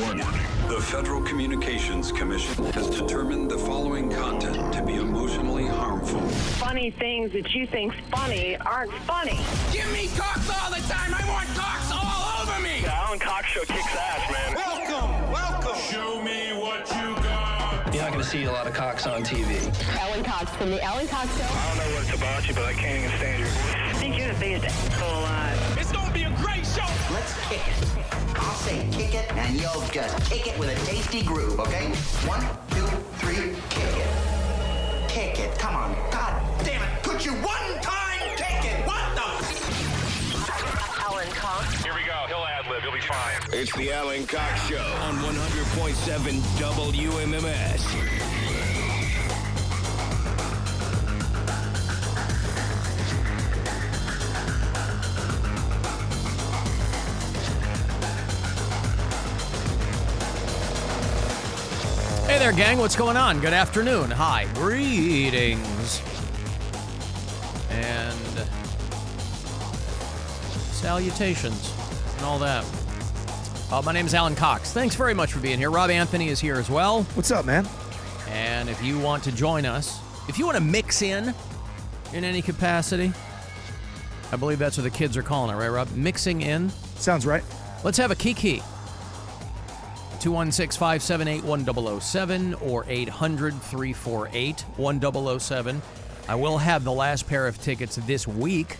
Warning. The Federal Communications Commission has determined the following content to be emotionally harmful. Funny things that you think's funny aren't funny. Give me cocks all the time. I want cocks all over me. The Alan Cox Show kicks ass, man. Welcome. Show me what you got. You're not going to see a lot of cocks on TV. Alan Cox from the Alan Cox Show. I don't know what it's about you, but I can't even stand your voice. I think you're the biggest asshole alive. It's going to be a great show. Let's kick it. I'll say kick it, and you'll just kick it with a tasty groove, okay? 1, 2, 3, kick it. Kick it. Come on. God damn it. Could you one time kick it? What the? Alan Cox. Here we go. He'll ad-lib. He'll be fine. It's the Alan Cox Show on 100.7 WMMS. Hey there, gang. What's going on? Good afternoon. Hi. Greetings. And salutations and all that. My name is Alan Cox. Thanks very much for being here. Rob Anthony is here as well. What's up, man? And if you want to join us, if you want to mix in any capacity, I believe that's what the kids are calling it, right, Rob? Mixing in. Sounds right. Let's have a kiki. 216-578-1007 or 800-348-1007. I will have the last pair of tickets this week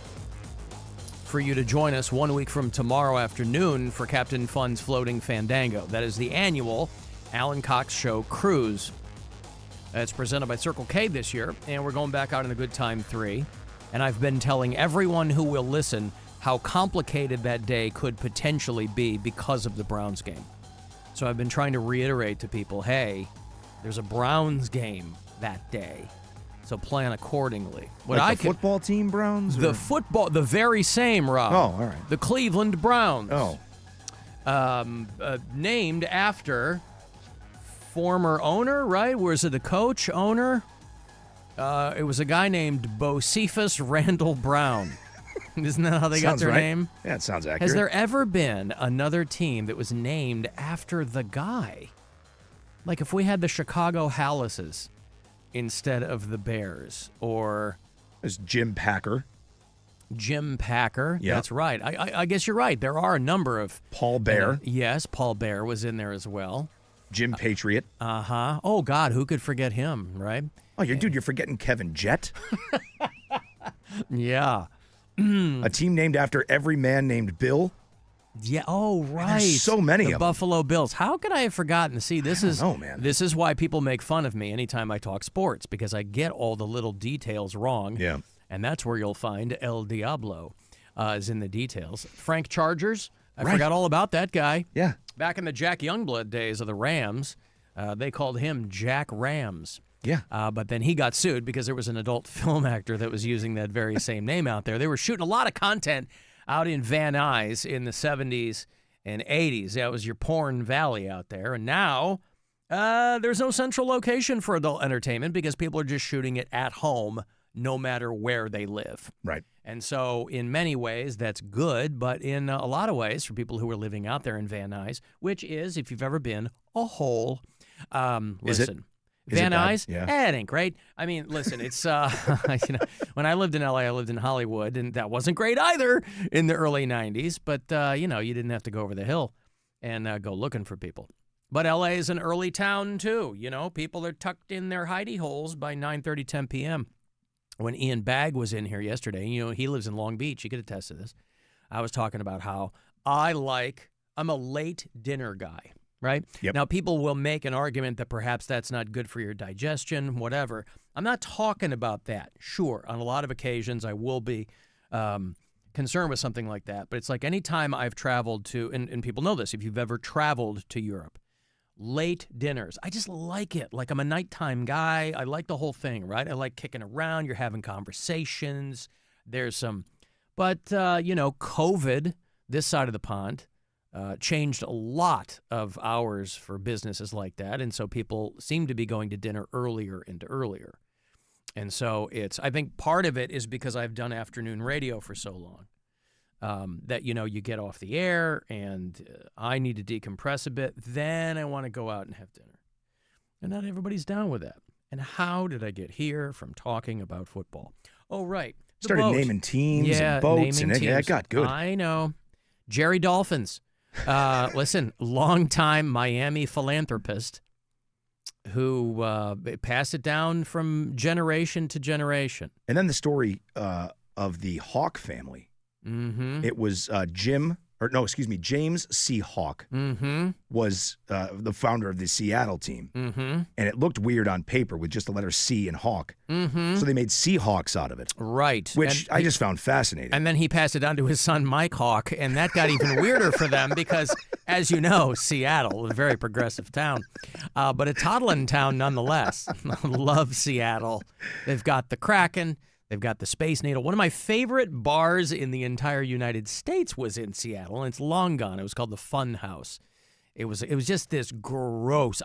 for you to join us 1 week from tomorrow afternoon for Captain Fun's Floating Fandango. That is the annual Alan Cox Show cruise. It's presented by Circle K this year, and we're going back out in the Good Time 3. And I've been telling everyone who will listen how complicated that day could potentially be because of the Browns game. So I've been trying to reiterate to people, hey, there's a Browns game that day, so plan accordingly. Football team Browns? The very same, Rob. Oh, all right. The Cleveland Browns. Oh. Named after former owner, right? Was it a coach, owner? It was a guy named Bocephus Randall Brown. Isn't that how they got their name? Yeah, it sounds accurate. Has there ever been another team that was named after the guy? Like if we had the Chicago Hallases instead of the Bears, or... There's Jim Packer. Jim Packer, yep. That's right. I guess you're right. There are a number of... Paul Bear. Yes, Paul Bear was in there as well. Jim Patriot. Uh-huh. Oh, God, who could forget him, right? Oh, you're forgetting Kevin Jett? Yeah. A team named after every man named Bill? Yeah. Oh, right. There's so many of them. The Buffalo Bills. How could I have forgotten? See, this is why people make fun of me anytime I talk sports, because I get all the little details wrong. Yeah. And that's where you'll find El Diablo is in the details. Frank Chargers. I forgot all about that guy. Yeah. Back in the Jack Youngblood days of the Rams, they called him Jack Rams. Yeah. But then he got sued because there was an adult film actor that was using that very same name out there. They were shooting a lot of content out in Van Nuys in the 70s and 80s. That was your porn valley out there. And now there's no central location for adult entertainment because people are just shooting it at home no matter where they live. Right. And so in many ways, that's good. But in a lot of ways, for people who are living out there in Van Nuys, which is, if you've ever been, a hole. Listen. Van Nuys? Yeah. It ain't great. I mean, listen, it's, when I lived in L.A., I lived in Hollywood, and that wasn't great either in the early 90s. But, you didn't have to go over the hill and go looking for people. But L.A. is an early town, too. People are tucked in their hidey holes by 9:30, 10 p.m. When Ian Bagg was in here yesterday, he lives in Long Beach. You could attest to this. I was talking about how I'm a late dinner guy. Right? Yep. Now, people will make an argument that perhaps that's not good for your digestion, whatever. I'm not talking about that. Sure, on a lot of occasions, I will be concerned with something like that. But it's like any time I've traveled to, and people know this, if you've ever traveled to Europe, late dinners, I just like it. Like I'm a nighttime guy. I like the whole thing, right? I like kicking around. You're having conversations. There's some, but, COVID, this side of the pond, changed a lot of hours for businesses like that. And so people seem to be going to dinner earlier and earlier. And so I think part of it is because I've done afternoon radio for so long. that, you get off the air and I need to decompress a bit. Then I want to go out and have dinner. And not everybody's down with that. And how did I get here from talking about football? Oh, right. Started naming teams and boats. And it got good. I know. Jerry Dolphins. Listen, longtime Miami philanthropist who passed it down from generation to generation. And then the story of the Hawk family. Mm-hmm. It was James C. Hawk was the founder of the Seattle team. Mm-hmm. And it looked weird on paper with just the letter C and Hawk. Mm-hmm. So they made Seahawks out of it. Right. Which I just found fascinating. And then he passed it on to his son, Mike Hawk, and that got even weirder for them because, as you know, Seattle is a very progressive town, but a toddling town nonetheless. Love Seattle. They've got the Kraken. They've got the Space Needle. One of my favorite bars in the entire United States was in Seattle, and it's long gone. It was called the Fun House. It was just this gross,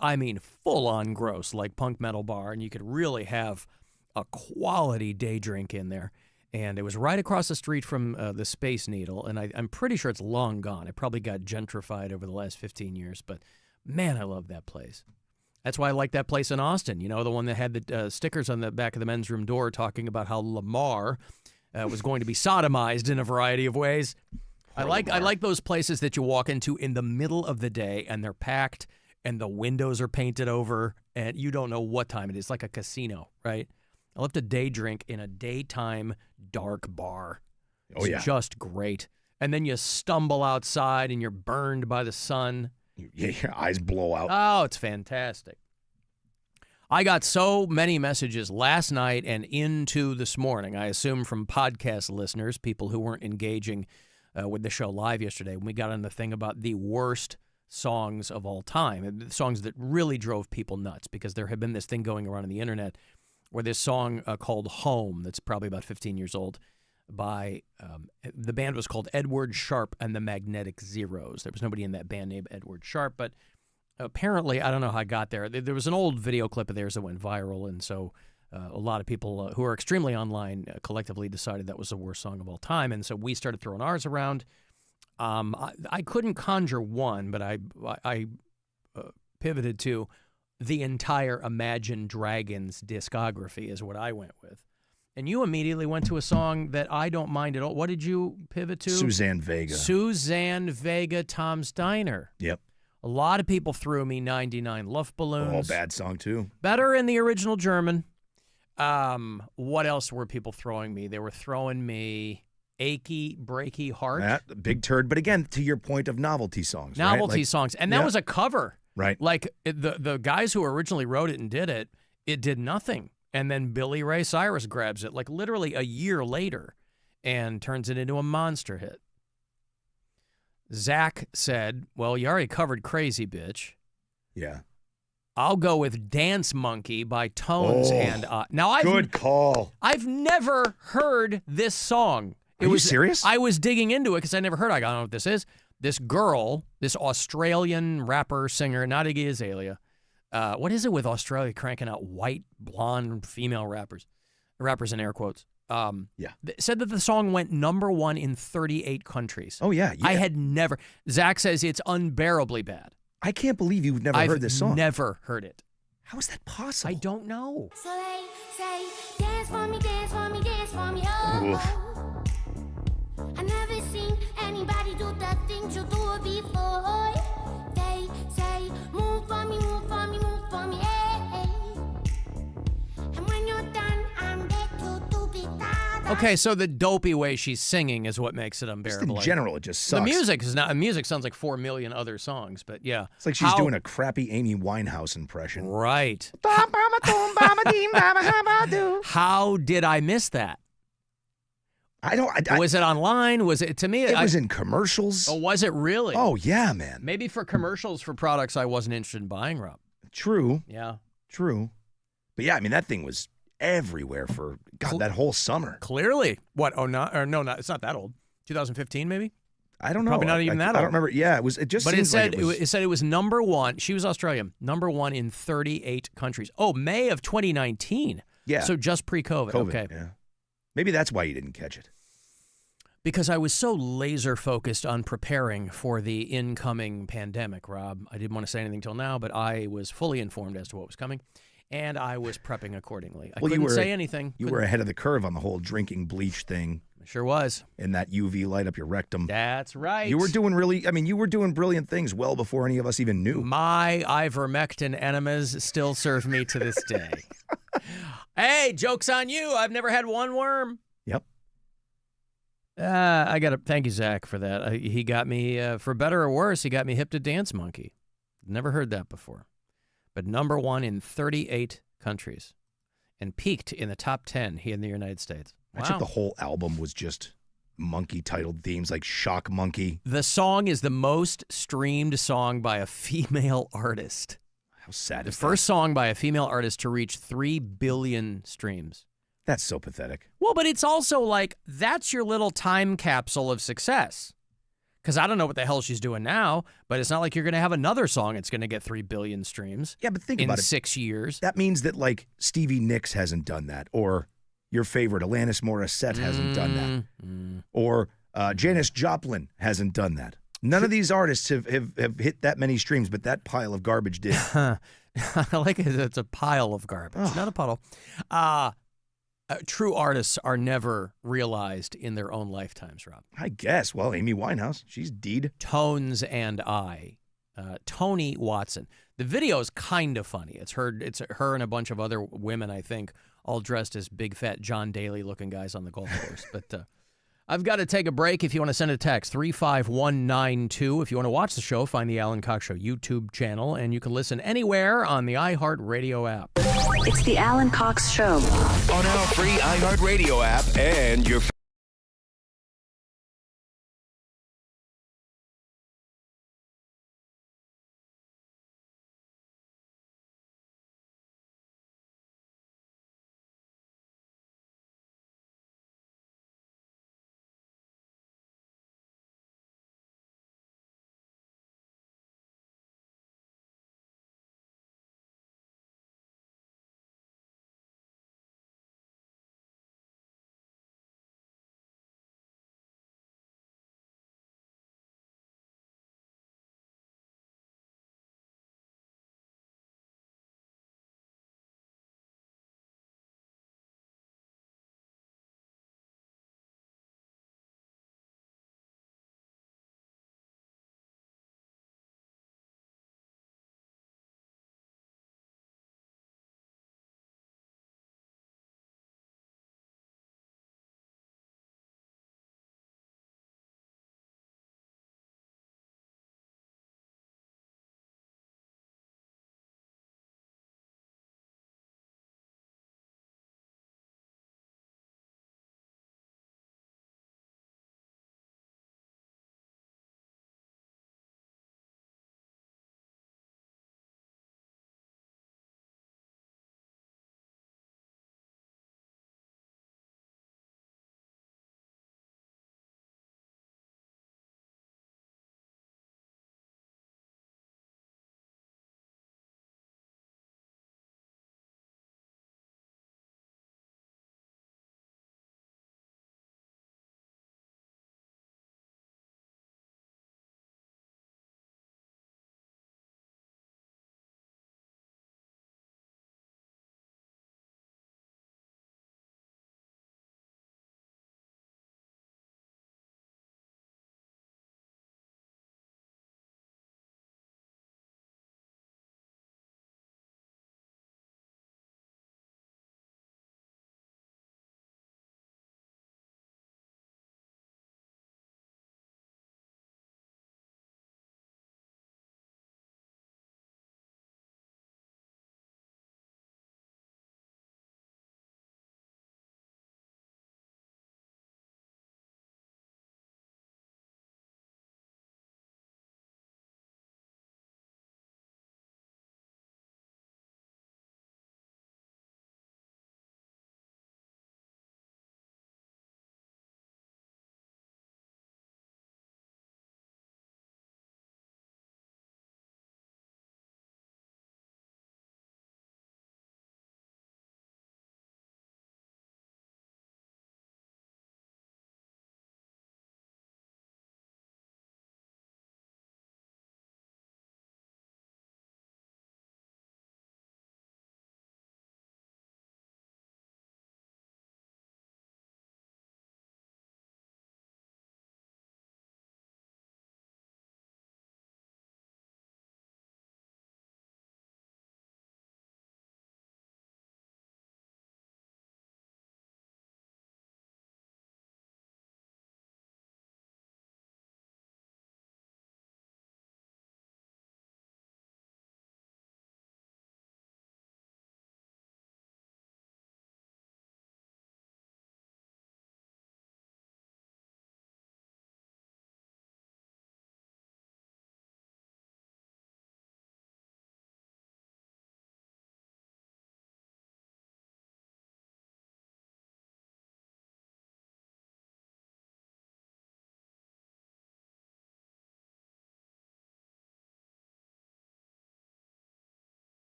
full-on gross, like punk metal bar, and you could really have a quality day drink in there. And it was right across the street from the Space Needle, and I'm pretty sure it's long gone. It probably got gentrified over the last 15 years, but man, I love that place. That's why I like that place in Austin. The one that had the stickers on the back of the men's room door talking about how Lamar was going to be sodomized in a variety of ways. I like those places that you walk into in the middle of the day and they're packed and the windows are painted over and you don't know what time it is. Like a casino, right? I love to day drink in a daytime dark bar. It's just great. And then you stumble outside and you're burned by the sun. Yeah, your eyes blow out. Oh, it's fantastic. I got so many messages last night and into this morning, I assume from podcast listeners, people who weren't engaging with the show live yesterday, when we got on the thing about the worst songs of all time, songs that really drove people nuts, because there had been this thing going around on the internet where this song called Home, that's probably about 15 years old, by the band was called Edward Sharpe and the Magnetic Zeros. There was nobody in that band named Edward Sharpe, but apparently, I don't know how I got there. There was an old video clip of theirs that went viral, and so a lot of people who are extremely online collectively decided that was the worst song of all time, and so we started throwing ours around. I couldn't conjure one, but I pivoted to the entire Imagine Dragons discography is what I went with. And you immediately went to a song that I don't mind at all. What did you pivot to? Suzanne Vega. Suzanne Vega, Tom's Diner. Yep. A lot of people threw me 99 Luft Balloons. Oh, bad song, too. Better in the original German. What else were people throwing me? They were throwing me Achy, Breaky Heart. Big turd. But again, to your point of novelty songs. Novelty songs. And that was a cover. Right. Like the guys who originally wrote it and did it did nothing. And then Billy Ray Cyrus grabs it like literally a year later and turns it into a monster hit. Zach said, well, you already covered Crazy Bitch. Yeah. I'll go with Dance Monkey by Tones and now good call. I've never heard this song. Are you serious? I was digging into it because I never heard it. I don't know what this is. This girl, this Australian rapper, singer, not Iggy Azalea. What is it with Australia cranking out white, blonde, female rappers? Rappers in air quotes. Said that the song went #1 in 38 countries. Oh, yeah. I had never. Zach says it's unbearably bad. I can't believe you've never heard this song. I've never heard it. How is that possible? I don't know. So they say, dance for me, dance for me, dance for me, oh. I never seen anybody do the things you do before. They say, move for me, move for me, move for me, hey. And when you're done, I'm back to do big da. Okay, so the dopey way she's singing is what makes it unbearable. Just in general, it just sucks. The music is not. Music sounds like 4 million other songs, but yeah, it's like she's doing a crappy Amy Winehouse impression. Right. How did I miss that? I don't. Was it online? Was it to me? It was in commercials. Oh, was it really? Oh yeah, man. Maybe for commercials for products I wasn't interested in buying, Rob. True. Yeah. True. But yeah, I mean that thing was everywhere for that whole summer. Clearly. What? Oh, not or no, not. It's not that old. 2015, maybe. I don't know. Probably not even that old. I don't remember. Yeah, it was. It just. But it said it said it was #1. She was Australian. #1 in 38 countries. Oh, May of 2019. Yeah. So just pre-COVID. Okay. Yeah. Maybe that's why you didn't catch it. Because I was so laser focused on preparing for the incoming pandemic, Rob. I didn't want to say anything till now, but I was fully informed as to what was coming, and I was prepping accordingly. I couldn't say anything. You were ahead of the curve on the whole drinking bleach thing. I sure was. And that UV light up your rectum. That's right. You were doing brilliant things well before any of us even knew. My ivermectin enemas still serve me to this day. Hey, joke's on you. I've never had one worm. Yep. I got to thank you, Zach, for that. He got me, for better or worse, he got me hip to Dance Monkey. Never heard that before. But number 1 in 38 countries and peaked in the top 10 here in the United States. Imagine if the whole album was just monkey-titled themes like Shock Monkey. The song is the most streamed song by a female artist. How sad is the first song by a female artist to reach 3 billion streams. That's so pathetic. Well, but it's also like, that's your little time capsule of success. Because I don't know what the hell she's doing now, but it's not like you're going to have another song that's going to get 3 billion streams. Yeah, but think about it. In 6 years. That means that, like, Stevie Nicks hasn't done that, or your favorite Alanis Morissette hasn't done that, or Janis Joplin hasn't done that. None of these artists have hit that many streams, but that pile of garbage did. I like it. It's a pile of garbage, not a puddle. True artists are never realized in their own lifetimes, Rob. I guess. Well, Amy Winehouse, she's deed. Tones and I. Tony Watson. The video is kind of funny. It's her and a bunch of other women, I think, all dressed as big, fat John Daly-looking guys on the golf course. But I've got to take a break. If you want to send a text, 35192. If you want to watch the show, find the Alan Cox Show YouTube channel, and you can listen anywhere on the iHeartRadio app. It's the Alan Cox Show. On our free iHeartRadio app and your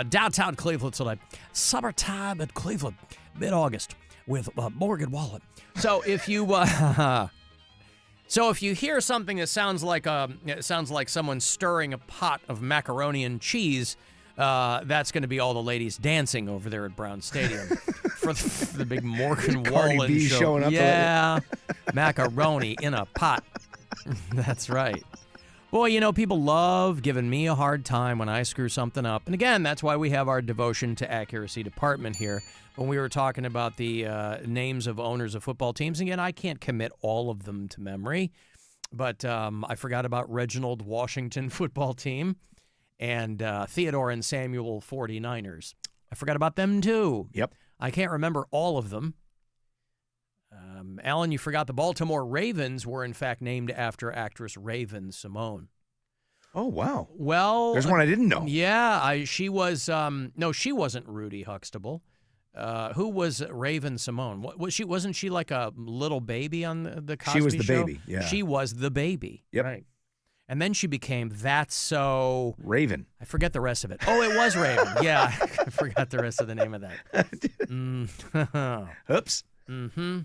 Downtown Cleveland tonight. Summertime at Cleveland, mid-August with Morgan Wallen. So if you hear something that sounds like someone stirring a pot of macaroni and cheese, that's going to be all the ladies dancing over there at Brown Stadium for the big Morgan Cardi Wallen B show. showing up. Yeah, macaroni in a pot. That's right. Boy, people love giving me a hard time when I screw something up. And again, that's why we have our devotion to accuracy department here. When we were talking about the names of owners of football teams, again, I can't commit all of them to memory. But I forgot about Reginald Washington football team and Theodore and Samuel 49ers. I forgot about them, too. Yep. I can't remember all of them. Alan, you forgot the Baltimore Ravens were, in fact, named after actress Raven-Symoné. Oh, wow. Well, there's one I didn't know. Yeah, she was. No, she wasn't Rudy Huxtable. Who was Raven-Symoné? Wasn't she like a little baby on the Cosby Show? She was the baby. Yeah, she was the baby. Yep. Right. And then she became That's So Raven. I forget the rest of it. Oh, it was Raven. Yeah, I forgot the rest of the name of that. Oops. Mm-hmm.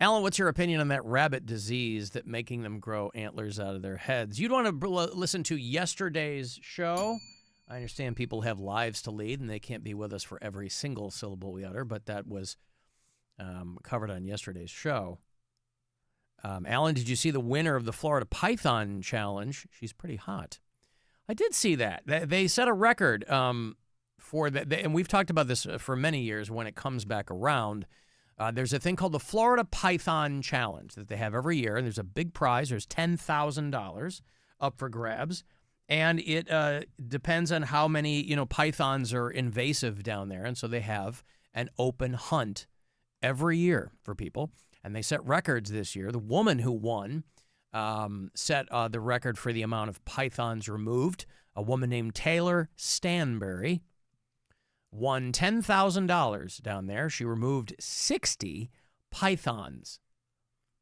Alan, what's your opinion on that rabbit disease that making them grow antlers out of their heads? You'd want to listen to yesterday's show. I understand people have lives to lead, and they can't be with us for every single syllable we utter, but that was covered on yesterday's show. Alan, did you see the winner of the Florida Python Challenge? She's pretty hot. I did see that. They set a record for that, and we've talked about this for many years when it comes back around. There's a thing called the Florida Python Challenge that they have every year, and there's a big prize. There's $10,000 up for grabs, and it depends on how many pythons are invasive down there, and so they have an open hunt every year for people, and they set records this year. The woman who won set the record for the amount of pythons removed. A woman named Taylor Stanberry won $10,000 down there. She removed 60 pythons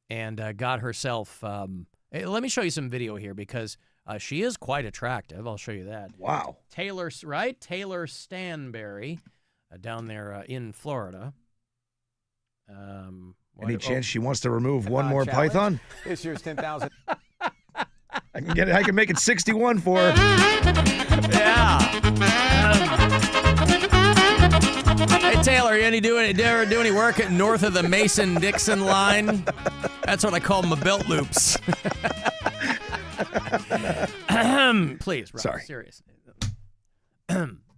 and got herself. Let me show you some video here because she is quite attractive. I'll show you that. Wow. Taylor Stanberry down there in Florida. Any chance she wants to remove one more python? This year's 10,000. I can make it 61 for her. Yeah. Hey, Taylor, you ever do any work north of the Mason-Dixon line? That's what I call my belt loops. Please, Rob, sorry. Serious.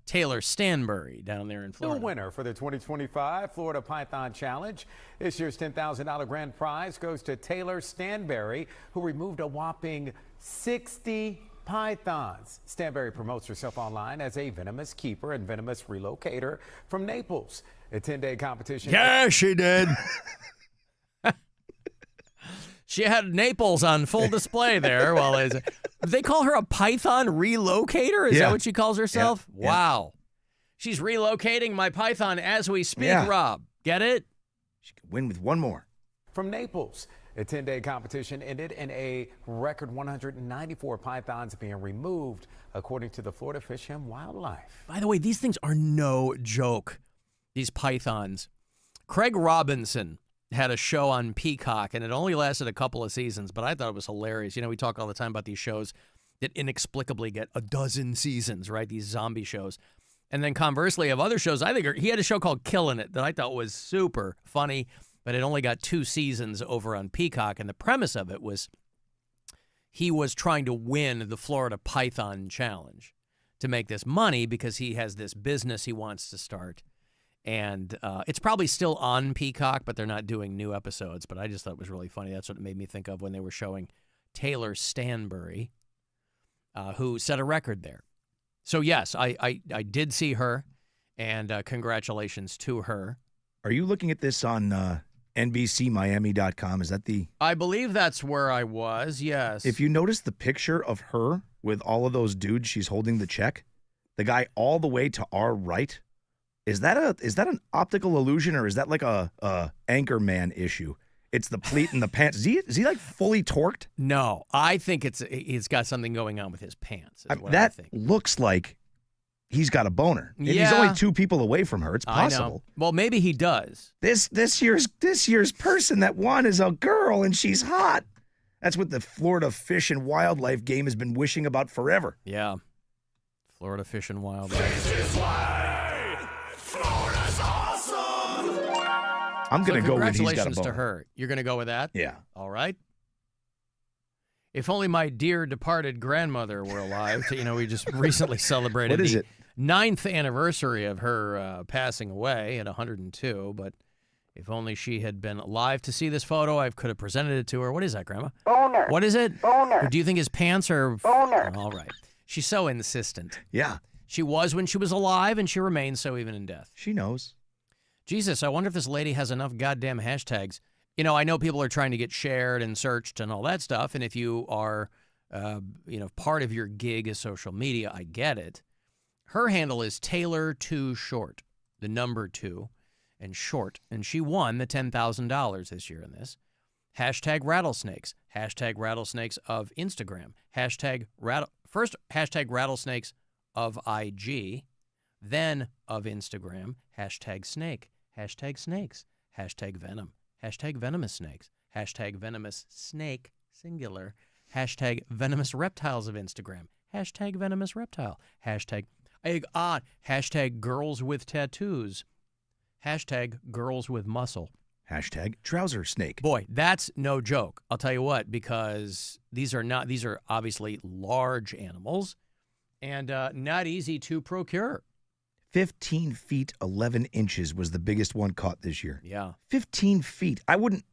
Taylor Stanberry down there in Florida. New winner for the 2025 Florida Python Challenge. This year's $10,000 grand prize goes to Taylor Stanberry, who removed a whopping 60 pythons. Stanberry promotes herself online as a venomous keeper and venomous relocator from Naples. A 10-day competition. Yeah, she did. She had Naples on full display there. They call her a python relocator? Is that what she calls herself? Yeah. Wow. She's relocating my python as we speak, Rob. Get it? She could win with one more. From Naples. A 10-day competition ended in a record 194 pythons being removed, according to the Florida Fish and Wildlife. By the way, these things are no joke, these pythons. Craig Robinson had a show on Peacock, and it only lasted a couple of seasons, but I thought it was hilarious. We talk all the time about these shows that inexplicably get a dozen seasons, right? These zombie shows. And then conversely, of other shows, he had a show called Killing It that I thought was super funny, but it only got 2 seasons over on Peacock. And the premise of it was he was trying to win the Florida Python Challenge to make this money because he has this business he wants to start. And it's probably still on Peacock, but they're not doing new episodes. But I just thought it was really funny. That's what it made me think of when they were showing Taylor Stanberry, who set a record there. So, yes, I did see her, and congratulations to her. Are you looking at this on NBCMiami.com? Is that the... I believe that's where I was, yes. If you notice the picture of her with all of those dudes she's holding the check, the guy all the way to our right, is that an optical illusion or is that like a Anchorman issue? It's the pleat and the pants. Is he like fully torqued? No, I think it's got something going on with his pants. Is what I That think. looks like he's got a boner. And Yeah. he's only 2 people away from her. It's possible. I know. Well, maybe he does. This year's person that won is a girl, and she's hot. That's what the Florida Fish and Wildlife game has been wishing about forever. Yeah. Florida Fish and Wildlife. This is why Florida's awesome. I'm going to go with he's got a congratulations boner. to her. You're going to go with that? Yeah. All right. If only my dear departed grandmother were alive. We just recently celebrated What is the it? 9th anniversary of her passing away at 102. But if only she had been alive to see this photo, I could have presented it to her. What is that, Grandma? Boner. What is it? Boner. Or do you think his pants are... Boner. All right. She's so insistent. Yeah. She was when she was alive, and she remains so even in death. She knows. Jesus, I wonder if this lady has enough goddamn hashtags. I know people are trying to get shared and searched and all that stuff, and if you are, part of your gig is social media, I get it. Her handle is Taylor2Short, the number 2, and short, and she won the $10,000 this year in this. Hashtag rattlesnakes. Hashtag rattlesnakes of Instagram. First, hashtag rattlesnakes of IG, then of Instagram. Hashtag snake. Hashtag snakes. Hashtag venom. Hashtag venomous snakes. Hashtag venomous snake, singular. Hashtag venomous reptiles of Instagram. Hashtag venomous reptile. Hashtag Hashtag girls with tattoos. Hashtag girls with muscle. Hashtag trouser snake. Boy, that's no joke. I'll tell you what, because these are obviously large animals and not easy to procure. 15 feet, 11 inches was the biggest one caught this year. Yeah. 15 feet. I wouldn't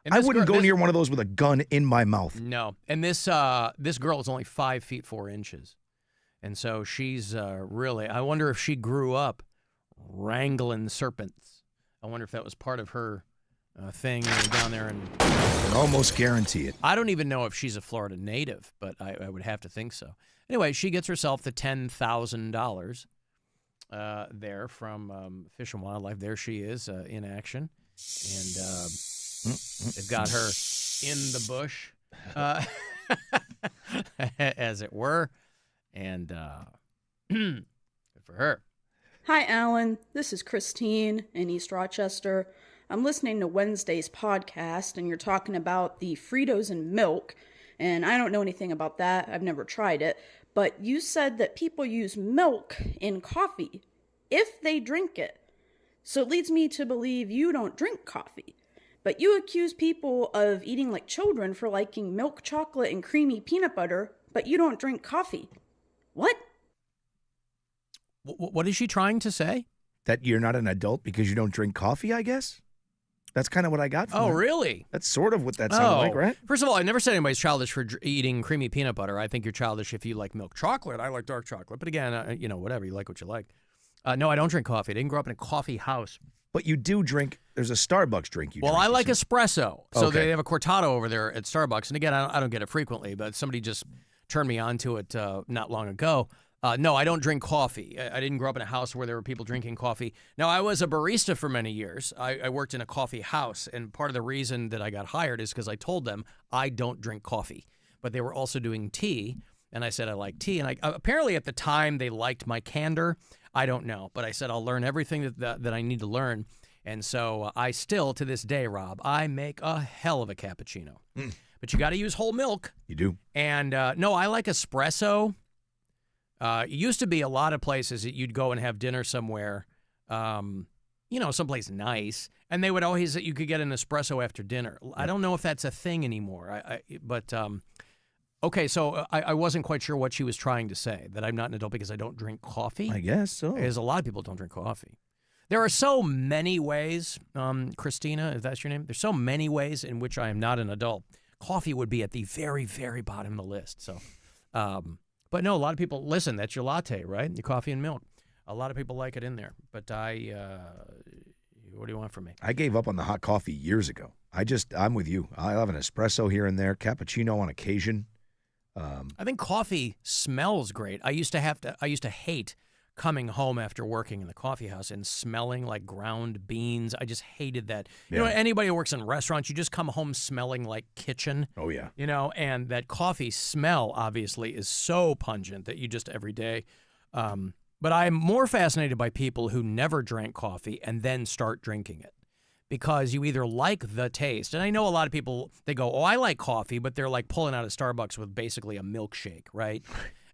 go near one of those with a gun in my mouth. No. And this girl is only 5 feet 4 inches. And so she's really, I wonder if she grew up wrangling serpents. I wonder if that was part of her thing down there. And I can almost guarantee it. I don't even know if she's a Florida native, but I would have to think so. Anyway, she gets herself the $10,000 there from Fish and Wildlife. There she is in action. And they've got her in the bush, as it were. And good for her. Hi, Alan. This is Christine in East Rochester. I'm listening to Wednesday's podcast, and you're talking about the Fritos and milk, and I don't know anything about that. I've never tried it. But you said that people use milk in coffee if they drink it. So it leads me to believe you don't drink coffee. But you accuse people of eating like children for liking milk chocolate and creamy peanut butter, but you don't drink coffee. What? What is she trying to say? That you're not an adult because you don't drink coffee, I guess? That's kind of what I got from her. Really? That's sort of what that sounded like, right? First of all, I never said anybody's childish for eating creamy peanut butter. I think you're childish if you like milk chocolate. I like dark chocolate. But again, whatever. You like what you like. No, I don't drink coffee. I didn't grow up in a coffee house. But you do drink, there's a Starbucks drink you drink. Well, I like espresso. So Okay. they have a cortado over there at Starbucks. And again, I don't get it frequently, but somebody just turned me on to it not long ago. No, I don't drink coffee. I didn't grow up in a house where there were people drinking coffee. Now, I was a barista for many years. I worked in a coffee house, and part of the reason that I got hired is because I told them I don't drink coffee. But they were also doing tea, and I said I like tea. And apparently at the time they liked my candor. I don't know, but I said I'll learn everything that I need to learn. And so I still, to this day, Rob, I make a hell of a cappuccino. But you got to use whole milk. You do. And no, I like espresso. It used to be a lot of places that you'd go and have dinner somewhere, someplace nice, and they would always you could get an espresso after dinner. I don't know if that's a thing anymore. Okay, so I wasn't quite sure what she was trying to say, that I'm not an adult because I don't drink coffee. I guess so. Because a lot of people don't drink coffee. There are so many ways, Christina, if that's your name, there's so many ways in which I am not an adult. Coffee would be at the very, very bottom of the list. So, but no, a lot of people, listen, that's your latte, right? Your coffee and milk. A lot of people like it in there. But what do you want from me? I gave up on the hot coffee years ago. I'm with you. I have an espresso here and there, cappuccino on occasion. I think coffee smells great. I used to hate coming home after working in the coffee house and smelling like ground beans. I just hated that. You know, anybody who works in restaurants, you just come home smelling like kitchen. Oh, yeah. You know, and that coffee smell, obviously, is so pungent that you just every day. But I'm more fascinated by people who never drank coffee and then start drinking it. Because you either like the taste, and I know a lot of people, they go, oh, I like coffee, but they're like pulling out of Starbucks with basically a milkshake, right?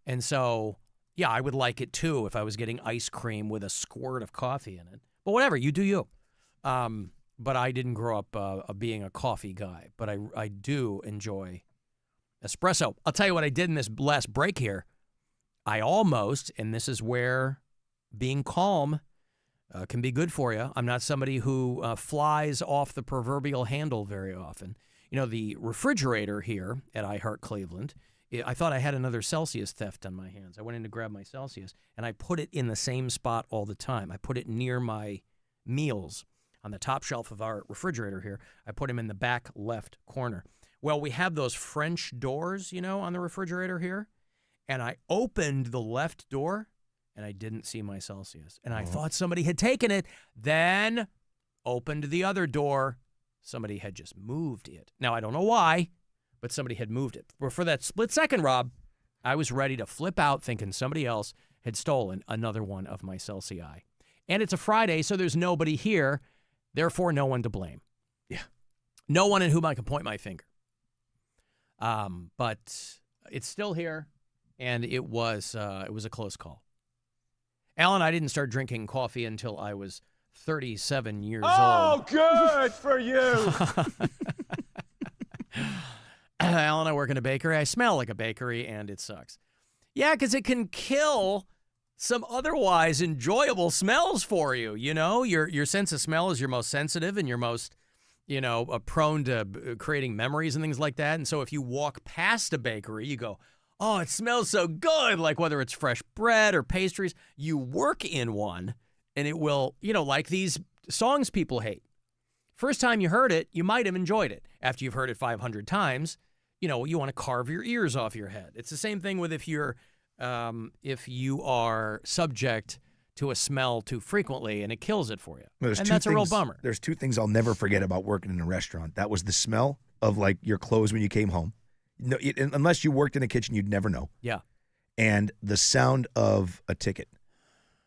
And so, yeah, I would like it too if I was getting ice cream with a squirt of coffee in it. But whatever, you do you. But I didn't grow up being a coffee guy, but I do enjoy espresso. I'll tell you what I did in this last break here. I almost, and this is where being calm can be good for you. I'm not somebody who flies off the proverbial handle very often. You know, the refrigerator here at iHeart Cleveland, I thought I had another Celsius theft on my hands. I went in to grab my Celsius, and I put it in the same spot all the time. I put it near my meals on the top shelf of our refrigerator here. I put them in the back left corner. Well, we have those French doors, you know, on the refrigerator here, and I opened the left door, and I didn't see my Celsius. And I thought somebody had taken it, then opened the other door. Somebody had just moved it. Now, I don't know why, but somebody had moved it. For that split second, Rob, I was ready to flip out thinking somebody else had stolen another one of my Celsius. And it's a Friday, so there's nobody here, therefore no one to blame. Yeah. No one in whom I can point my finger. But it's still here, and it was a close call. Alan, I didn't start drinking coffee until I was 37 years old. Oh, good for you. Alan, I work in a bakery. I smell like a bakery, and it sucks. Yeah, because it can kill some otherwise enjoyable smells for you. You know, your sense of smell is your most sensitive and your most, you know, prone to creating memories and things like that. And so if you walk past a bakery, you go, oh, it smells so good, like whether it's fresh bread or pastries. You work in one, and it will, you know, like these songs people hate. First time you heard it, you might have enjoyed it. After you've heard it 500 times, you know, you want to carve your ears off your head. It's the same thing with if you are subject to a smell too frequently, and it kills it for you. Well, and that's a real bummer. There's two things I'll never forget about working in a restaurant. That was the smell of, like, your clothes when you came home. No, unless you worked in a kitchen, you'd never know. Yeah. And the sound of a ticket,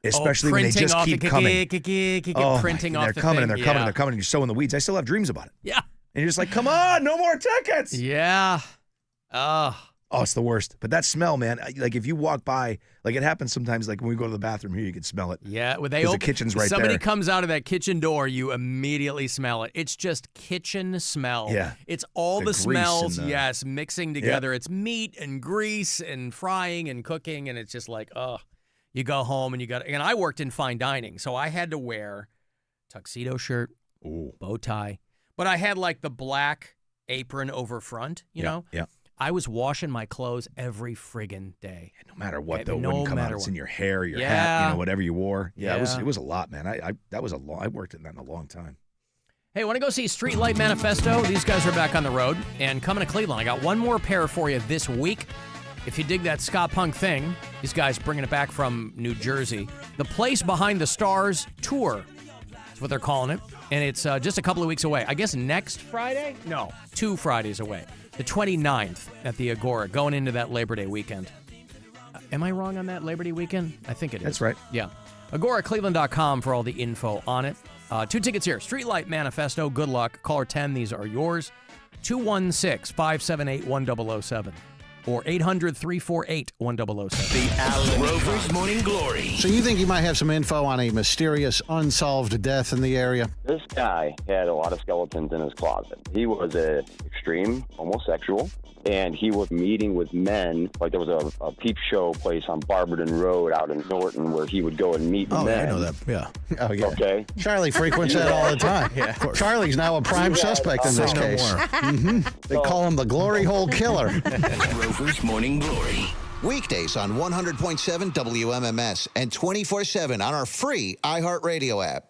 especially when they just keep coming. Printing off they're the coming thing. and they're coming and they're coming. And you're so in the weeds. I still have dreams about it. Yeah. And you're just like, come on, no more tickets. Yeah. Oh, it's the worst. But that smell, man, like if you walk by, like it happens sometimes, like when we go to the bathroom here, you can smell it. Yeah, when the kitchen's right somebody there. comes out of that kitchen door, you immediately smell it. It's just kitchen smell. Yeah. It's all the grease smells, and the- yes, mixing together. It's meat and grease and frying and cooking, and it's just like, you go home and and I worked in fine dining, so I had to wear tuxedo shirt, bow tie, but I had like the black apron over front, you know? Yeah. I was washing my clothes every friggin' day. No matter what, though, no wouldn't come out. matter It's what. in your hair, your hat, you know, whatever you wore. Yeah, Yeah. it was a lot, man. I worked in that in a long time. Hey, want to go see Streetlight Manifesto? These guys are back on the road and coming to Cleveland. I got one more pair for you this week. If you dig that ska punk thing, these guys bringing it back from New Jersey. The Place Behind the Stars Tour. That's what they're calling it. And it's just a couple of weeks away. I guess next Friday? No, 2 Fridays away. The 29th at the Agora, going into that Labor Day weekend. Am I wrong on that Labor Day weekend? I think it is. That's right. Yeah. AgoraCleveland.com for all the info on it. 2 tickets here. Streetlight Manifesto. Good luck. Caller 10. These are yours. 216-578-1007. Or 800-348-1007. The Alan Rover's Morning Glory. So you think you might have some info on a mysterious unsolved death in the area? This guy had a lot of skeletons in his closet. He was an extreme homosexual, and he was meeting with men. Like there was a peep show place on Barberton Road out in Norton where he would go and meet men. Yeah, I know that. Yeah. Oh, yeah. Okay. Charlie frequents that all the time. Yeah. Charlie's now a prime suspect in this case. They call him the Glory Hole Killer. Rover's Morning Glory. Weekdays on 100.7 WMMS and 24/7 on our free iHeartRadio app.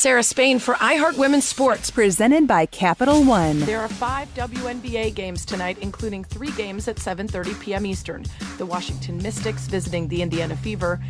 Sarah Spain for iHeart Women's Sports. Presented by Capital One. There are 5 WNBA games tonight, including 3 games at 7:30 p.m. Eastern. The Washington Mystics visiting the Indiana Fever.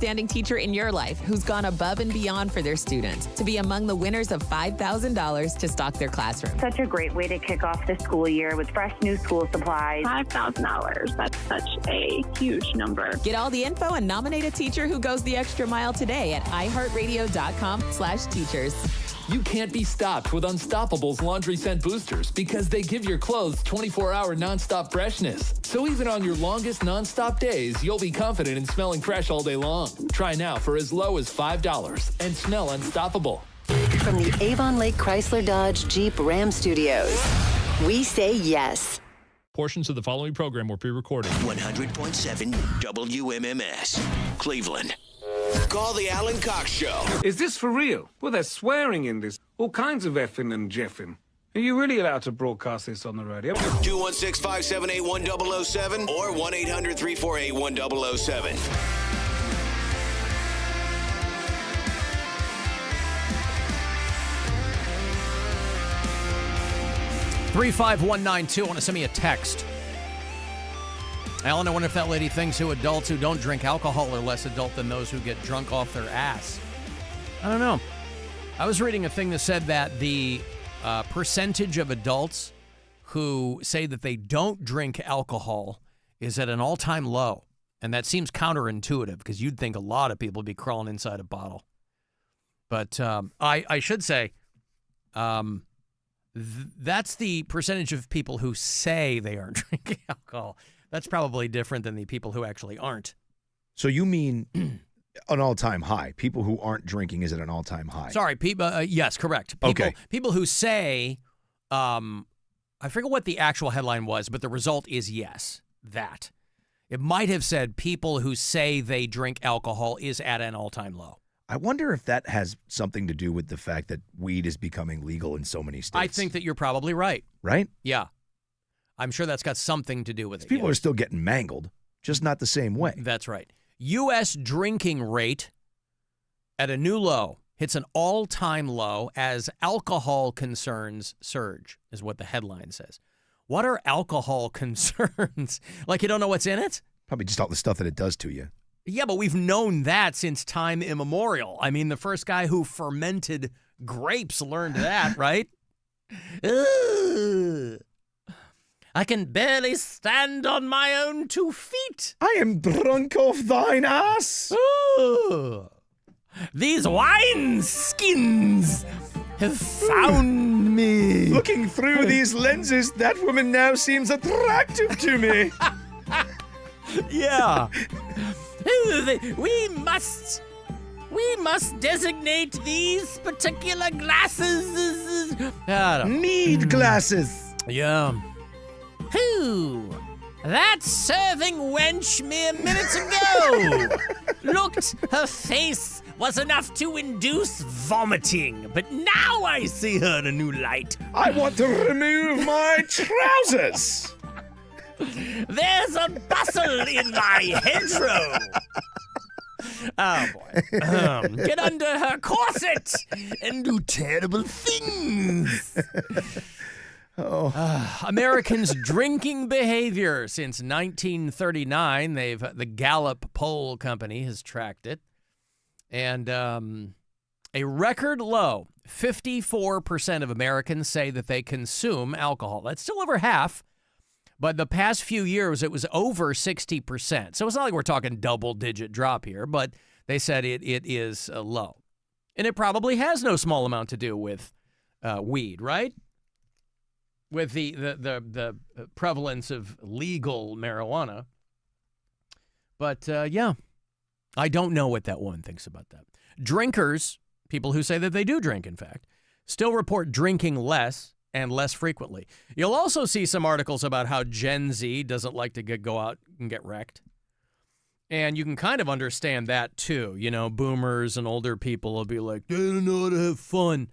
outstanding teacher in your life who's gone above and beyond for their students to be among the winners of $5,000 to stock their classroom. Such a great way to kick off the school year with fresh new school supplies. $5,000. That's such a huge number. Get all the info and nominate a teacher who goes the extra mile today at iHeartRadio.com/teachers. You can't be stopped with Unstoppable's laundry scent boosters because they give your clothes 24-hour nonstop freshness. So even on your longest nonstop days, you'll be confident in smelling fresh all day long. Try now for as low as $5 and smell unstoppable. From the Avon Lake Chrysler Dodge Jeep Ram Studios, we say yes. Portions of the following program were pre-recorded. 100.7 WMMS, Cleveland. Call the Alan Cox Show. Is this for real? Well, they're swearing in this. All kinds of effing and jeffing. Are you really allowed to broadcast this on the radio? 216-578-1007 or 1-800-348-1007. 35192. Want to send me a text. Alan, I wonder if that lady thinks who adults who don't drink alcohol are less adult than those who get drunk off their ass. I don't know. I was reading a thing that said that the percentage of adults who say that they don't drink alcohol is at an all-time low. And that seems counterintuitive because you'd think a lot of people would be crawling inside a bottle. But I should say that's the percentage of people who say they aren't drinking alcohol. That's probably different than the people who actually aren't. So you mean an all-time high? People who aren't drinking is at an all-time high? Sorry, people. Yes, correct. People, okay. People who say, I forget what the actual headline was, but the result is yes, that. It might have said people who say they drink alcohol is at an all-time low. I wonder if that has something to do with the fact that weed is becoming legal in so many states. I think that you're probably right. Right? Yeah. I'm sure that's got something to do with it. People are still getting mangled, just not the same way. That's right. U.S. drinking rate at a new low, hits an all-time low as alcohol concerns surge, is what the headline says. What are alcohol concerns? Like you don't know what's in it? Probably just all the stuff that it does to you. Yeah, but we've known that since time immemorial. I mean, the first guy who fermented grapes learned that, right? Ugh. I can barely stand on my own 2 feet. I am drunk off thine ass. Ooh. These wine skins have found me. Looking through these lenses, that woman now seems attractive to me. Yeah. We must designate these particular glasses. Mead glasses. Yeah. Who? That serving wench mere minutes ago looked, her face was enough to induce vomiting, but now I see her in a new light. I want to remove my trousers. There's a bustle in my hedgerow. Oh, boy. Get under her corset and do terrible things. Americans' drinking behavior since 1939. The Gallup poll company has tracked it. And a record low, 54% of Americans say that they consume alcohol. That's still over half. But the past few years, it was over 60%. So it's not like we're talking double-digit drop here, but they said it is low. And it probably has no small amount to do with weed, right? With the prevalence of legal marijuana. But, yeah, I don't know what that woman thinks about that. Drinkers, people who say that they do drink, in fact, still report drinking less and less frequently. You'll also see some articles about how Gen Z doesn't like to go out and get wrecked. And you can kind of understand that, too. You know, boomers and older people will be like, they don't know how to have fun.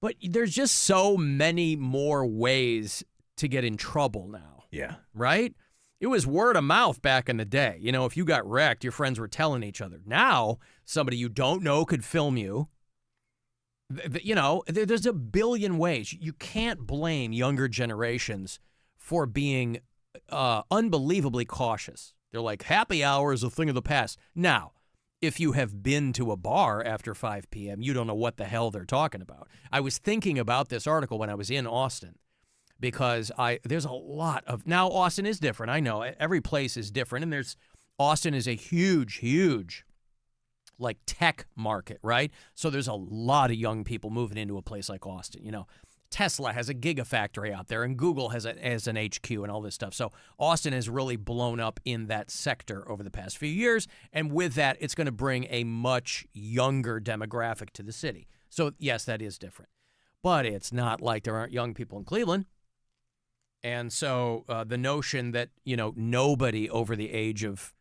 But there's just so many more ways to get in trouble now. Yeah. Right? It was word of mouth back in the day. You know, if you got wrecked, your friends were telling each other. Now, somebody you don't know could film you. You know, there's a billion ways. You can't blame younger generations for being unbelievably cautious. They're like, happy hour is a thing of the past. Now, if you have been to a bar after 5 p.m., you don't know what the hell they're talking about. I was thinking about this article when I was in Austin because there's a lot of, now Austin is different. I know every place is different, and Austin is a huge, huge like tech market, right? So there's a lot of young people moving into a place like Austin. You know, Tesla has a gigafactory out there, and Google has an HQ and all this stuff. So Austin has really blown up in that sector over the past few years, and with that, it's going to bring a much younger demographic to the city. So yes, that is different, but it's not like there aren't young people in Cleveland. And so the notion that, you know, nobody over the age of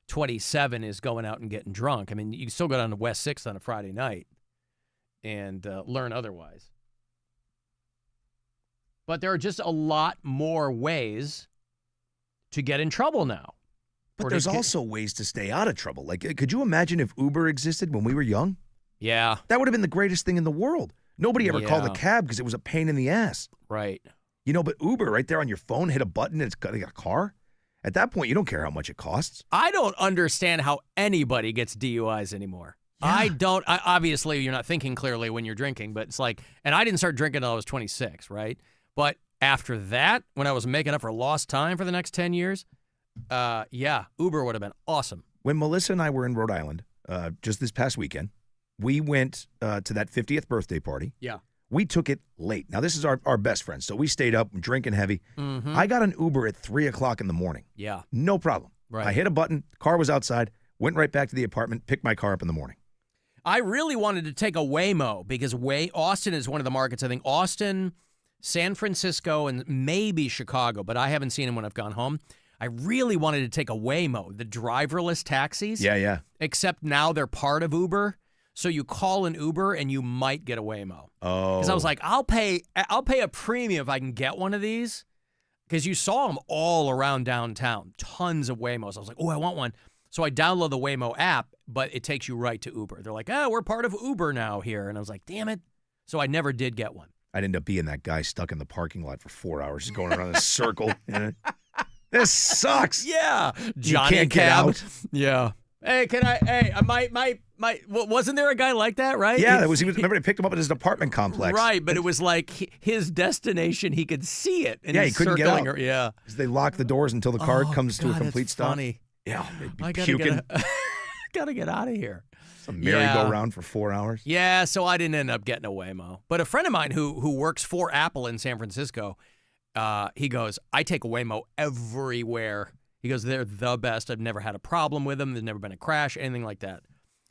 27 is going out and getting drunk. I mean, you can still go down to West 6th on a Friday night and learn otherwise. But there are just a lot more ways to get in trouble now. But there's also ways to stay out of trouble. Like, could you imagine if Uber existed when we were young? Yeah. That would have been the greatest thing in the world. Nobody ever called a cab because it was a pain in the ass. Right. You know, but Uber, right there on your phone, hit a button, and it's got a car. At that point, you don't care how much it costs. I don't understand how anybody gets DUIs anymore. Yeah. Obviously, you're not thinking clearly when you're drinking, but it's like, and I didn't start drinking until I was 26, right? But after that, when I was making up for lost time for the next 10 years, Uber would have been awesome. When Melissa and I were in Rhode Island just this past weekend, we went to that 50th birthday party. Yeah. We took it late. Now, this is our best friend, so we stayed up drinking heavy. Mm-hmm. I got an Uber at 3 o'clock in the morning. Yeah. No problem. Right. I hit a button, car was outside, went right back to the apartment, picked my car up in the morning. I really wanted to take a Waymo because Austin is one of the markets. I think Austin, San Francisco, and maybe Chicago, but I haven't seen them when I've gone home. I really wanted to take a Waymo, the driverless taxis. Yeah. Except now they're part of Uber. So you call an Uber and you might get a Waymo. Oh. Because I was like, I'll pay a premium if I can get one of these. Because you saw them all around downtown. Tons of Waymos. I was like, oh, I want one. So I download the Waymo app, but it takes you right to Uber. They're like, we're part of Uber now here. And I was like, damn it. So I never did get one. I'd end up being that guy stuck in the parking lot for 4 hours, just going around in a circle. This sucks. Yeah. Johnny you can't Cab. Get out. Yeah. Hey, wasn't there a guy like that, right? Yeah, remember they picked him up at his apartment complex. Right, but it was like his destination, he could see it. And he couldn't get out. Yeah. They lock the doors until the car comes to a complete stop. Funny. Yeah, I puking. Gotta get out of here. Some merry-go-round for 4 hours. Yeah, so I didn't end up getting a Waymo. But a friend of mine who works for Apple in San Francisco, he goes, I take a Waymo everywhere. He goes, they're the best. I've never had a problem with them. There's never been a crash, anything like that.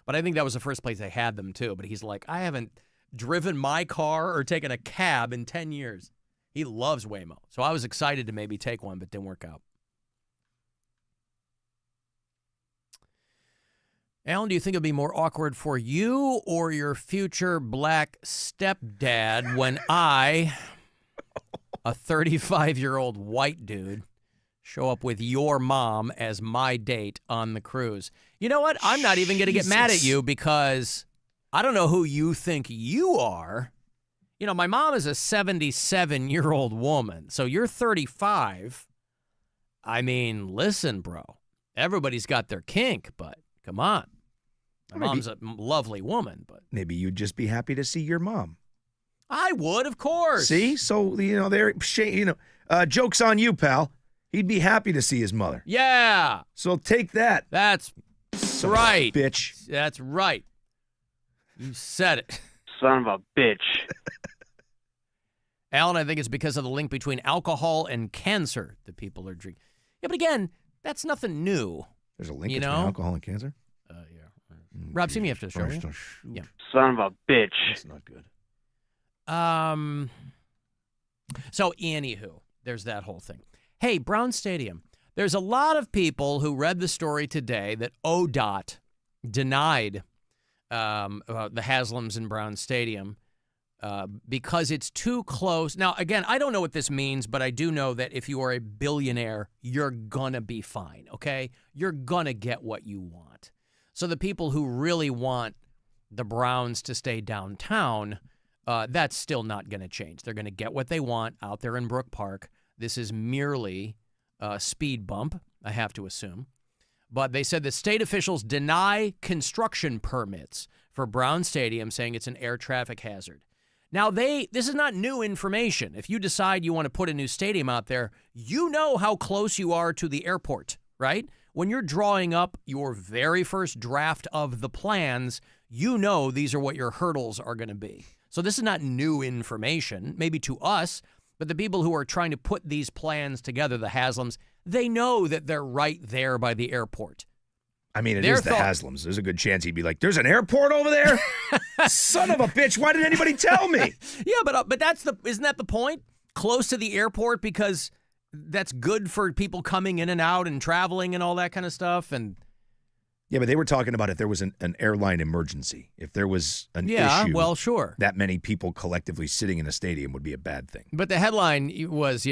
But I think that was the first place they had them, too. But he's like, I haven't driven my car or taken a cab in 10 years. He loves Waymo. So I was excited to maybe take one, but didn't work out. Alan, do you think it'll be more awkward for you or your future black stepdad when I, a 35-year-old white dude, show up with your mom as my date on the cruise? You know what? I'm not even going to get mad at you because I don't know who you think you are. You know, my mom is a 77-year-old woman, so you're 35. I mean, listen, bro. Everybody's got their kink, but come on. My mom's a lovely woman, but maybe you'd just be happy to see your mom. I would, of course. See? So, joke's on you, pal. He'd be happy to see his mother. Yeah. So take that. That's right. Bitch. That's right. You said it. Son of a bitch. Alan, I think it's because of the link between alcohol and cancer that people are drinking. Yeah, but again, that's nothing new. There's a link between alcohol and cancer? Yeah. Rob, see me after the show. Yeah. Son of a bitch. That's not good. So, anywho, there's that whole thing. Hey, Brown Stadium. There's a lot of people who read the story today that ODOT denied the Haslams in Brown Stadium because it's too close. Now, again, I don't know what this means, but I do know that if you are a billionaire, you're gonna be fine, okay? You're gonna get what you want. So the people who really want the Browns to stay downtown, that's still not going to change. They're going to get what they want out there in Brook Park. This is merely a speed bump, I have to assume. But they said that state officials deny construction permits for Brown Stadium, saying it's an air traffic hazard. Now, this is not new information. If you decide you want to put a new stadium out there, you know how close you are to the airport, right? When you're drawing up your very first draft of the plans, you know these are what your hurdles are going to be. So this is not new information, maybe to us, but the people who are trying to put these plans together, the Haslams, they know that they're right there by the airport. I mean, it is the Haslams. There's a good chance he'd be like, there's an airport over there? Son of a bitch, why didn't anybody tell me? Yeah, but isn't that the point? Close to the airport because that's good for people coming in and out and traveling and all that kind of stuff. And yeah, but they were talking about if there was an airline emergency, if there was an issue. Well, sure. That many people collectively sitting in a stadium would be a bad thing. But the headline was,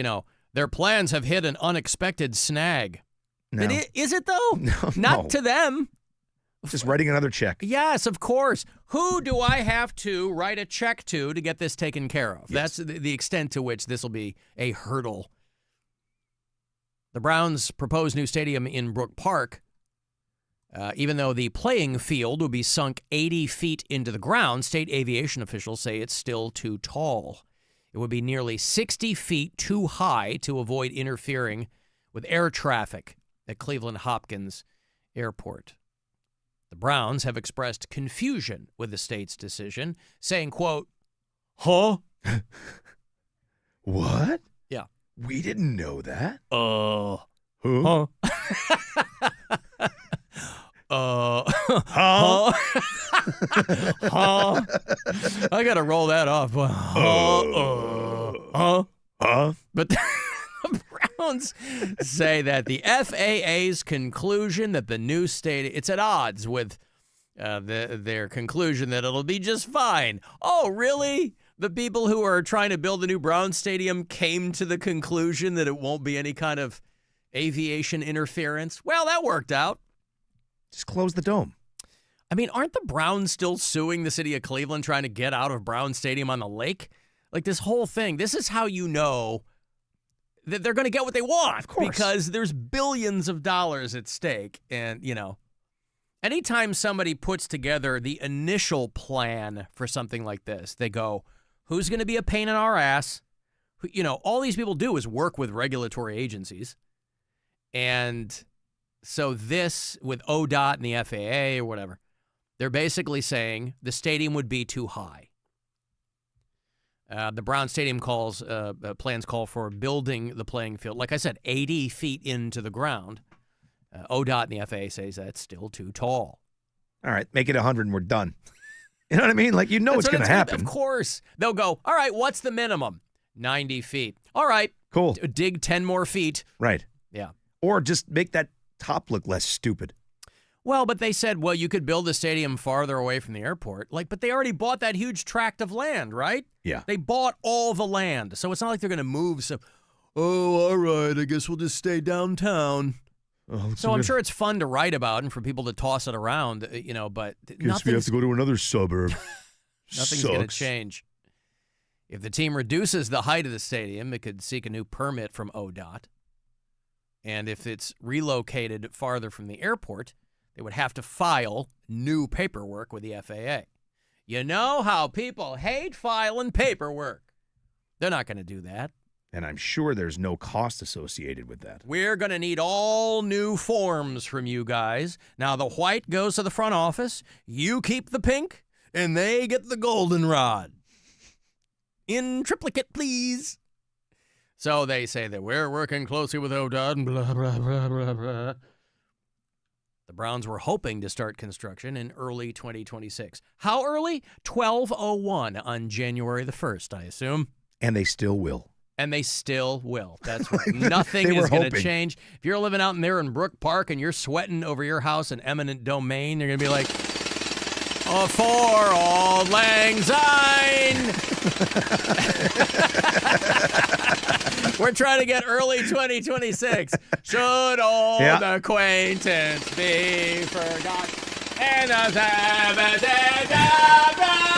their plans have hit an unexpected snag. No. Is it though? No. Not to them. Just writing another check. Yes, of course. Who do I have to write a check to get this taken care of? Yes. That's the extent to which this will be a hurdle. The Browns' proposed new stadium in Brook Park, even though the playing field will be sunk 80 feet into the ground, state aviation officials say it's still too tall. It would be nearly 60 feet too high to avoid interfering with air traffic at Cleveland Hopkins Airport. The Browns have expressed confusion with the state's decision, saying, quote, huh? What? Yeah. We didn't know that. Huh? Huh? Huh? I got to roll that off. But the Browns say that the FAA's conclusion that the new stadium, it's at odds with their conclusion that it'll be just fine. Oh, really? The people who are trying to build a new Brown Stadium came to the conclusion that it won't be any kind of aviation interference? Well, that worked out. Just close the dome. I mean, aren't the Browns still suing the city of Cleveland trying to get out of Brown Stadium on the lake? Like this whole thing, this is how you know that they're going to get what they want. Of course. Because there's billions of dollars at stake. And, anytime somebody puts together the initial plan for something like this, they go, who's going to be a pain in our ass? All these people do is work with regulatory agencies. And so this, with ODOT and the FAA or whatever, they're basically saying the stadium would be too high. The Brown Stadium plans call for building the playing field, like I said, 80 feet into the ground. ODOT and the FAA says that's still too tall. All right, make it 100 and we're done. You know what I mean? Like, it's going to happen. Of course. They'll go, all right, what's the minimum? 90 feet. All right. Cool. Dig 10 more feet. Right. Yeah. Or just make that top look less stupid. Well, but they said, you could build the stadium farther away from the airport. But they already bought that huge tract of land, right? Yeah. They bought all the land. So it's not like they're going to move some, all right, I guess we'll just stay downtown. So I'm sure it's fun to write about and for people to toss it around, but guess we have to go to another suburb. Nothing's going to change. If the team reduces the height of the stadium, it could seek a new permit from ODOT. And if it's relocated farther from the airport, they would have to file new paperwork with the FAA. You know how people hate filing paperwork. They're not going to do that. And I'm sure there's no cost associated with that. We're going to need all new forms from you guys. Now, the white goes to the front office. You keep the pink, and they get the goldenrod. In triplicate, please. So they say that we're working closely with ODOT and blah, blah, blah, blah, blah. The Browns were hoping to start construction in early 2026. How early? 12:01 on January the 1st, I assume. And they still will. And they still will. That's right. Nothing is going to change. If you're living out in there in Brook Park and you're sweating over your house in eminent domain, you're going to be like, for Auld Lang Syne. We're trying to get early 2026. Should old acquaintance be forgotten? And hey,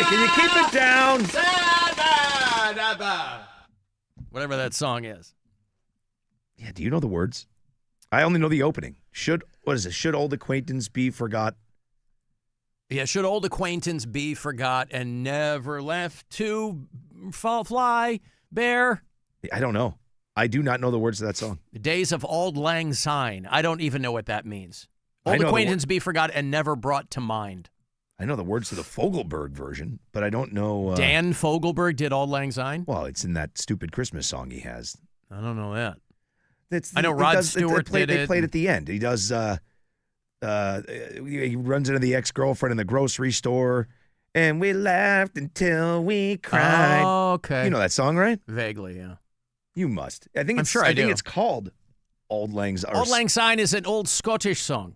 can you keep it down? Whatever that song is. Yeah, do you know the words? I only know the opening. Should old acquaintance be forgot? Yeah, should old acquaintance be forgot and never left to fly, bear? I don't know. I do not know the words to that song. The days of Auld Lang Syne. I don't even know what that means. Old acquaintance be forgot and never brought to mind. I know the words to the Fogelberg version, but I don't know. Dan Fogelberg did Auld Lang Syne? Well, it's in that stupid Christmas song he has. I don't know that. I know Rod Stewart did it. They played at the end. He does. He runs into the ex-girlfriend in the grocery store, and we laughed until we cried. Oh, okay. You know that song, right? Vaguely, yeah. You must. I think I'm sure I do. think it's called Auld Lang Syne. Auld Lang Syne is an old Scottish song.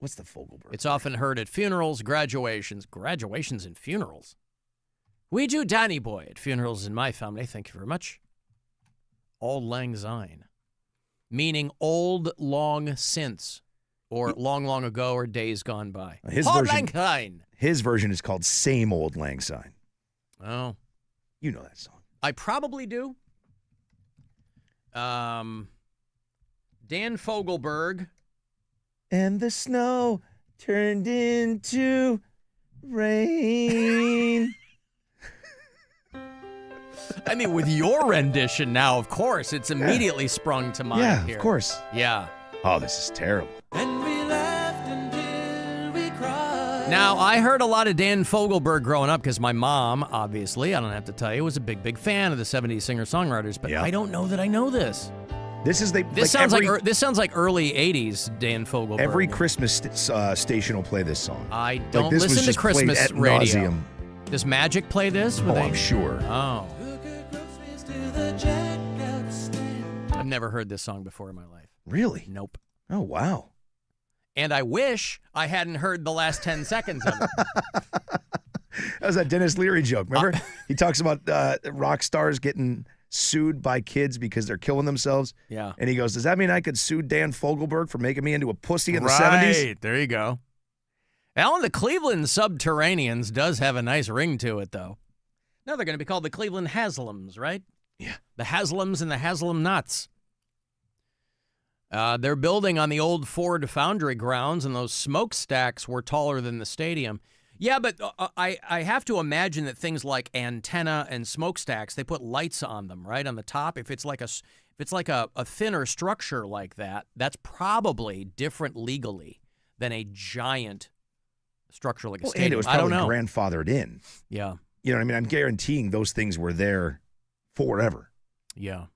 What's the Fogelberg? It's often heard at funerals, graduations and funerals. We do Danny Boy at funerals in my family. Thank you very much. Auld Lang Syne, meaning old long since, or long, long ago, or days gone by. Auld Lang Syne. His version is called Same Old Lang Syne. Oh. You know that song. I probably do. Dan Fogelberg. And the snow turned into rain. I mean, with your rendition now, of course, it's immediately sprung to mind Yeah, here. of course. Yeah. Oh, this is terrible. Now, I heard a lot of Dan Fogelberg growing up because my mom, obviously, I don't have to tell you, was a big, big fan of the 70s singer-songwriters, but I don't know that I know this. This sounds like early 80s Dan Fogelberg. Every Christmas station will play this song. I don't listen to Christmas radio. Nauseum. Does Magic play this? I'm sure. Oh. I've never heard this song before in my life. Really? Nope. Oh, wow. And I wish I hadn't heard the last 10 seconds of it. That was that Dennis Leary joke. Remember? He talks about rock stars getting sued by kids because they're killing themselves. Yeah. And he goes, does that mean I could sue Dan Fogelberg for making me into a pussy in the 70s? Right. There you go. Alan, the Cleveland Subterraneans does have a nice ring to it, though. Now they're going to be called the Cleveland Haslams, right? Yeah. The Haslams and the Haslam Nuts. They're building on the old Ford Foundry grounds, and those smokestacks were taller than the stadium. Yeah, but I have to imagine that things like antenna and smokestacks, they put lights on them, right, on the top. If it's like a thinner structure like that, that's probably different legally than a giant structure like a stadium. And it was probably grandfathered in. Yeah. You know what I mean? I'm guaranteeing those things were there forever. Yeah.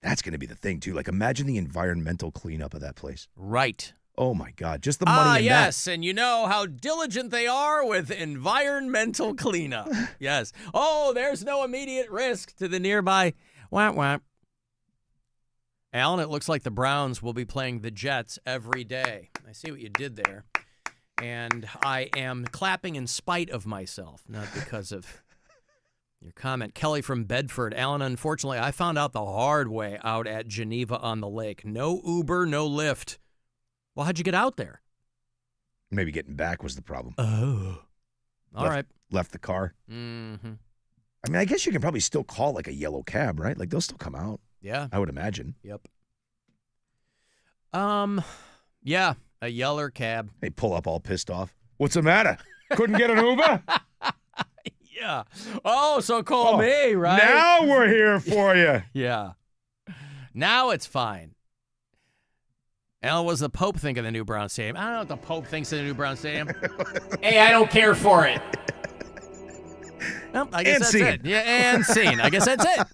That's going to be the thing, too. Like, imagine the environmental cleanup of that place. Right. Oh, my God. Just the money in yes, that. And you know how diligent they are with environmental cleanup. Yes. Oh, there's no immediate risk to the nearby whap whap. Alan, it looks like the Browns will be playing the Jets every day. I see what you did there. And I am clapping in spite of myself, not because of your comment. Kelly from Bedford. Alan, unfortunately, I found out the hard way out at Geneva on the Lake. No Uber, no Lyft. Well, how'd you get out there? Maybe getting back was the problem. Oh. All right. Left the car. Mm-hmm. I mean, I guess you can probably still call like a yellow cab, right? Like they'll still come out. Yeah. I would imagine. Yep. Yeah, a yeller cab. They pull up all pissed off. What's the matter? Couldn't get an Uber? Yeah. Oh, so call me, right? Now we're here for you. Yeah. Now it's fine. Alan, what does the Pope think of the new Brown Stadium? I don't know what the Pope thinks of the new Brown Stadium. Hey, I don't care for it. Nope, I guess that's it. Yeah, and scene. I guess that's it.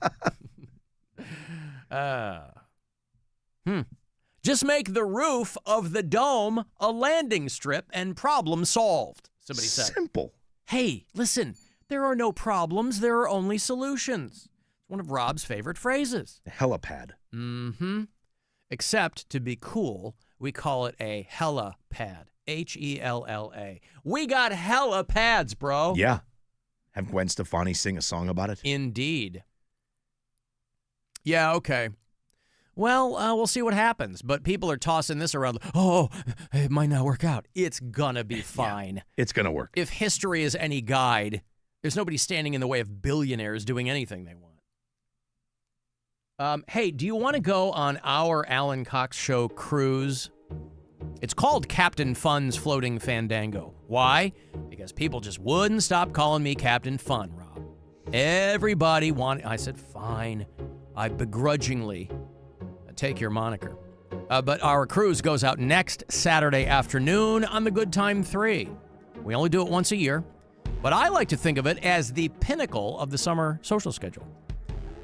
Just make the roof of the dome a landing strip and problem solved, somebody said. Simple. Hey, listen, there are no problems. There are only solutions. It's one of Rob's favorite phrases. Helipad. Mm-hmm. Except, to be cool, we call it a helipad. H-E-L-L-A. We got helipads, bro. Yeah. Have Gwen Stefani sing a song about it? Indeed. Yeah, okay. Well, we'll see what happens. But people are tossing this around. Oh, it might not work out. It's gonna be fine. Yeah, it's gonna work. If history is any guide, there's nobody standing in the way of billionaires doing anything they want. Hey, do you want to go on our Alan Cox Show cruise? It's called Captain Fun's Floating Fandango. Why? Because people just wouldn't stop calling me Captain Fun, Rob. Everybody wanted. I said, fine. I begrudgingly take your moniker. But our cruise goes out next Saturday afternoon on the Good Time 3. We only do it once a year, but I like to think of it as the pinnacle of the summer social schedule.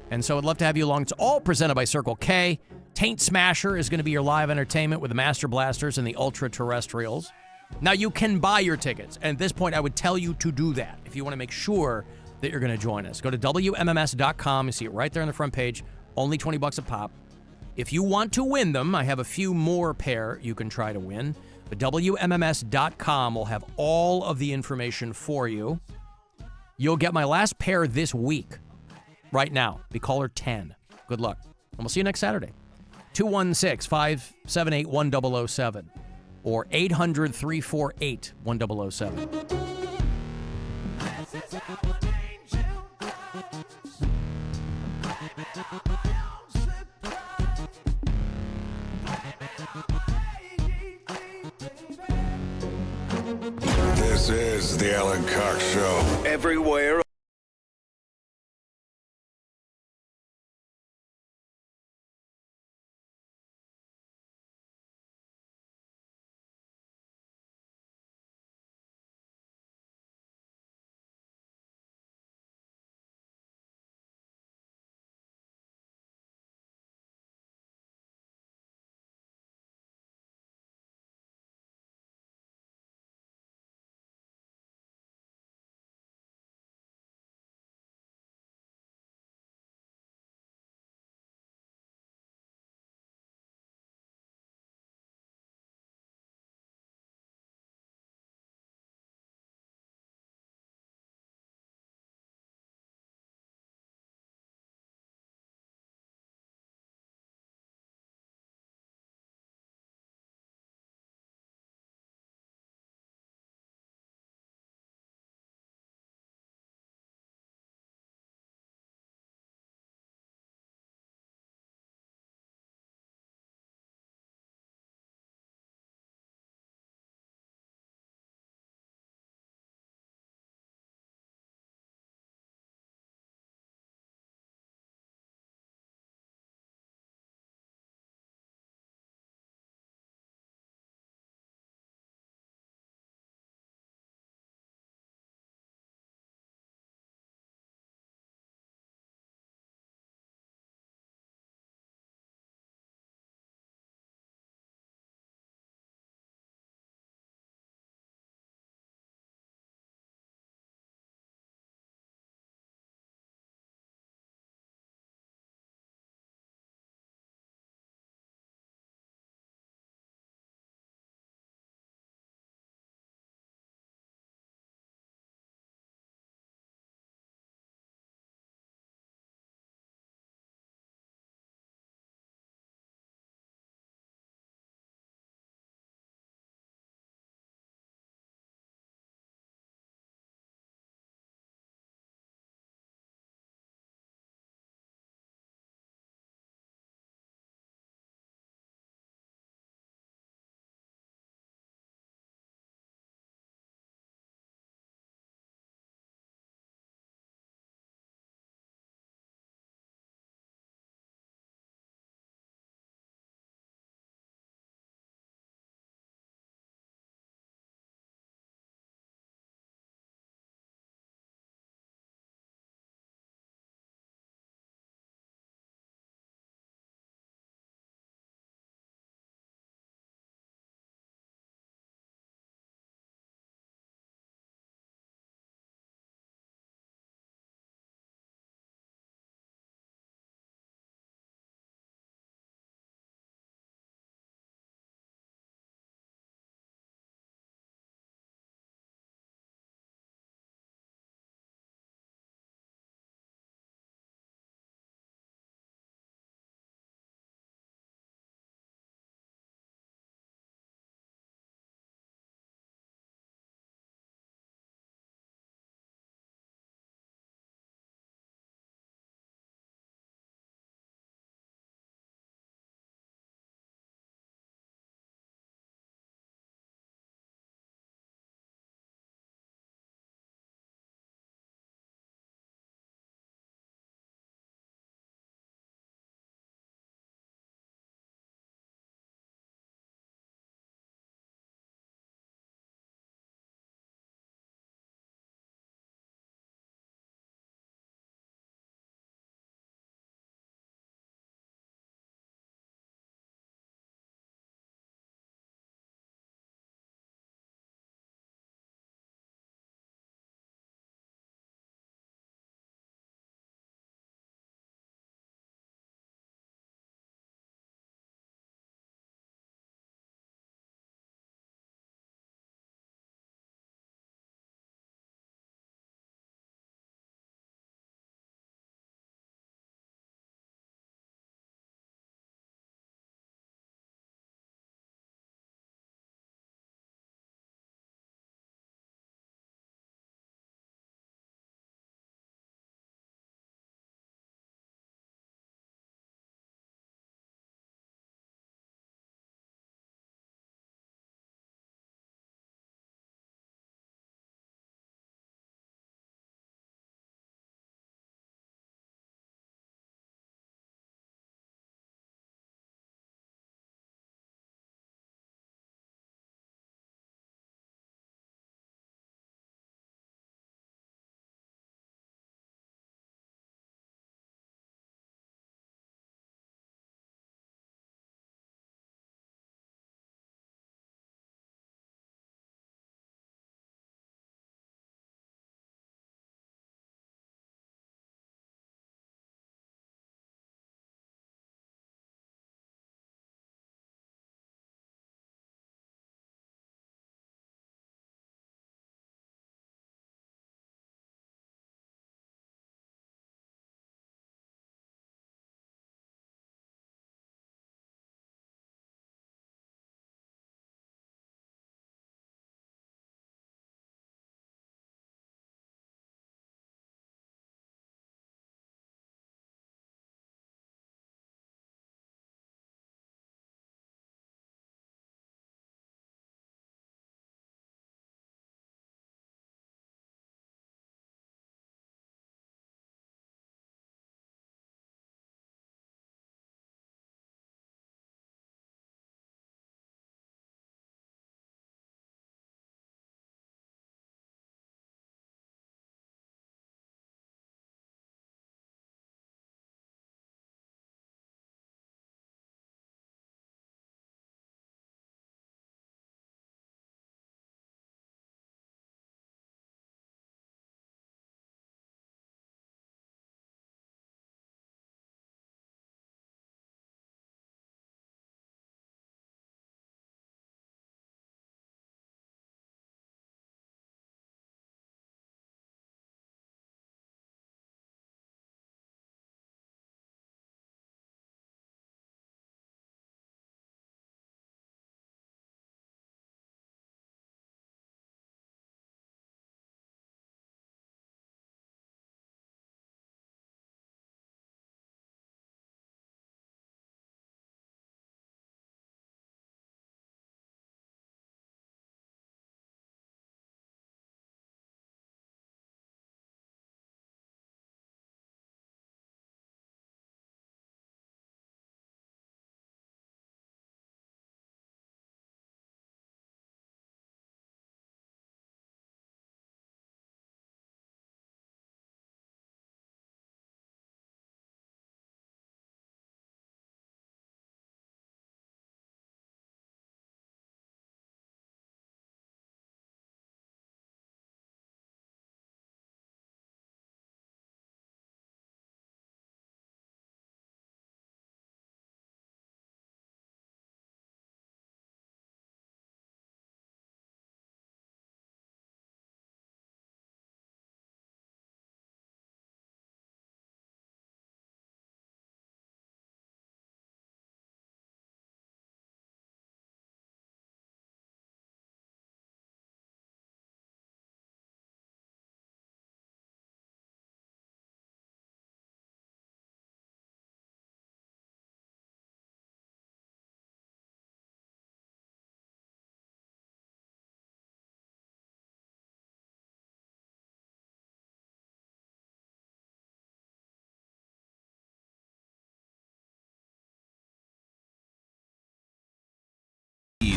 And so I'd love to have you along. It's all presented by Circle K. Taint Smasher is going to be your live entertainment with the Master Blasters and the Ultra Terrestrials. Now, you can buy your tickets. And at this point, I would tell you to do that if you want to make sure that you're going to join us. Go to WMMS.com. You see it right there on the front page. Only $20 a pop. If you want to win them, I have a few more pair you can try to win. But WMMS.com will have all of the information for you. You'll get my last pair this week. Right now. Be caller 10. Good luck. And we'll see you next Saturday. 216-578-1007 or 800-348-1007. This is the Alan Cox Show. Everywhere.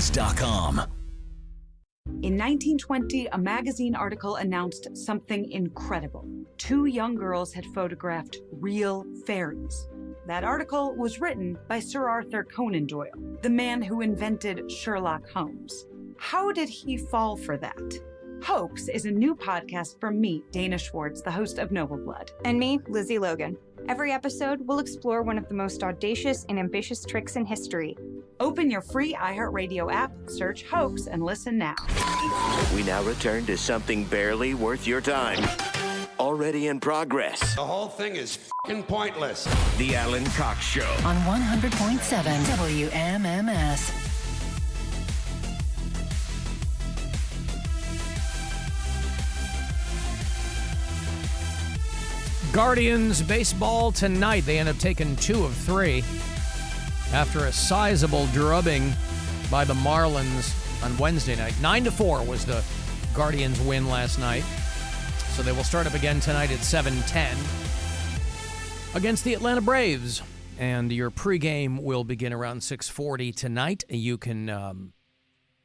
Movies.com. In 1920, a magazine article announced something incredible. 2 young girls had photographed real fairies. That article was written by Sir Arthur Conan Doyle, the man who invented Sherlock Holmes. How did he fall for that? Hoax is a new podcast from me, Dana Schwartz, the host of Noble Blood. And me, Lizzie Logan. Every episode, we'll explore one of the most audacious and ambitious tricks in history. Open your free iHeartRadio app, search Hoax, and listen now. We now return to something barely worth your time. Already in progress. The whole thing is f***ing pointless. The Alan Cox Show. On 100.7 WMMS. Guardians baseball tonight. They end up taking 2 of 3 after a sizable drubbing by the Marlins on Wednesday night. 9-4 was the Guardians win last night. So they will start up again tonight at 7:10 against the Atlanta Braves. And your pregame will begin around 6:40 tonight. You can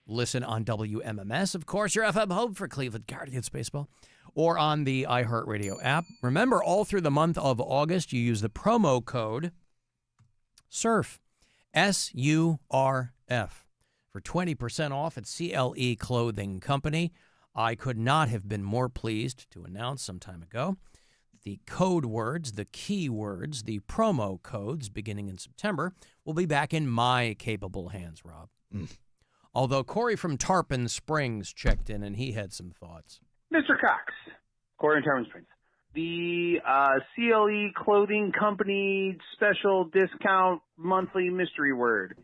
listen on WMMS, of course, your FM home for Cleveland Guardians baseball, or on the iHeartRadio app. Remember, all through the month of August, you use the promo code SURF, SURF, for 20% off at CLE Clothing Company. I could not have been more pleased to announce some time ago the code words, the key words, the promo codes beginning in September will be back in my capable hands, Rob. Although Corey from Tarpon Springs checked in and he had some thoughts. Mr. Cox, Corey in Tarpon Springs. The CLE Clothing Company special discount monthly mystery word.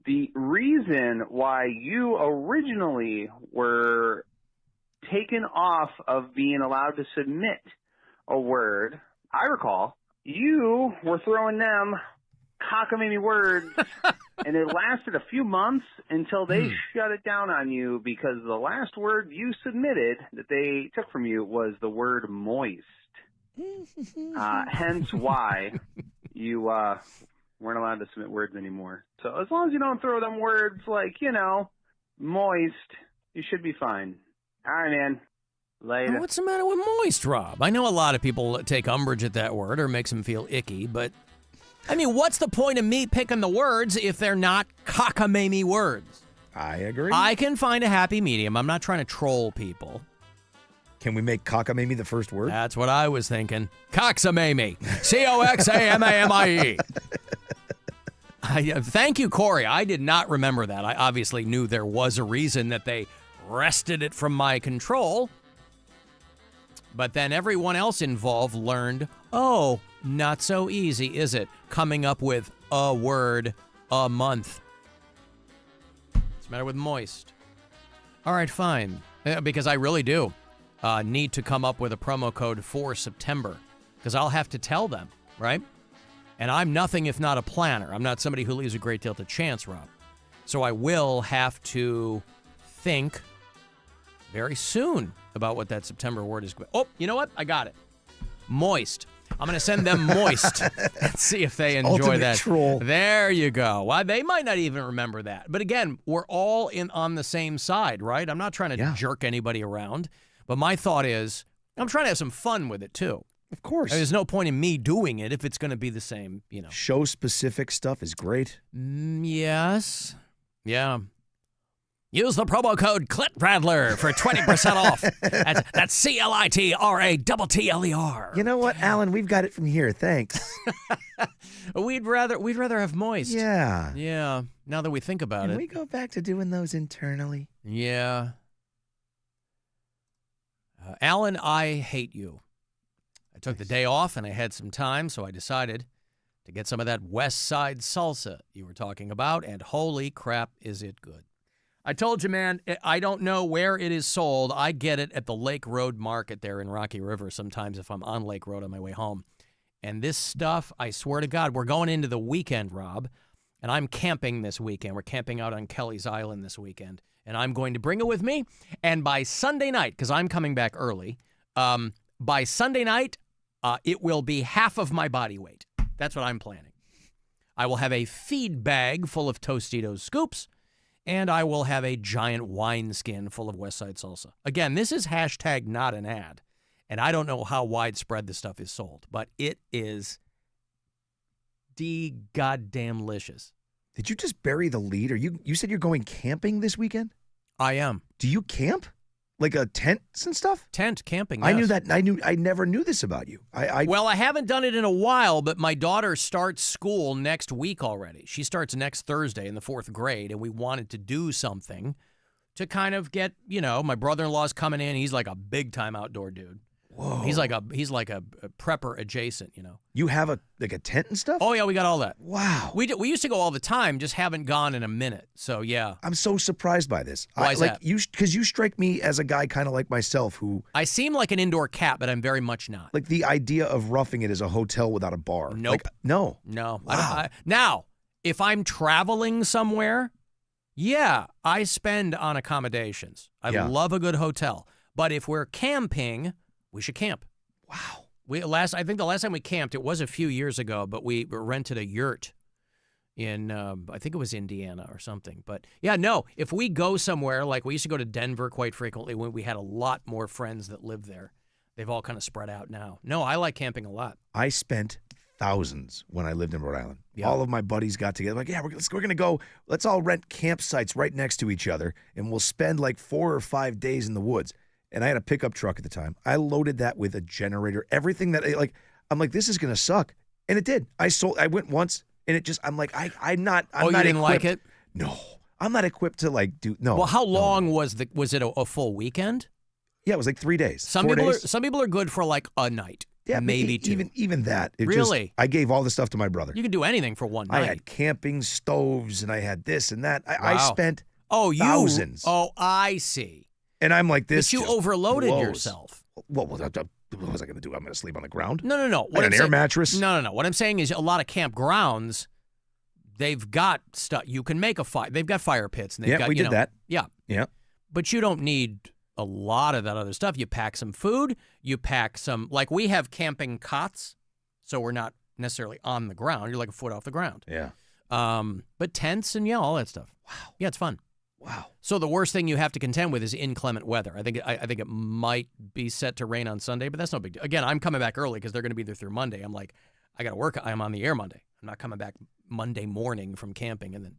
The reason why you originally were taken off of being allowed to submit a word, I recall, you were throwing them cockamamie words, and it lasted a few months until they shut it down on you because the last word you submitted that they took from you was the word moist. Hence why you weren't allowed to submit words anymore. So as long as you don't throw them words like, moist, you should be fine. All right, man. Later. What's the matter with moist, Rob? I know a lot of people take umbrage at that word or makes them feel icky, but I mean, what's the point of me picking the words if they're not cockamamie words? I agree. I can find a happy medium. I'm not trying to troll people. Can we make cockamamie the first word? That's what I was thinking. Coxamamie. Coxamamie. Thank you, Corey. I did not remember that. I obviously knew there was a reason that they wrested it from my control. But then everyone else involved learned, oh, not so easy, is it? Coming up with a word a month. What's the matter with moist? All right, fine. Because I really do need to come up with a promo code for September. Because I'll have to tell them, right? And I'm nothing if not a planner. I'm not somebody who leaves a great deal to chance, Rob. So I will have to think very soon about what that September word is. Oh, you know what? I got it. Moist. I'm going to send them moist and see if they enjoy Ultimate that. Troll. There you go. Well, they might not even remember that. But again, we're all on the same side, right? I'm not trying to jerk anybody around. But my thought is, I'm trying to have some fun with it, too. Of course. There's no point in me doing it if it's going to be the same, Show-specific stuff is great. Yes. Yeah. Use the promo code ClitRadler for 20% off. That's CLITRATTLER. You know what, Alan? We've got it from here. Thanks. We'd rather have moist. Yeah. Yeah. Now that we think about it. Can we go back to doing those internally? Yeah. Alan, I hate you. I took the day off and I had some time, so I decided to get some of that West Side salsa you were talking about, and holy crap, is it good. I told you, man, I don't know where it is sold. I get it at the Lake Road Market there in Rocky River sometimes if I'm on Lake Road on my way home. And this stuff, I swear to God, we're going into the weekend, Rob, and I'm camping this weekend. We're camping out on Kelly's Island this weekend, and I'm going to bring it with me. And by Sunday night, because I'm coming back early, by Sunday night, it will be half of my body weight. That's what I'm planning. I will have a feed bag full of Tostitos scoops, and I will have a giant wineskin full of West Side Salsa. Again, this is hashtag not an ad, and I don't know how widespread this stuff is sold, but it is goddamn-licious. Did you just bury the lead? Or you said you're going camping this weekend? I am. Do you camp? Like a tents and stuff? Tent camping, yes. I knew that. I never knew this about you. Well, I haven't done it in a while, but my daughter starts school next week already. She starts next Thursday in the 4th grade, and we wanted to do something to kind of get, my brother-in-law's coming in. He's like a big-time outdoor dude. Whoa. He's like a prepper adjacent, You have a tent and stuff? Oh, yeah, we got all that. Wow. We used to go all the time, just haven't gone in a minute. So, yeah. I'm so surprised by this. Why is that? Because you strike me as a guy kind of like myself who... I seem like an indoor cat, but I'm very much not. Like the idea of roughing it is a hotel without a bar. Nope. No. No. Wow. Now, if I'm traveling somewhere, yeah, I spend on accommodations. I love a good hotel. But if we're camping... we should camp. Wow. I think the last time we camped, it was a few years ago, but we rented a yurt in, I think it was Indiana or something. But yeah, no, if we go somewhere, like we used to go to Denver quite frequently when we had a lot more friends that lived there. They've all kind of spread out now. No, I like camping a lot. I spent thousands when I lived in Rhode Island. Yeah. All of my buddies got together, like, yeah, we're going to go, let's all rent campsites right next to each other, and we'll spend like 4 or 5 days in the woods. And I had a pickup truck at the time. I loaded that with a generator, everything that I'm like, this is going to suck. And it did. I went once and it just, I'm like, I'm not you didn't equipped. like it? No, I'm not equipped to no. Well, how long was it a full weekend? Yeah, it was like 3 days. Some people are good for like a night. Yeah, maybe two. Even that. Really? I gave all the stuff to my brother. You can do anything for one night. I had camping stoves and I had this and that. Wow. I spent thousands. Oh, I see. And I'm like, this. But you overloaded yourself. What was I going to do? I'm going to sleep on the ground? No. On an air mattress? No. What I'm saying is a lot of campgrounds, they've got stuff. You can make a fire. They've got fire pits. And we did that. Yeah. Yeah. But you don't need a lot of that other stuff. You pack some food. You pack some, like we have camping cots, so we're not necessarily on the ground. You're like a foot off the ground. Yeah. But tents and all that stuff. Wow. Yeah, it's fun. Wow. So the worst thing you have to contend with is inclement weather. I think it might be set to rain on Sunday, but that's no big deal. Again, I'm coming back early because they're going to be there through Monday. I'm like, I got to work. I'm on the air Monday. I'm not coming back Monday morning from camping. And then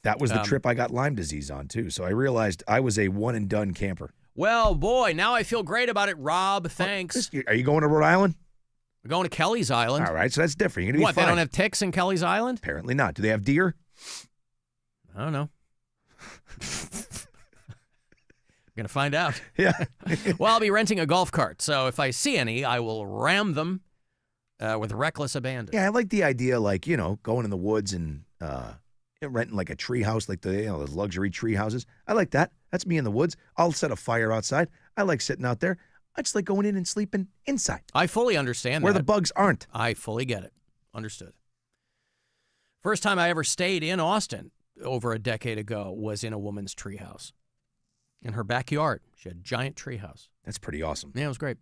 that was the trip I got Lyme disease on too. So I realized I was a one and done camper. Well, boy, now I feel great about it, Rob. Thanks. Are you going to Rhode Island? We're going to Kelly's Island. All right, so that's different. You're going to be What, fine. they don't have ticks in Kelly's Island? Apparently not. Do they have deer? I don't know. We're going to find out. Yeah. Well, I'll be renting a golf cart, so if I see any, I will ram them with reckless abandon. Yeah, I like the idea, like, going in the woods and renting like a tree house, like those luxury tree houses. I like that. That's me in the woods. I'll set a fire outside. I like sitting out there. I just like going in and sleeping inside. I fully understand where that. the bugs aren't. I fully get it. Understood. First time I ever stayed in Austin over a decade ago was in a woman's treehouse. In her backyard. She had a giant treehouse. That's pretty awesome. Yeah, it was great.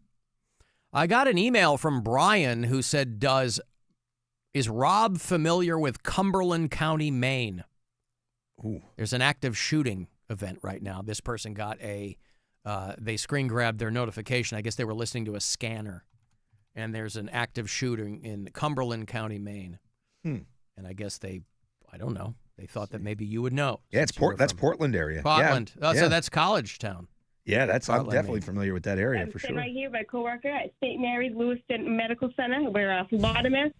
I got an email from Brian who said, is Rob familiar with Cumberland County, Maine? Ooh. There's an active shooting event right now. This person got they screen grabbed their notification. I guess they were listening to a scanner. And there's an active shooting in Cumberland County, Maine. And I guess I don't know. They thought that maybe you would know. Yeah, that's Portland area. Portland. Yeah. So that's college town. Yeah, I'm Portland, definitely Maine. familiar with that area I'm for sitting sure. right here with a coworker at St. Mary's Lewiston Medical Center. We're a phlebotomist.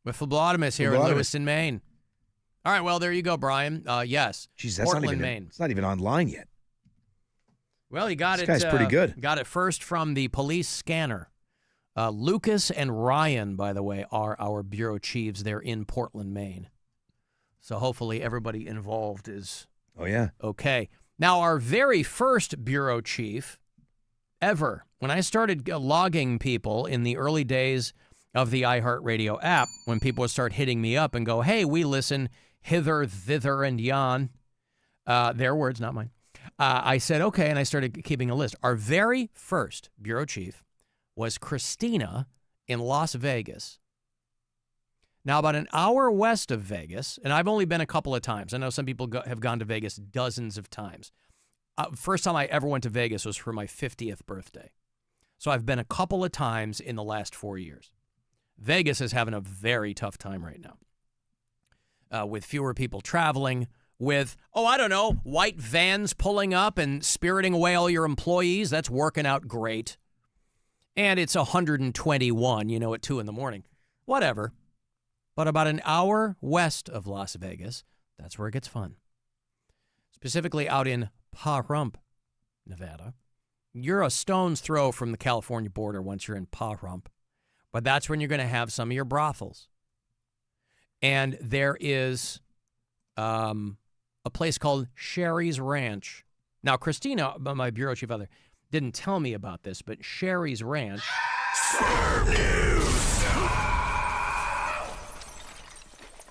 We're phlebotomists here in Lewiston, Maine. All right, well, there you go, Brian. Yes. Jeez, that's Portland, not even, Maine. It's not even online yet. Well, you got This it. guy's pretty good. Got it first from the police scanner. Lucas and Ryan, by the way, are our bureau chiefs. They're in Portland, Maine. So hopefully everybody involved is okay. Now, our very first bureau chief ever, when I started logging people in the early days of the iHeartRadio app, when people would start hitting me up and go, hey, we listen hither, thither, and yon. Their words, not mine. I said, okay, and I started keeping a list. Our very first bureau chief was Christina in Las Vegas. Now, about an hour west of Vegas, and I've only been a couple of times. I know some people have gone to Vegas dozens of times. First time I ever went to Vegas was for my 50th birthday. So I've been a couple of times in the last 4 years. Vegas is having a very tough time right now. With fewer people traveling, with, I don't know, white vans pulling up and spiriting away all your employees. That's working out great. And it's 121, at 2 in the morning. Whatever. But about an hour west of Las Vegas, that's where it gets fun. Specifically out in Pahrump, Nevada. You're a stone's throw from the California border once you're in Pahrump. But that's when you're going to have some of your brothels. And there is a place called Sherry's Ranch. Now, Christina, my bureau chief other, didn't tell me about this, but Sherry's Ranch. Sperm news.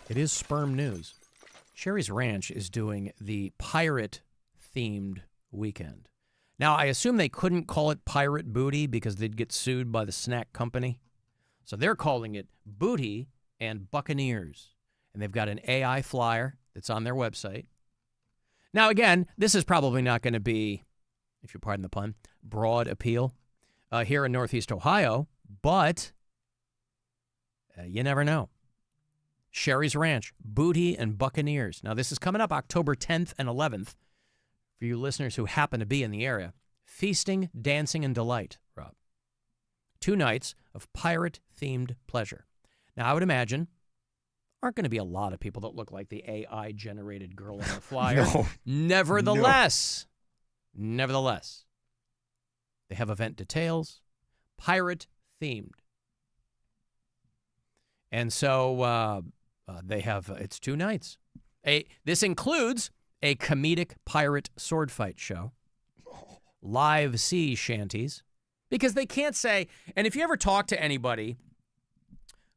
It is sperm news. Sherry's Ranch is doing the pirate-themed weekend. Now, I assume they couldn't call it Pirate Booty because they'd get sued by the snack company. So they're calling it Booty and Buccaneers. And they've got an AI flyer that's on their website. Now, again, this is probably not going to be, if you pardon the pun, broad appeal here in Northeast Ohio, but you never know. Sherry's Ranch, Booty and Buccaneers. Now, this is coming up October 10th and 11th for you listeners who happen to be in the area. Feasting, dancing, and delight, Rob. 2 nights of pirate-themed pleasure. Now, I would imagine aren't going to be a lot of people that look like the AI-generated girl on the flyer. No. Nevertheless, they have event details, pirate-themed. And so they have, it's 2 nights. This includes a comedic pirate sword fight show, live sea shanties, because they can't say, and if you ever talk to anybody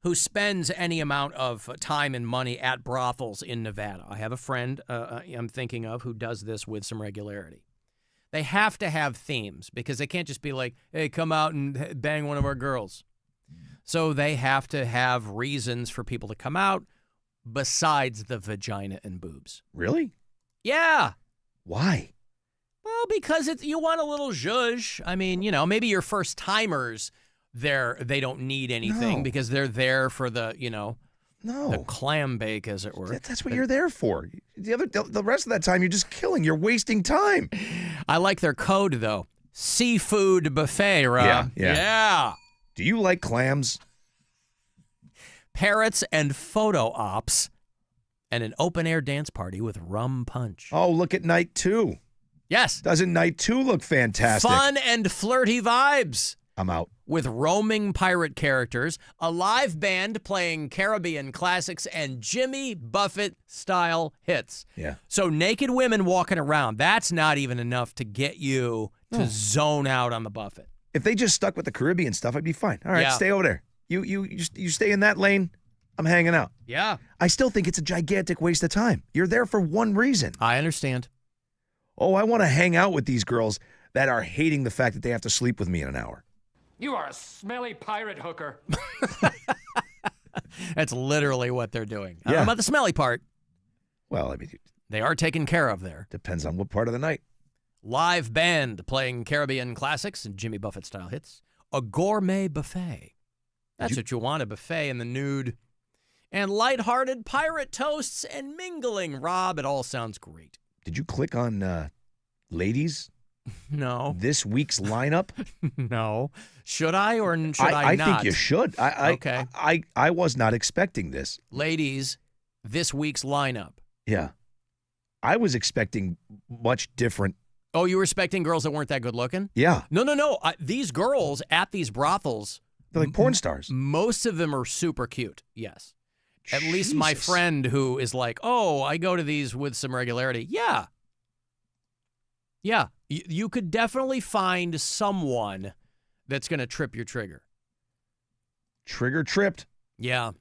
who spends any amount of time and money at brothels in Nevada, I have a friend I'm thinking of who does this with some regularity. They have to have themes because they can't just be like, hey, come out and bang one of our girls. So they have to have reasons for people to come out besides the vagina and boobs. Really? Yeah. Why? Well, because you want a little zhuzh. I mean, maybe your first timers, they don't need anything because they're there for the, the clam bake, as it were. That's what you're there for. The rest of that time, you're just killing. You're wasting time. I like their code, though. Seafood buffet, Rob. Yeah. Do you like clams? Parrots and photo ops and an open-air dance party with rum punch. Oh, look at night 2. Yes. Doesn't night 2 look fantastic? Fun and flirty vibes. I'm out. With roaming pirate characters, a live band playing Caribbean classics, and Jimmy Buffett-style hits. Yeah. So naked women walking around, that's not even enough to get you to zone out on the Buffett. If they just stuck with the Caribbean stuff, I'd be fine. All right, stay over there. You stay in that lane. I'm hanging out. Yeah. I still think it's a gigantic waste of time. You're there for one reason. I understand. Oh, I want to hang out with these girls that are hating the fact that they have to sleep with me in an hour. You are a smelly pirate hooker. That's literally what they're doing. I don't know about the smelly part. Well, I mean, they are taken care of there. Depends on what part of the night. Live band playing Caribbean classics and Jimmy Buffett-style hits. A gourmet buffet. That's what you want, a buffet in the nude. And lighthearted pirate toasts and mingling. Rob, it all sounds great. Did you click on ladies? No. This week's lineup? No. Should I or should I not? I think you should. Okay. I was not expecting this. Ladies, this week's lineup. Yeah. I was expecting much different. Oh, you were expecting girls that weren't that good looking? Yeah. No. These girls at these brothels. They're like porn stars. Most of them are super cute, yes. At least my friend who is like, oh, I go to these with some regularity. Yeah. Yeah. You could definitely find someone that's going to trip your trigger. Trigger tripped. Yeah.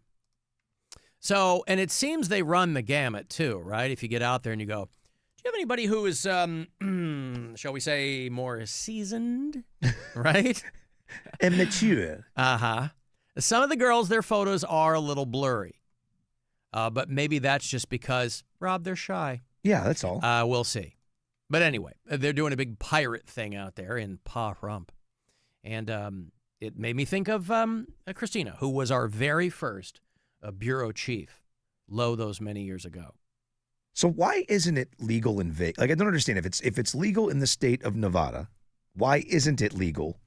So, and it seems they run the gamut too, right? If you get out there and you go, do you have anybody who is, shall we say, more seasoned, right? And mature. Uh-huh. Some of the girls, their photos are a little blurry. But maybe that's just because, Rob, they're shy. Yeah, that's all. We'll see. But anyway, they're doing a big pirate thing out there in Pahrump. And it made me think of Christina, who was our very first bureau chief, those many years ago. So why isn't it legal in Vegas? Like, I don't understand. If it's legal in the state of Nevada, why isn't it legal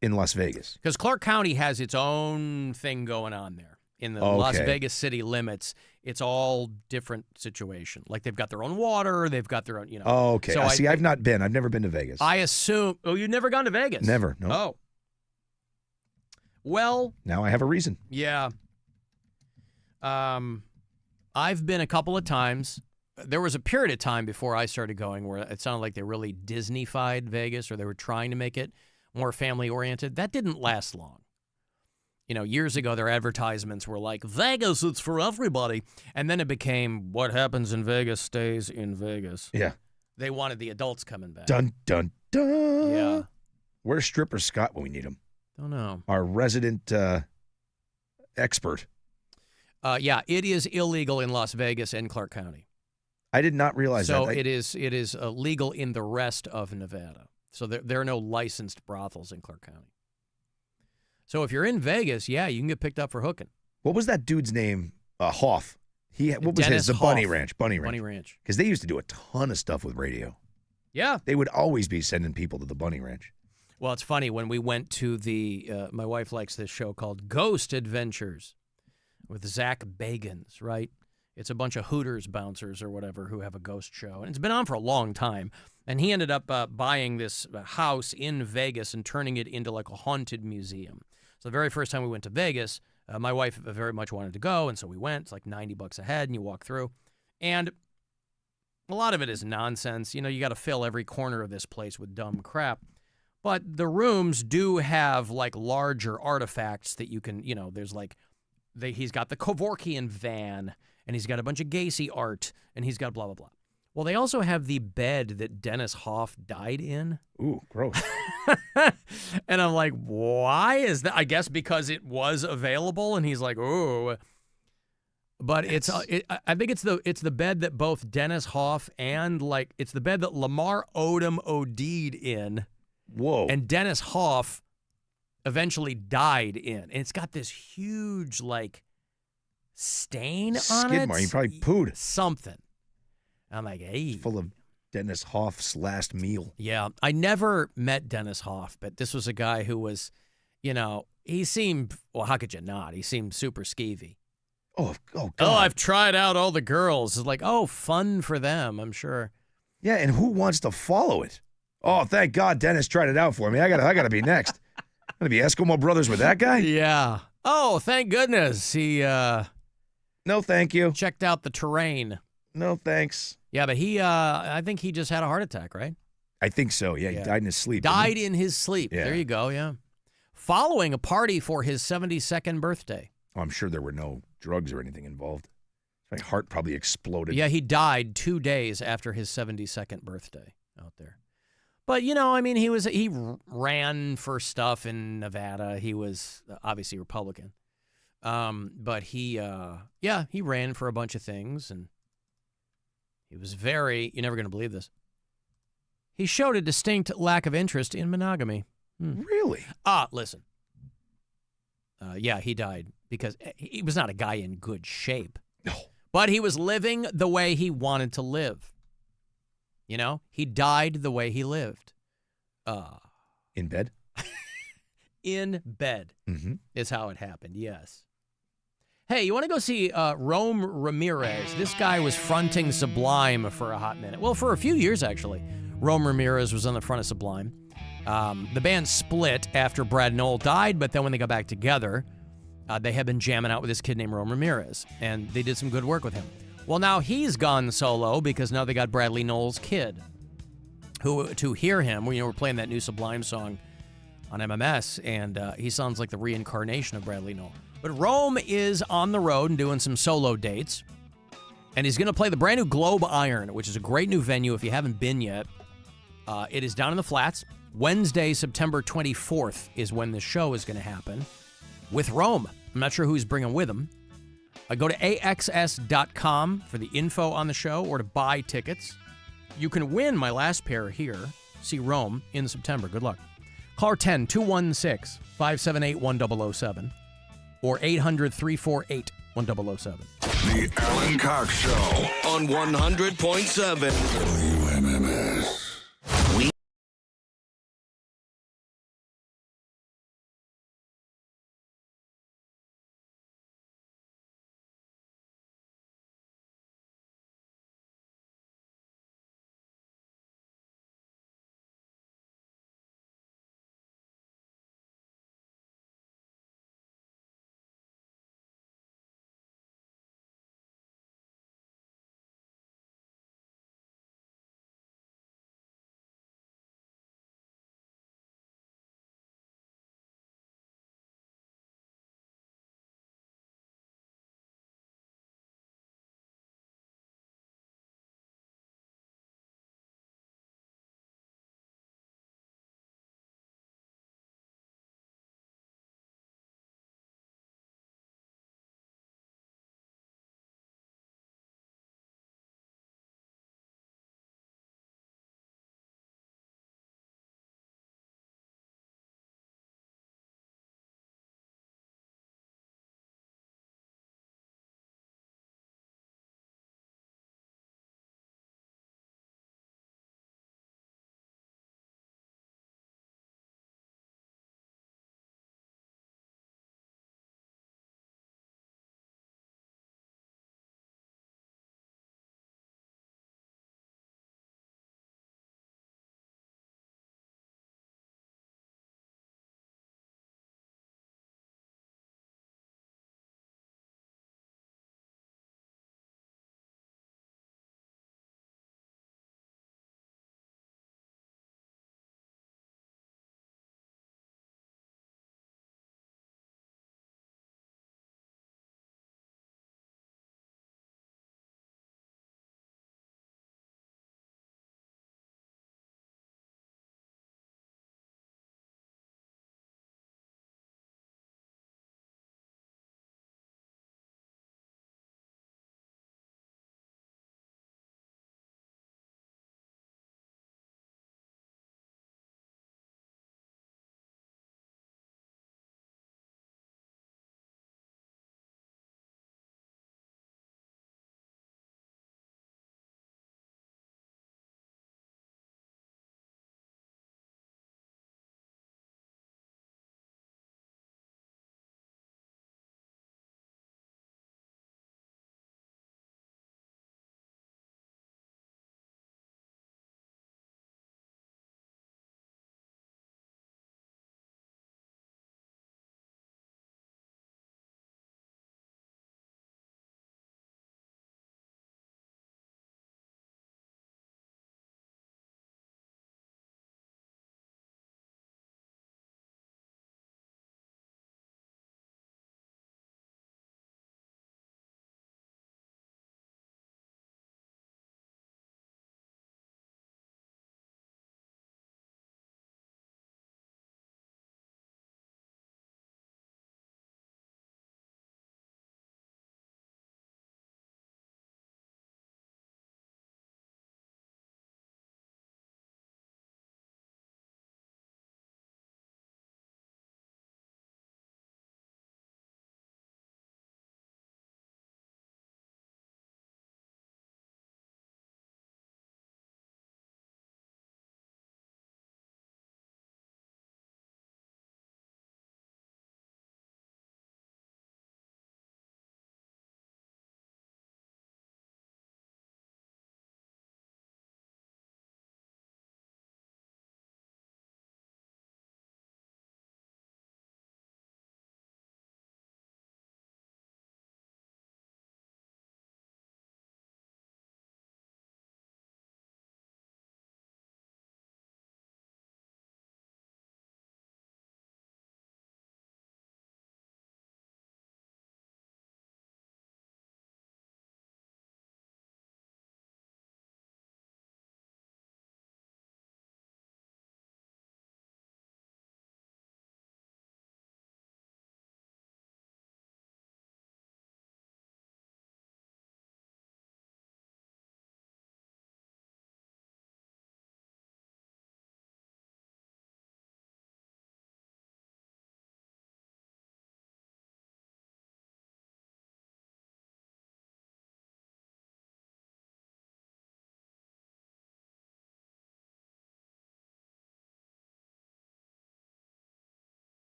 in Las Vegas? Because Clark County has its own thing going on there. In the Las Vegas city limits, it's all different situation. Like, they've got their own water, they've got their own, Oh, okay. So I've not been. I've never been to Vegas. I assume. Oh, you've never gone to Vegas? Never. No. Oh. Well. Now I have a reason. Yeah. I've been a couple of times. There was a period of time before I started going where it sounded like they really Disney-fied Vegas, or they were trying to make it more family-oriented. That didn't last long. Years ago, their advertisements were like, Vegas, it's for everybody. And then it became, what happens in Vegas stays in Vegas. Yeah. They wanted the adults coming back. Dun, dun, dun. Yeah. Where's Stripper Scott when we need him? Don't know. Our resident expert. Yeah, it is illegal in Las Vegas and Clark County. I did not realize that. So it is legal in the rest of Nevada. So there are no licensed brothels in Clark County. So if you're in Vegas, yeah, you can get picked up for hooking. What was that dude's name? Hoff. What was Dennis his? The Hoff. Bunny Ranch. Bunny Ranch. Because they used to do a ton of stuff with radio. Yeah. They would always be sending people to the Bunny Ranch. Well, it's funny. When we went to my wife likes this show called Ghost Adventures with Zach Bagans, right? It's a bunch of Hooters bouncers or whatever who have a ghost show. And it's been on for a long time. And he ended up buying this house in Vegas and turning it into like a haunted museum. So the very first time we went to Vegas, my wife very much wanted to go, and so we went. It's like $90 a head, and you walk through. And a lot of it is nonsense. You got to fill every corner of this place with dumb crap. But the rooms do have like larger artifacts that you can, there's like, he's got the Kevorkian van, and he's got a bunch of Gacy art, and he's got blah, blah, blah. Well, they also have the bed that Dennis Hoff died in. Ooh, gross. And I'm like, why is that? I guess because it was available, and he's like, oh. But I think it's the bed that both Dennis Hoff and it's the bed that Lamar Odom OD'd in. Whoa. And Dennis Hoff eventually died in. And it's got this huge stain on it. Skid mark. He probably pooed. Something. I'm like, hey. It's full of Dennis Hoff's last meal. Yeah. I never met Dennis Hoff, but this was a guy who was, he seemed, well, how could you not? He seemed super skeevy. Oh, God. Oh, I've tried out all the girls. It's like, oh, fun for them, I'm sure. Yeah, and who wants to follow it? Oh, thank God Dennis tried it out for me. I gotta be next. I'm gonna be Eskimo Brothers with that guy? Yeah. Oh, thank goodness. He no, thank you. Checked out the terrain. No, thanks. Yeah, but he I think he just had a heart attack, right? I think so. Yeah, he died in his sleep. Died in his sleep. Yeah. There you go, yeah. Following a party for his 72nd birthday. Oh, I'm sure there were no drugs or anything involved. My heart probably exploded. Yeah, he died 2 days after his 72nd birthday out there. But, he ran for stuff in Nevada. He was obviously Republican. But he ran for a bunch of things, and he was you're never going to believe this. He showed a distinct lack of interest in monogamy. Really? Listen. Yeah, he died because he was not a guy in good shape. No. But he was living the way he wanted to live. He died the way he lived. In bed? In bed is how it happened, yes. Hey, you want to go see Rome Ramirez? This guy was fronting Sublime for a hot minute. Well, for a few years, actually. Rome Ramirez was on the front of Sublime. The band split after Brad Knoll died, but then when they got back together, they had been jamming out with this kid named Rome Ramirez, and they did some good work with him. Well, now he's gone solo because now they got Bradley Knoll's kid, who, to hear him, we're playing that new Sublime song on MMS, and he sounds like the reincarnation of Bradley Knoll. But Rome is on the road and doing some solo dates, and he's going to play the brand new Globe Iron, which is a great new venue if you haven't been yet. It is down in the Flats. Wednesday, September 24th is when the show is going to happen with Rome. I'm not sure who he's bringing with him. Go to AXS.com for the info on the show or to buy tickets. You can win my last pair here. See Rome in September. Good luck. Call 10-216-578-1007 or 800-348-1007. The Alan Cox Show on 100.7 WMMS.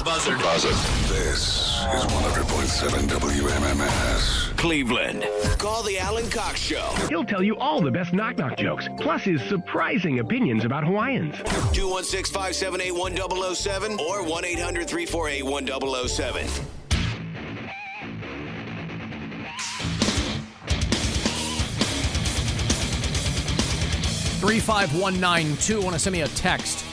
Buzzard. This is 100.7 WMMS. Cleveland. Call the Alan Cox Show. He'll tell you all the best knock-knock jokes, plus his surprising opinions about Hawaiians. 216-578-1007 or 1-800-348-1007. 35192. Want to send me a text.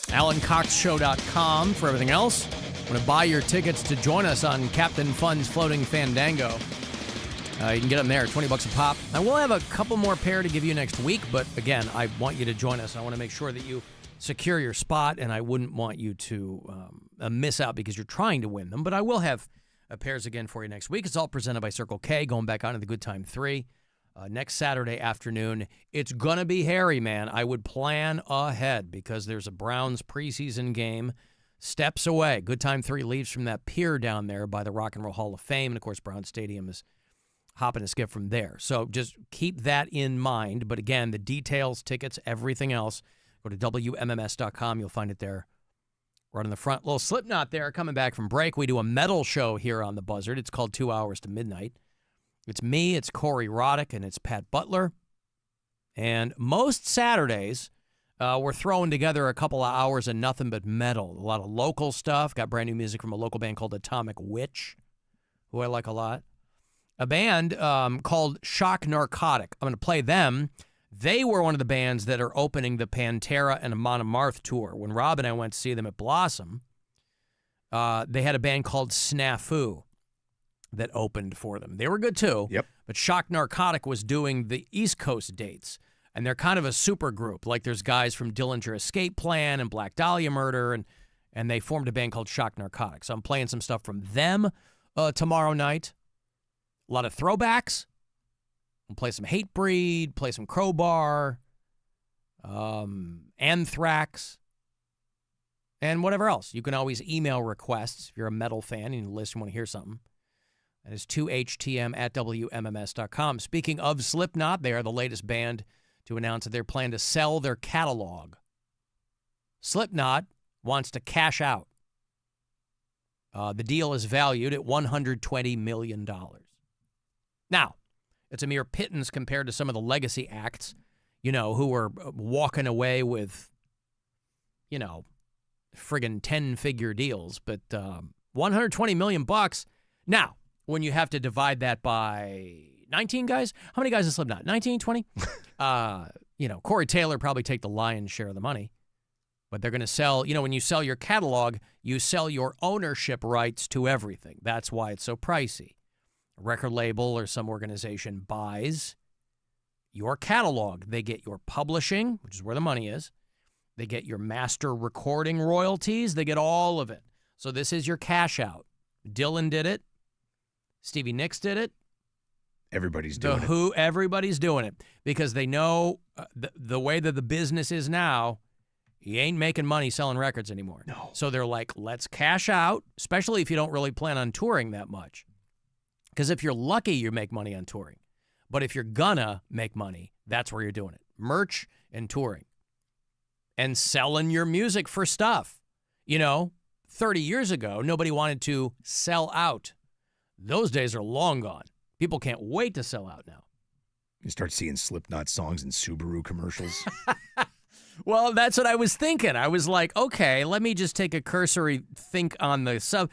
AlanCoxShow.com for everything else. Want to buy your tickets to join us on Captain Fun's Floating Fandango. You can get them there, $20 a pop. I will have a couple more pair to give you next week, but again, I want you to join us. I want to make sure that you secure your spot, and I wouldn't want you to miss out because you're trying to win them. But I will have pairs again for you next week. It's all presented by Circle K, going back on to the Good Time 3. Next Saturday afternoon. It's going to be hairy, man. I would plan ahead because there's a Browns preseason game steps away. Good Time 3 leaves from that pier down there by the Rock and Roll Hall of Fame. And, of course, Brown Stadium is hopping a skip from there. So just keep that in mind. But, again, the details, tickets, everything else, go to WMMS.com. You'll find it there right on the front. Little Slipknot there coming back from break. We do a metal show here on the Buzzard. It's called 2 Hours to Midnight. It's me, it's Corey Roddick, and it's Pat Butler. And most Saturdays, we're throwing together a couple of hours of nothing but metal. A lot of local stuff. Got brand new music from a local band called Atomic Witch, who I like a lot. A band called Shock Narcotic. I'm going to play them. They were one of the bands that are opening the Pantera and Amon Amarth tour. When Rob and I went to see them at Blossom, they had a band called Snafu that opened for them. They were good too. Yep. But Shock Narcotic was doing the East Coast dates, and they're kind of a super group. Like there's guys from Dillinger Escape Plan and Black Dahlia Murder, and they formed a band called Shock Narcotic. So I'm playing some stuff from them tomorrow night. A lot of throwbacks. We'll play some Hatebreed, play some Crowbar, Anthrax, and whatever else. You can always email requests if you're a metal fan and you listen, want to hear something. That is 2htm@WMMS.com. Speaking of Slipknot, they are the latest band to announce that they're planning to sell their catalog. Slipknot wants to cash out. The deal is valued at $120 million. Now, it's a mere pittance compared to some of the legacy acts, who are walking away with, friggin' 10-figure deals. But $120 million. Now, when you have to divide that by 19 guys, how many guys in Slipknot? 19, 20? Corey Taylor probably take the lion's share of the money. But they're going to sell, when you sell your catalog, you sell your ownership rights to everything. That's why it's so pricey. A record label or some organization buys your catalog. They get your publishing, which is where the money is. They get your master recording royalties. They get all of it. So this is your cash out. Dylan did it. Stevie Nicks did it. Everybody's doing it. Everybody's doing it because they know the way that the business is now, you ain't making money selling records anymore. No. So they're like, let's cash out, especially if you don't really plan on touring that much. Because if you're lucky, you make money on touring. But if you're gonna make money, that's where you're doing it. Merch and touring. And selling your music for stuff. 30 years ago, nobody wanted to sell out. Those days are long gone. People can't wait to sell out now. You start seeing Slipknot songs in Subaru commercials. Well, that's what I was thinking. I was like, okay, let me just take a cursory think on the sub,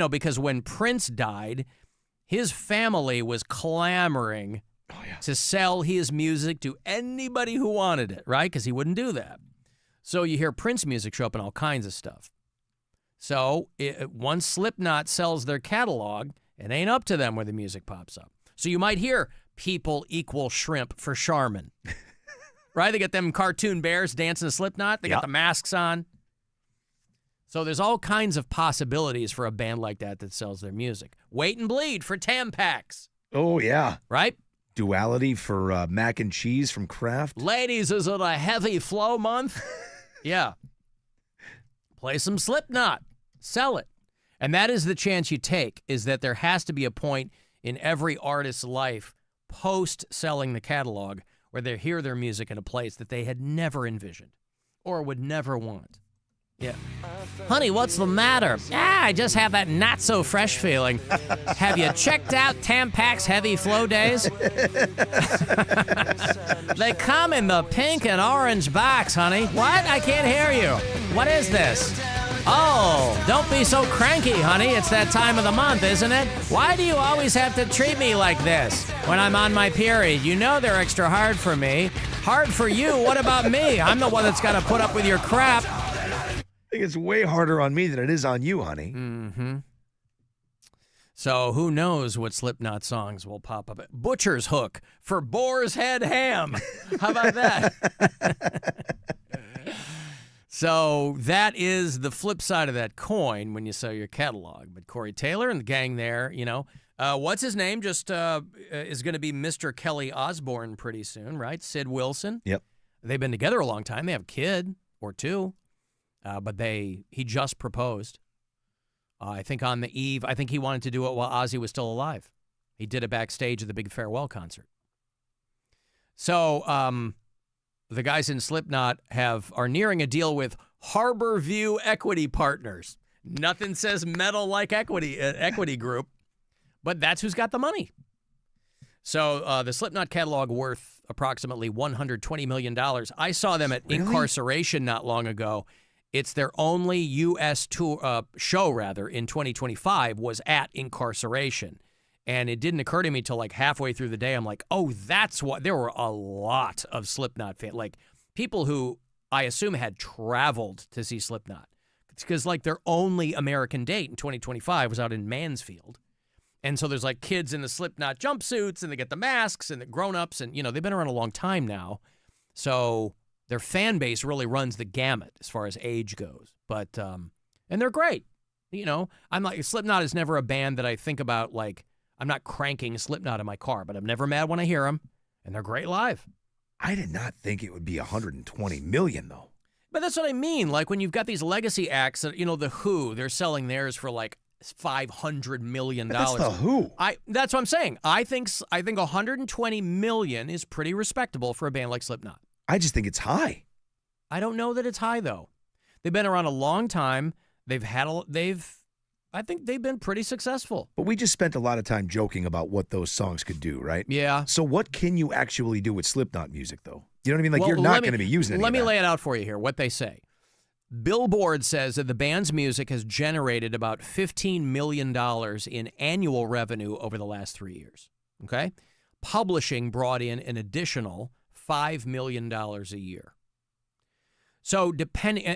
because when Prince died, his family was clamoring to sell his music to anybody who wanted it, right? Because he wouldn't do that. So you hear Prince music show up in all kinds of stuff. So once Slipknot sells their catalog, it ain't up to them where the music pops up. So you might hear people equal shrimp for Charmin. Right? They got them cartoon bears dancing to Slipknot. They got the masks on. So there's all kinds of possibilities for a band like that sells their music. Wait and Bleed for Tampax. Oh, yeah. Right? Duality for mac and cheese from Kraft. Ladies, is it a heavy flow month? Yeah. Play some Slipknot. Sell it. And that is the chance you take, is that there has to be a point in every artist's life post-selling the catalog where they hear their music in a place that they had never envisioned or would never want. Yeah. Honey, what's the matter? I just have that not-so-fresh feeling. Have you checked out Tampax Heavy Flow Days? They come in the pink and orange box, honey. What? I can't hear you. What is this? Oh, don't be so cranky, honey. It's that time of the month, isn't it? Why do you always have to treat me like this when I'm on my period? You know they're extra hard for me. Hard for you? What about me? I'm the one that's got to put up with your crap. I think it's way harder on me than it is on you, honey. Mm-hmm. So who knows what Slipknot songs will pop up. Butcher's Hook for Boar's Head Ham. How about that? So that is the flip side of that coin when you sell your catalog. But Corey Taylor and the gang there, what's his name? Just is going to be Mr. Kelly Osbourne pretty soon, right? Sid Wilson. Yep. They've been together a long time. They have a kid or two. But he just proposed. I think on the eve, I think he wanted to do it while Ozzy was still alive. He did it backstage at the big farewell concert. So the guys in Slipknot are nearing a deal with Harbor View Equity Partners. Nothing says metal like equity group, but that's who's got the money. So the Slipknot catalog worth approximately $120 million. I saw them at Incarceration not long ago. It's their only U.S. tour show, in 2025 was at Incarceration. And it didn't occur to me till like halfway through the day. I'm like, oh, that's what. There were a lot of Slipknot fans, like people who I assume had traveled to see Slipknot. It's because like their only American date in 2025 was out in Mansfield. And so there's like kids in the Slipknot jumpsuits and they get the masks and the grown-ups and, they've been around a long time now. So their fan base really runs the gamut as far as age goes. But, and they're great. I'm like, Slipknot is never a band that I think about like, I'm not cranking Slipknot in my car, but I'm never mad when I hear them, and they're great live. I did not think it would be $120 million, though. But that's what I mean. Like when you've got these legacy acts, that, the Who, they're selling theirs for like $500 million. That's the Who. That's what I'm saying. I think $120 million is pretty respectable for a band like Slipknot. I just think it's high. I don't know that it's high though. They've been around a long time. I think they've been pretty successful. But we just spent a lot of time joking about what those songs could do, right? Yeah. So what can you actually do with Slipknot music, though? You know what I mean? Like, you're not going to be using it. Let me lay it out for you here, what they say. Billboard says that the band's music has generated about $15 million in annual revenue over the last 3 years. Okay? Publishing brought in an additional $5 million a year. So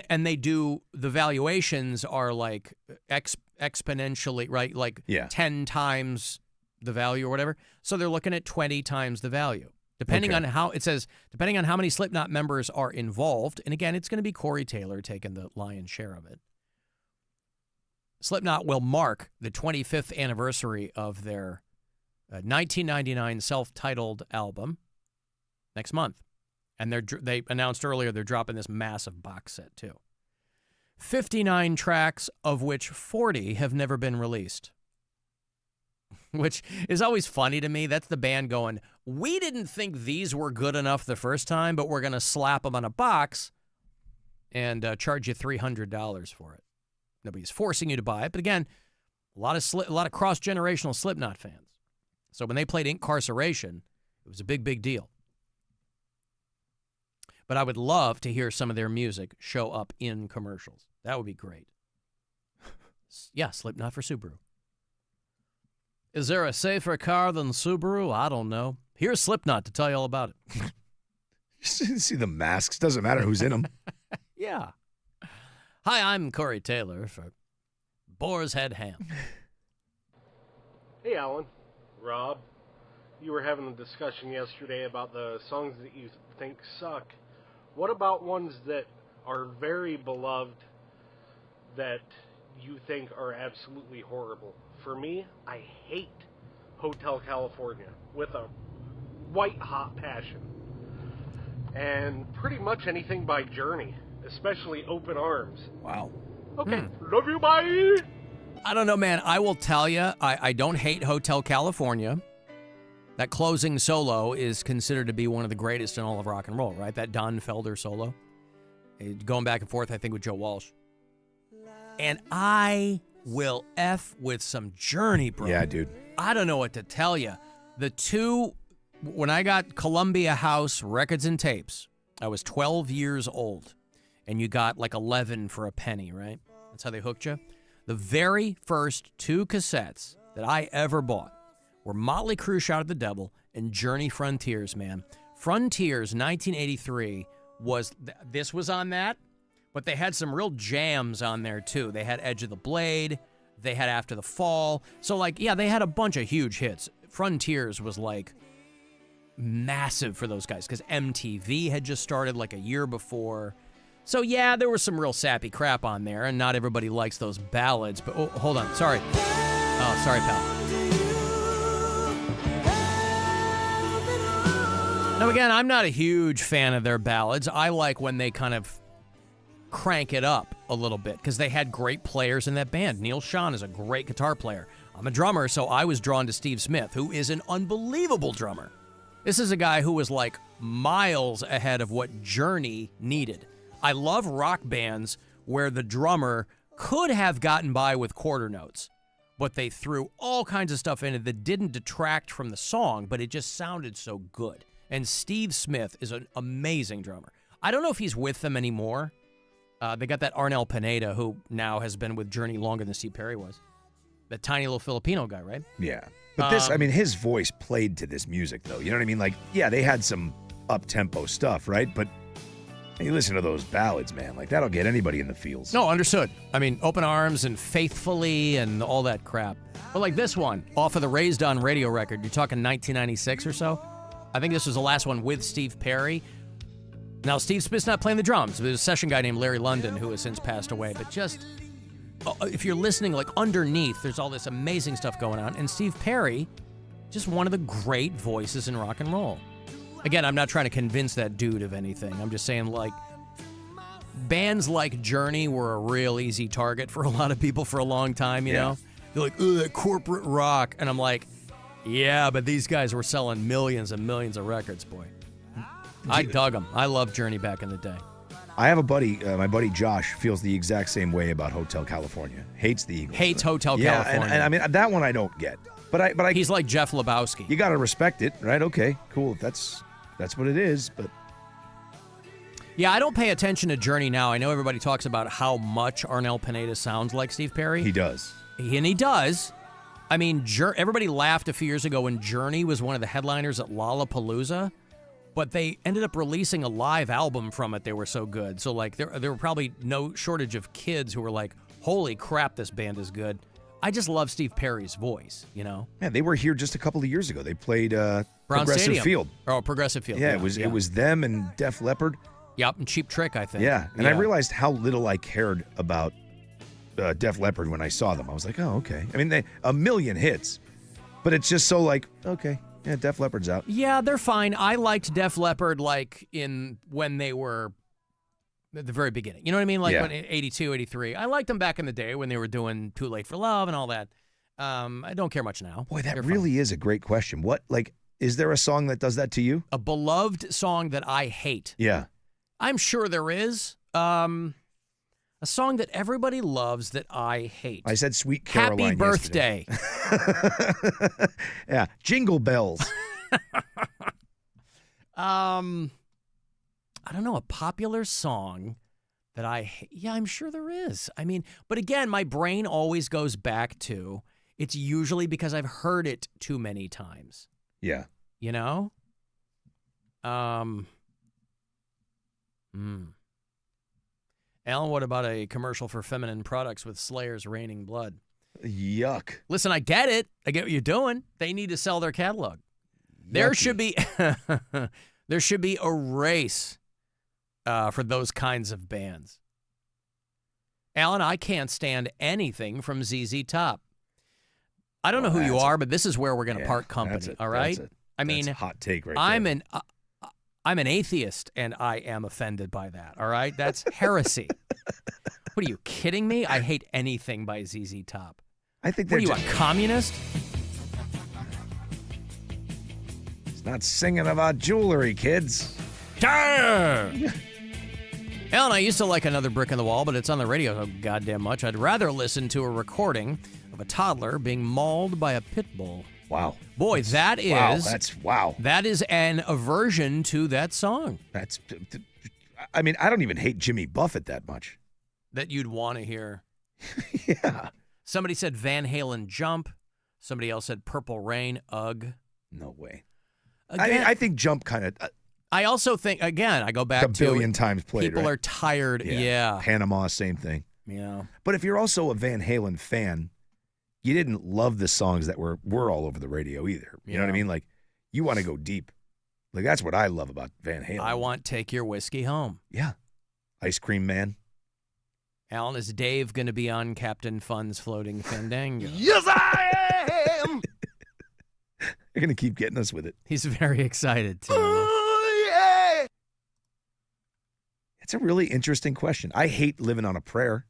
and they do, the valuations are like exponentially, right? Like 10 times the value or whatever. So they're looking at 20 times the value. Depending on how many Slipknot members are involved. And again, it's going to be Corey Taylor taking the lion's share of it. Slipknot will mark the 25th anniversary of their 1999 self-titled album next month. And they announced earlier they're dropping this massive box set, too. 59 tracks, of which 40 have never been released. Which is always funny to me. That's the band going, we didn't think these were good enough the first time, but we're going to slap them on a box and charge you $300 for it. Nobody's forcing you to buy it. But again, a lot of cross-generational Slipknot fans. So when they played Incarceration, it was a big, big deal. But I would love to hear some of their music show up in commercials. That would be great. Yeah, Slipknot for Subaru. Is there a safer car than Subaru? I don't know. Here's Slipknot to tell you all about it. See the masks. Doesn't matter who's in them. Yeah. Hi, I'm Corey Taylor for Boar's Head Ham. Hey, Alan. Rob. You were having a discussion yesterday about the songs that you think suck. What about ones that are very beloved that you think are absolutely horrible? For me, I hate Hotel California with a white-hot passion. And pretty much anything by Journey, especially Open Arms. Wow. Okay, love you, bye! I don't know, man. I will tell you, I don't hate Hotel California. That closing solo is considered to be one of the greatest in all of rock and roll, right? That Don Felder solo. Going back and forth, I think, with Joe Walsh. And I will F with some Journey, bro. Yeah, dude. I don't know what to tell you. When I got Columbia House records and tapes, I was 12 years old. And you got like 11 for a penny, right? That's how they hooked you. The very first 2 cassettes that I ever bought were Motley Crue Shout at the Devil and Journey Frontiers, man. Frontiers 1983 this was on that, but they had some real jams on there too. They had Edge of the Blade, they had After the Fall. So like, yeah, they had a bunch of huge hits. Frontiers was like massive for those guys because MTV had just started like a year before. So yeah, there was some real sappy crap on there, and not everybody likes those ballads. But oh, hold on, sorry. Oh, sorry, pal. Now again, I'm not a huge fan of their ballads. I like when they kind of crank it up a little bit because they had great players in that band. Neil Schon is a great guitar player. I'm a drummer, so I was drawn to Steve Smith, who is an unbelievable drummer. This is a guy who was like miles ahead of what Journey needed. I love rock bands where the drummer could have gotten by with quarter notes, but they threw all kinds of stuff in it that didn't detract from the song, but it just sounded so good. And Steve Smith is an amazing drummer. I don't know if he's with them anymore. They got that Arnel Pineda, who now has been with Journey longer than Steve Perry was. That tiny little Filipino guy, right? Yeah. But his voice played to this music, though. You know what I mean? Like, yeah, they had some up-tempo stuff, right? But you listen to those ballads, man. Like, that'll get anybody in the feels. No, understood. I mean, Open Arms and Faithfully and all that crap. But like this one, off of the Raised On radio record, you're talking 1996 or so. I think this was the last one with Steve Perry. Now, Steve Smith's not playing the drums. There's a session guy named Larry London who has since passed away. But just, if you're listening, like underneath, there's all this amazing stuff going on. And Steve Perry, just one of the great voices in rock and roll. Again, I'm not trying to convince that dude of anything. I'm just saying, like, bands like Journey were a real easy target for a lot of people for a long time, you know? They're like, oh, that corporate rock. And I'm like, yeah, but these guys were selling millions and millions of records, boy. I dug them. I loved Journey back in the day. I have a buddy, my buddy Josh, feels the exact same way about Hotel California. Hates the Eagles. Hates Hotel California. And I mean, that one I don't get. But I he's like Jeff Lebowski. You got to respect it, right? Okay, cool. If that's what it is, but... Yeah, I don't pay attention to Journey now. I know everybody talks about how much Arnel Pineda sounds like Steve Perry. He does. And he does. I mean, everybody laughed a few years ago when Journey was one of the headliners at Lollapalooza, but they ended up releasing a live album from it. They were so good. So, like, there were probably no shortage of kids who were like, holy crap, this band is good. I just love Steve Perry's voice, you know? Yeah, they were here just a couple of years ago. They played Brown Progressive Stadium. Field. Oh, Progressive Field. Yeah, it was them and Def Leppard. Yep, and Cheap Trick, I think. Yeah, and I realized how little I cared about Def Leppard when I saw them. I was like, oh, okay. I mean, they a million hits, but it's just so like, okay, yeah, Def Leppard's out. Yeah, they're fine. I liked Def Leppard like when they were at the very beginning. You know what I mean? Like when 82, 83. I liked them back in the day when they were doing Too Late for Love and all that. I don't care much now. Boy, that really is a great question. What, like, is there a song that does that to you? A beloved song that I hate. Yeah. I'm sure there is. A song that everybody loves that I hate. I said Sweet Caroline Happy Birthday. Yeah, Jingle Bells. I don't know, a popular song that I hate. Yeah, I'm sure there is. I mean, but again, my brain always goes back to, it's usually because I've heard it too many times. Yeah. You know? Alan, what about a commercial for feminine products with Slayer's Raining Blood? Yuck. Listen, I get it. I get what you're doing. They need to sell their catalog. There should be there should be a race for those kinds of bands. Alan, I can't stand anything from ZZ Top. I don't know who you are, but this is where we're going to part company, all right? I mean, that's a hot take right there. I'm an atheist, and I am offended by that, all right? That's heresy. What, are you kidding me? I hate anything by ZZ Top. I think What are you, a communist? It's not singing about jewelry, kids. Alan, I used to like Another Brick in the Wall, but it's on the radio so goddamn much. I'd rather listen to a recording of a toddler being mauled by a pit bull. Wow. Boy, that is... Wow. That is an aversion to that song. I mean, I don't even hate Jimmy Buffett that much. That you'd want to hear. Yeah. Somebody said Van Halen Jump. Somebody else said Purple Rain. Ugh. No way. Again, I think Jump kind of... I also think, again, I go back to... a billion times played, people right? are tired. Yeah. Panama, same thing. Yeah. But if you're also a Van Halen fan, you didn't love the songs that were all over the radio either. You know what I mean? Like, you want to go deep. Like, that's what I love about Van Halen. I want Take Your Whiskey Home. Yeah. Ice Cream Man. Alan, is Dave going to be on Captain Fun's Floating Fandango? Yes, I am! You're going to keep getting us with it. He's very excited, too. Oh, yeah! It's a really interesting question. I hate Living on a Prayer,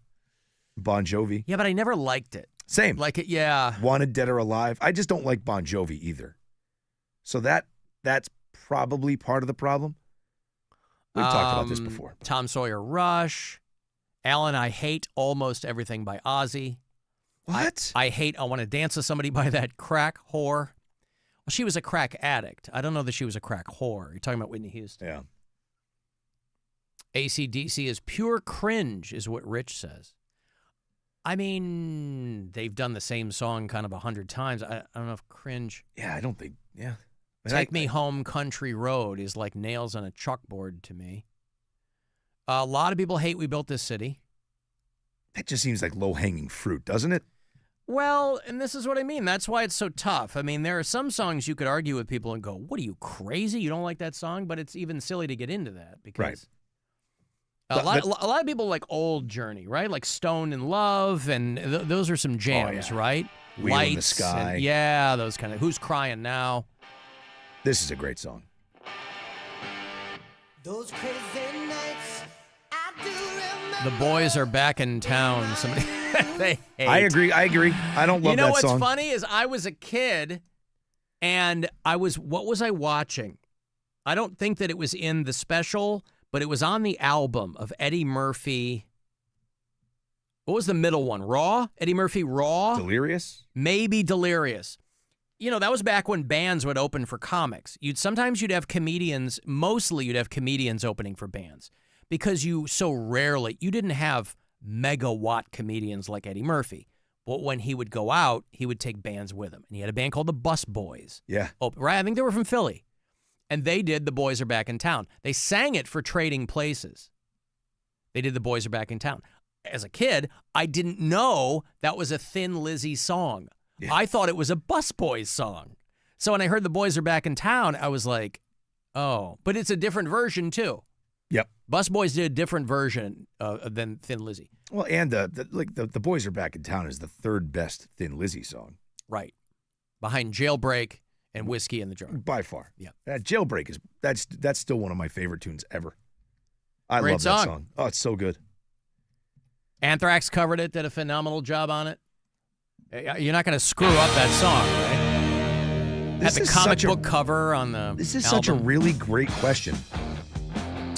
Bon Jovi. Yeah, but I never liked it. Same. Like it, yeah. Wanted Dead or Alive. I just don't like Bon Jovi either. So that's probably part of the problem. We've talked about this before. Tom Sawyer Rush. Alan, I hate almost everything by Ozzy. What? I hate I Want to Dance with Somebody by that crack whore. Well, she was a crack addict. I don't know that she was a crack whore. You're talking about Whitney Houston. Yeah. AC/DC is pure cringe, is what Rich says. I mean, they've done the same song kind of 100 times. I don't know if cringe. Yeah, I don't think, yeah. Take Me Home Country Road is like nails on a chalkboard to me. A lot of people hate We Built This City. That just seems like low-hanging fruit, doesn't it? Well, and this is what I mean. That's why it's so tough. I mean, there are some songs you could argue with people and go, what are you, crazy? You don't like that song? But it's even silly to get into that because a lot of people like old Journey, right? Like Stone in Love, and those are some jams, right? Wheel Lights. in the Sky. And, yeah, those kind of, Who's Crying Now? This is a great song. Those crazy nights, I do remember. The Boys Are Back in Town. Somebody they hate. I agree. I don't love that song. You know what's funny is I was a kid and what was I watching? I don't think that it was in the special, but it was on the album of Eddie Murphy. What was the middle one? Raw? Eddie Murphy Raw? Delirious? Maybe Delirious. You know, that was back when bands would open for comics. Sometimes you'd have comedians, mostly you'd have comedians opening for bands because you didn't have megawatt comedians like Eddie Murphy. But when he would go out, he would take bands with him. And he had a band called the Bus Boys. Yeah. Oh, right. I think they were from Philly. And they did The Boys Are Back in Town. They sang it for Trading Places. They did The Boys Are Back in Town. As a kid, I didn't know that was a Thin Lizzy song. Yeah. I thought it was a Bus Boys song. So when I heard The Boys Are Back in Town, I was like, oh. But it's a different version, too. Yep. Bus Boys did a different version than Thin Lizzy. Well, and the Boys Are Back in Town is the third best Thin Lizzy song. Right. Behind Jailbreak and Whiskey in the Jar. By far. Yeah. Jailbreak is that's still one of my favorite tunes ever. I Great love that song. Oh, it's so good. Anthrax covered it, did a phenomenal job on it. You're not going to screw up that song, right? Had the comic book cover on the This is album. such a really great question.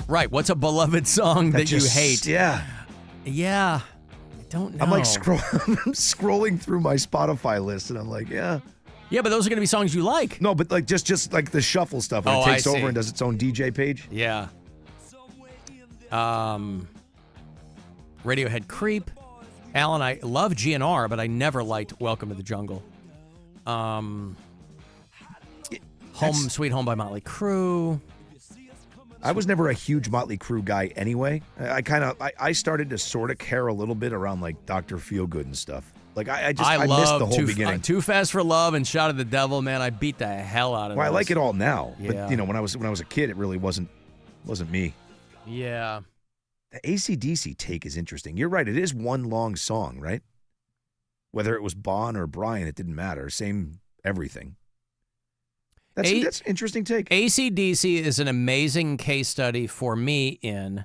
Right. What's a beloved song that you hate? Yeah. Yeah. I don't know. I'm like I'm scrolling through my Spotify list, and I'm like, yeah. Yeah, but those are going to be songs you like. No, but like just like the shuffle stuff when it takes over and does its own DJ page. Yeah. Radiohead Creep. Alan, I love GNR, but I never liked Welcome to the Jungle. Sweet Home by Motley Crue. I was never a huge Motley Crue guy anyway. I started to sort of care a little bit around like Dr. Feelgood and stuff. Like I missed the whole beginning. Too Fast for Love and Shot of the Devil, man. I beat the hell out of Well, those. I like it all now, Yeah. but when I was a kid, it really wasn't me. Yeah. The AC/DC take is interesting. You're right. It is one long song, right? Whether it was Bon or Brian, it didn't matter. Same everything. That's an interesting take. AC/DC is an amazing case study for me in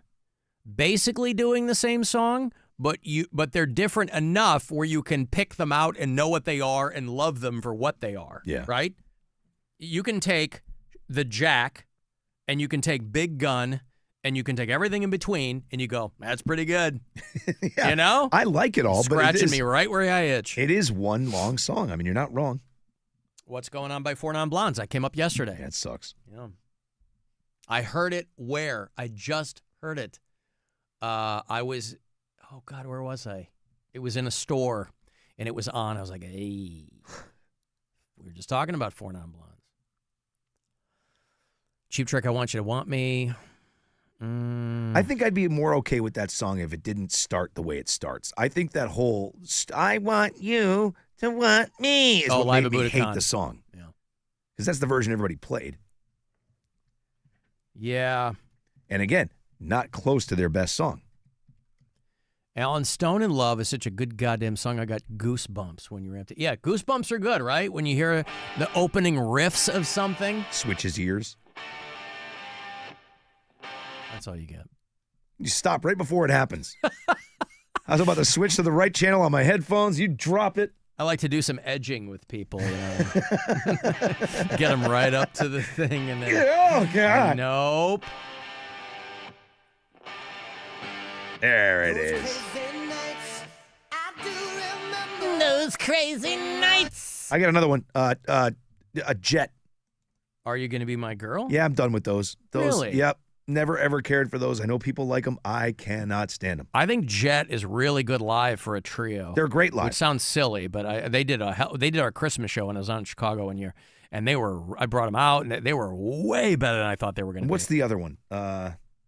basically doing the same song, but they're different enough where you can pick them out and know what they are and love them for what they are. Yeah. Right? You can take the Jack and you can take Big Gun and you can take everything in between, and you go, that's pretty good. Yeah, you know? I like it all, Scratching but me right where I itch. It is one long song. I mean, you're not wrong. What's Going On by Four Non Blondes? I came up yesterday. That sucks. Yeah. I heard it where? I just heard it. I was, oh God, where was I? It was in a store, and it was on. I was like, hey. We were just talking about Four Non Blondes. Cheap Trick, I Want You to Want Me. I think I'd be more okay with that song if it didn't start the way it starts. I think that whole I want you to want me is what Live made me at hate Budokan. the song. Yeah. Because that's the version everybody played. Yeah. And again, not close to their best song. Alan, Stone in Love is such a good goddamn song. I got goosebumps when you ramped it. Yeah, goosebumps are good, right? When you hear the opening riffs of something. Switches ears. That's all you get. You stop right before it happens. I was about to switch to the right channel on my headphones. You drop it. I like to do some edging with people, you know. Get them right up to the thing and then. Oh, God. Nope. There it is. Those crazy nights. I got another one. A Jet. Are You Gonna Be My Girl? Yeah, I'm done with those. Really? Yep. Never, ever cared for those. I know people like them. I cannot stand them. I think Jet is really good live for a trio. They're great live. Which sounds silly, but they did our Christmas show when I was on in Chicago one year, and I brought them out, and they were way better than I thought they were going to be. What's the other one?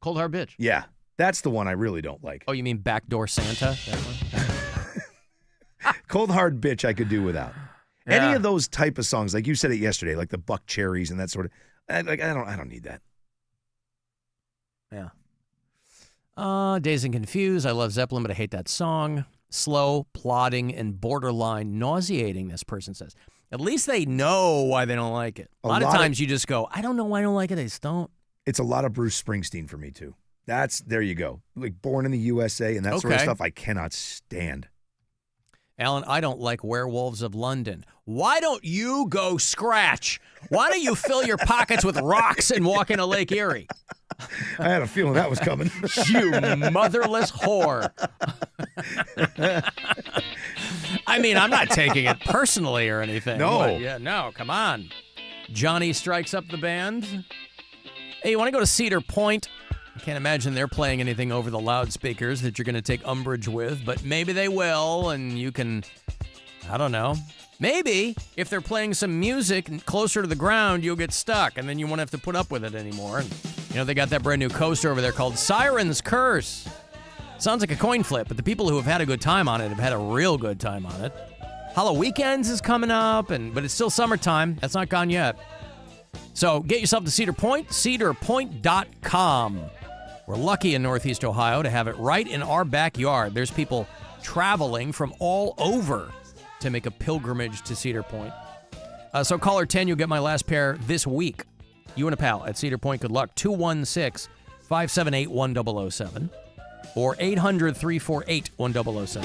Cold Hard Bitch. Yeah, that's the one I really don't like. Oh, you mean Backdoor Santa? That one? Cold Hard Bitch I could do without. Yeah. Any of those type of songs, like you said it yesterday, like the Buck Cherries and that sort of. I don't need that. Yeah. Dazed and Confused. I love Zeppelin, but I hate that song. Slow, plodding, and borderline nauseating, this person says. At least they know why they don't like it. A lot of times you just go, I don't know why I don't like it. I just don't. It's a lot of Bruce Springsteen for me, too. There you go. Like Born in the USA and that sort of stuff I cannot stand. Alan, I don't like Werewolves of London. Why don't you go scratch? Why don't you fill your pockets with rocks and walk into Lake Erie? I had a feeling that was coming. You motherless whore. I mean, I'm not taking it personally or anything. No. But yeah, no, come on. Johnny Strikes Up the Band. Hey, you want to go to Cedar Point? I can't imagine they're playing anything over the loudspeakers that you're going to take umbrage with, but maybe they will, and you can, I don't know. Maybe if they're playing some music closer to the ground, you'll get stuck, and then you won't have to put up with it anymore. And, you know, they got that brand new coaster over there called Siren's Curse. Sounds like a coin flip, but the people who have had a good time on it have had a real good time on it. Halloween is coming up, but it's still summertime. That's not gone yet. So get yourself to Cedar Point, cedarpoint.com. We're lucky in Northeast Ohio to have it right in our backyard. There's people traveling from all over to make a pilgrimage to Cedar Point. So caller 10, you'll get my last pair this week. You and a pal at Cedar Point. Good luck. 216-578-1007 or 800-348-1007.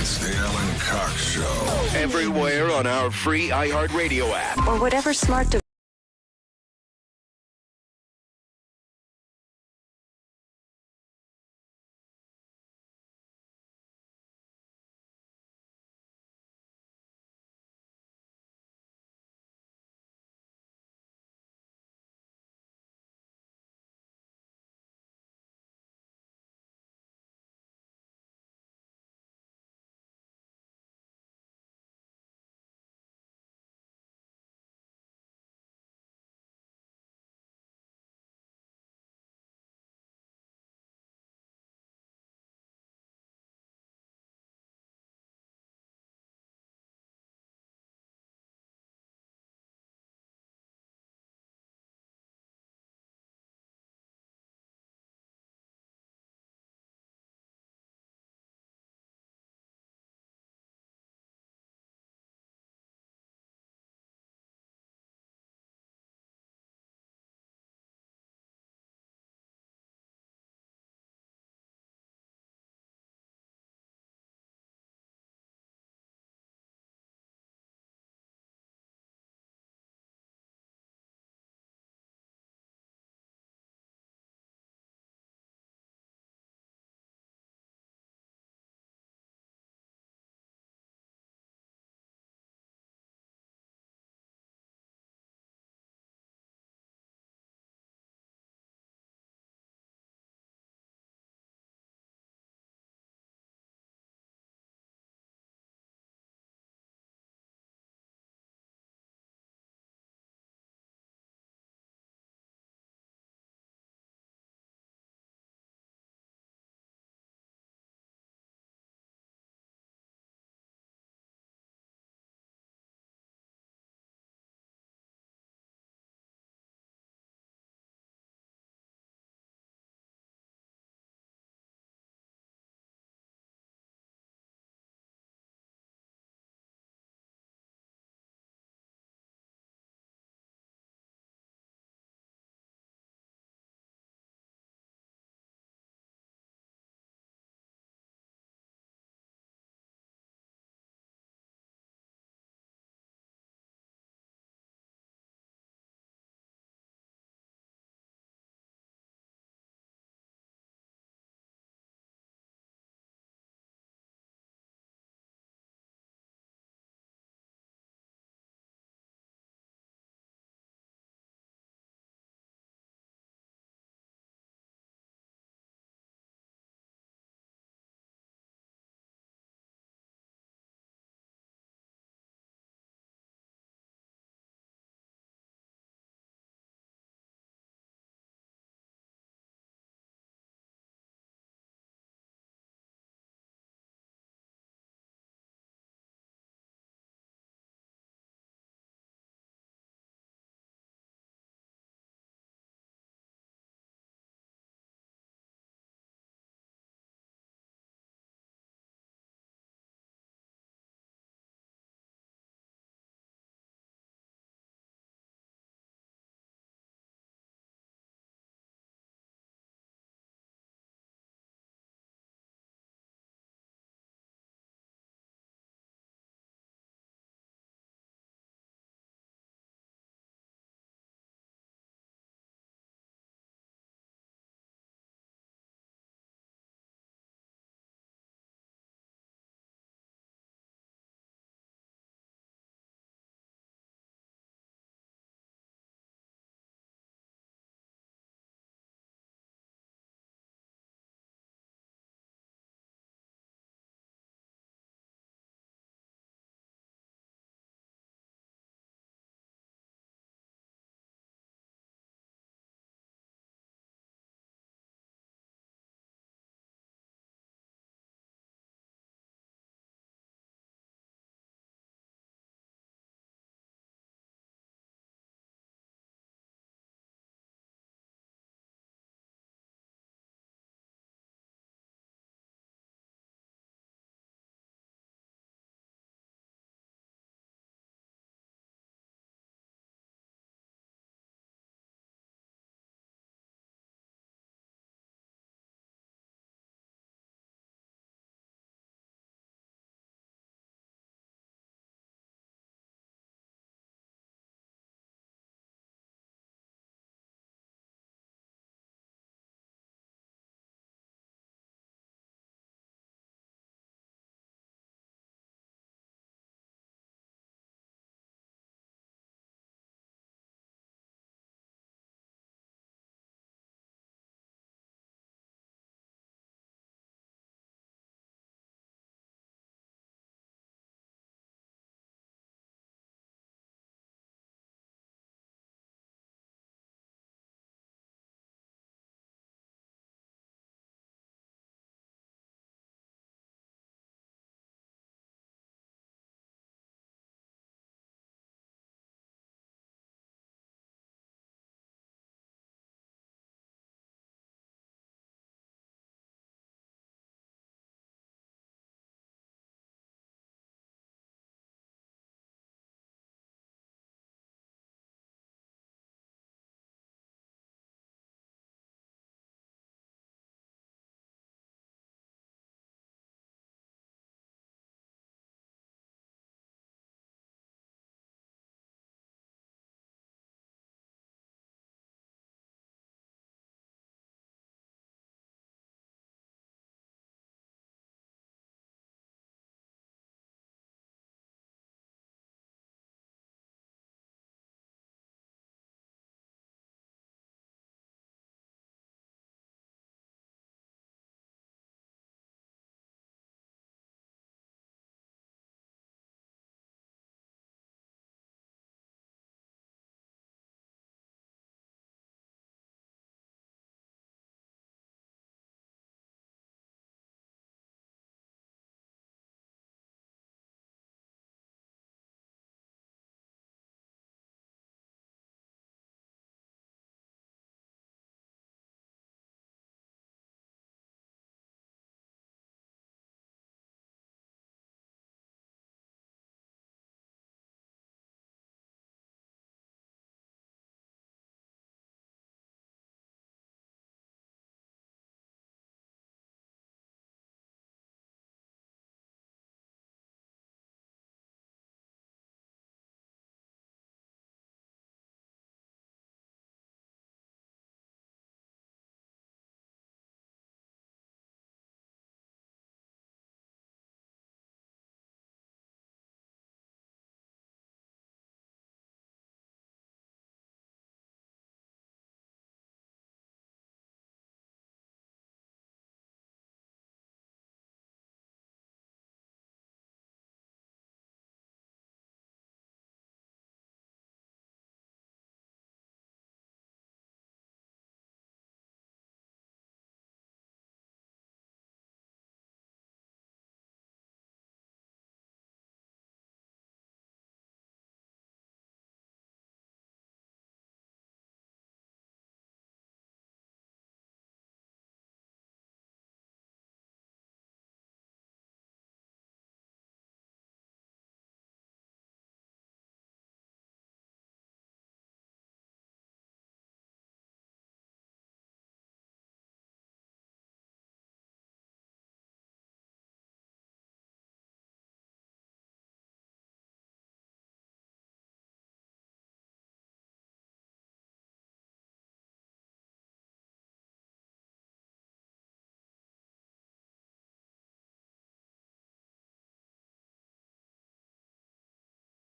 It's the Alan Cox Show. Everywhere on our free iHeartRadio app. Or whatever smart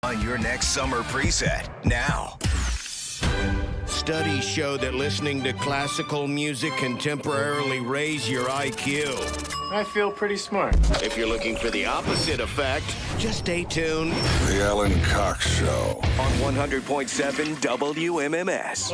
On your next summer preset now. Studies show that listening to classical music can temporarily raise your IQ. I feel pretty smart. If you're looking for the opposite effect, just stay tuned. The Alan Cox Show. On 100.7 WMMS.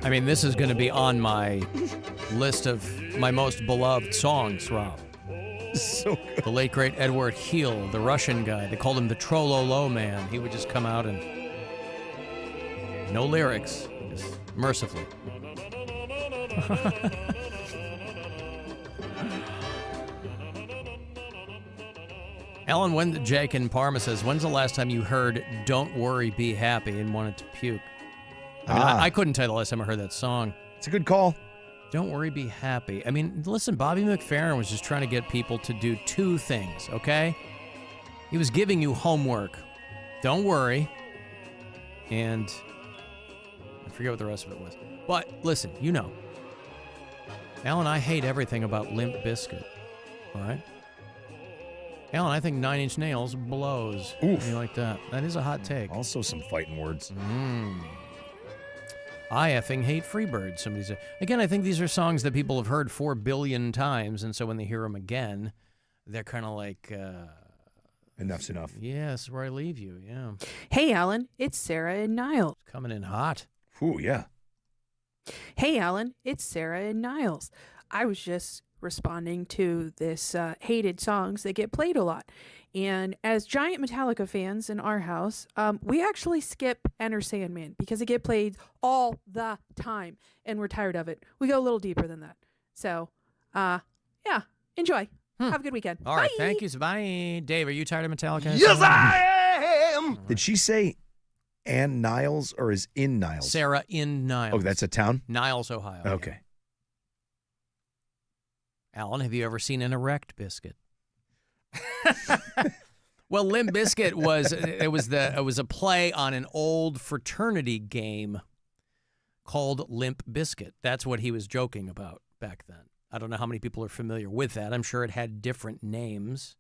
I mean, this is going to be on my list of my most beloved songs, Rob. So good. The late, great Edward Heel, the Russian guy. They called him the Trololo Man. He would just come out and... no lyrics, just mercifully. Ellen, Jake in Parma says, when's the last time you heard Don't Worry, Be Happy and wanted to puke? I mean, I couldn't tell you the last time I heard that song. It's a good call. Don't worry, be happy. I mean, listen, Bobby McFerrin was just trying to get people to do two things, okay? He was giving you homework. Don't worry. And I forget what the rest of it was. But listen, you know, Alan, I hate everything about Limp Bizkit. All right? Alan, I think 9 Inch Nails blows. Oof. You like that? That is a hot take. Also some fighting words. I effing hate Freebird, somebody said. Again, I think these are songs that people have heard 4 billion times, and so when they hear them again, they're kind of like... enough's enough. Yeah, this is where I leave you, yeah. Hey, Alan, it's Sarah and Niles. Coming in hot. Ooh, yeah. Hey, Alan, it's Sarah and Niles. I was just responding to this hated songs that get played a lot. And as giant Metallica fans in our house, we actually skip Enter Sandman because it get played all the time, and we're tired of it. We go a little deeper than that. So, yeah, enjoy. Have a good weekend. All right, thank you. Bye. Dave, are you tired of Metallica? Yes, I am! Did she say Ann Niles or is in Niles? Sarah in Niles. Oh, that's a town? Niles, Ohio. Okay. Yeah. Alan, have you ever seen an erect biscuit? Well, Limp Bizkit was a play on an old fraternity game called Limp Bizkit. That's what he was joking about back then. I don't know how many people are familiar with that. I'm sure it had different names.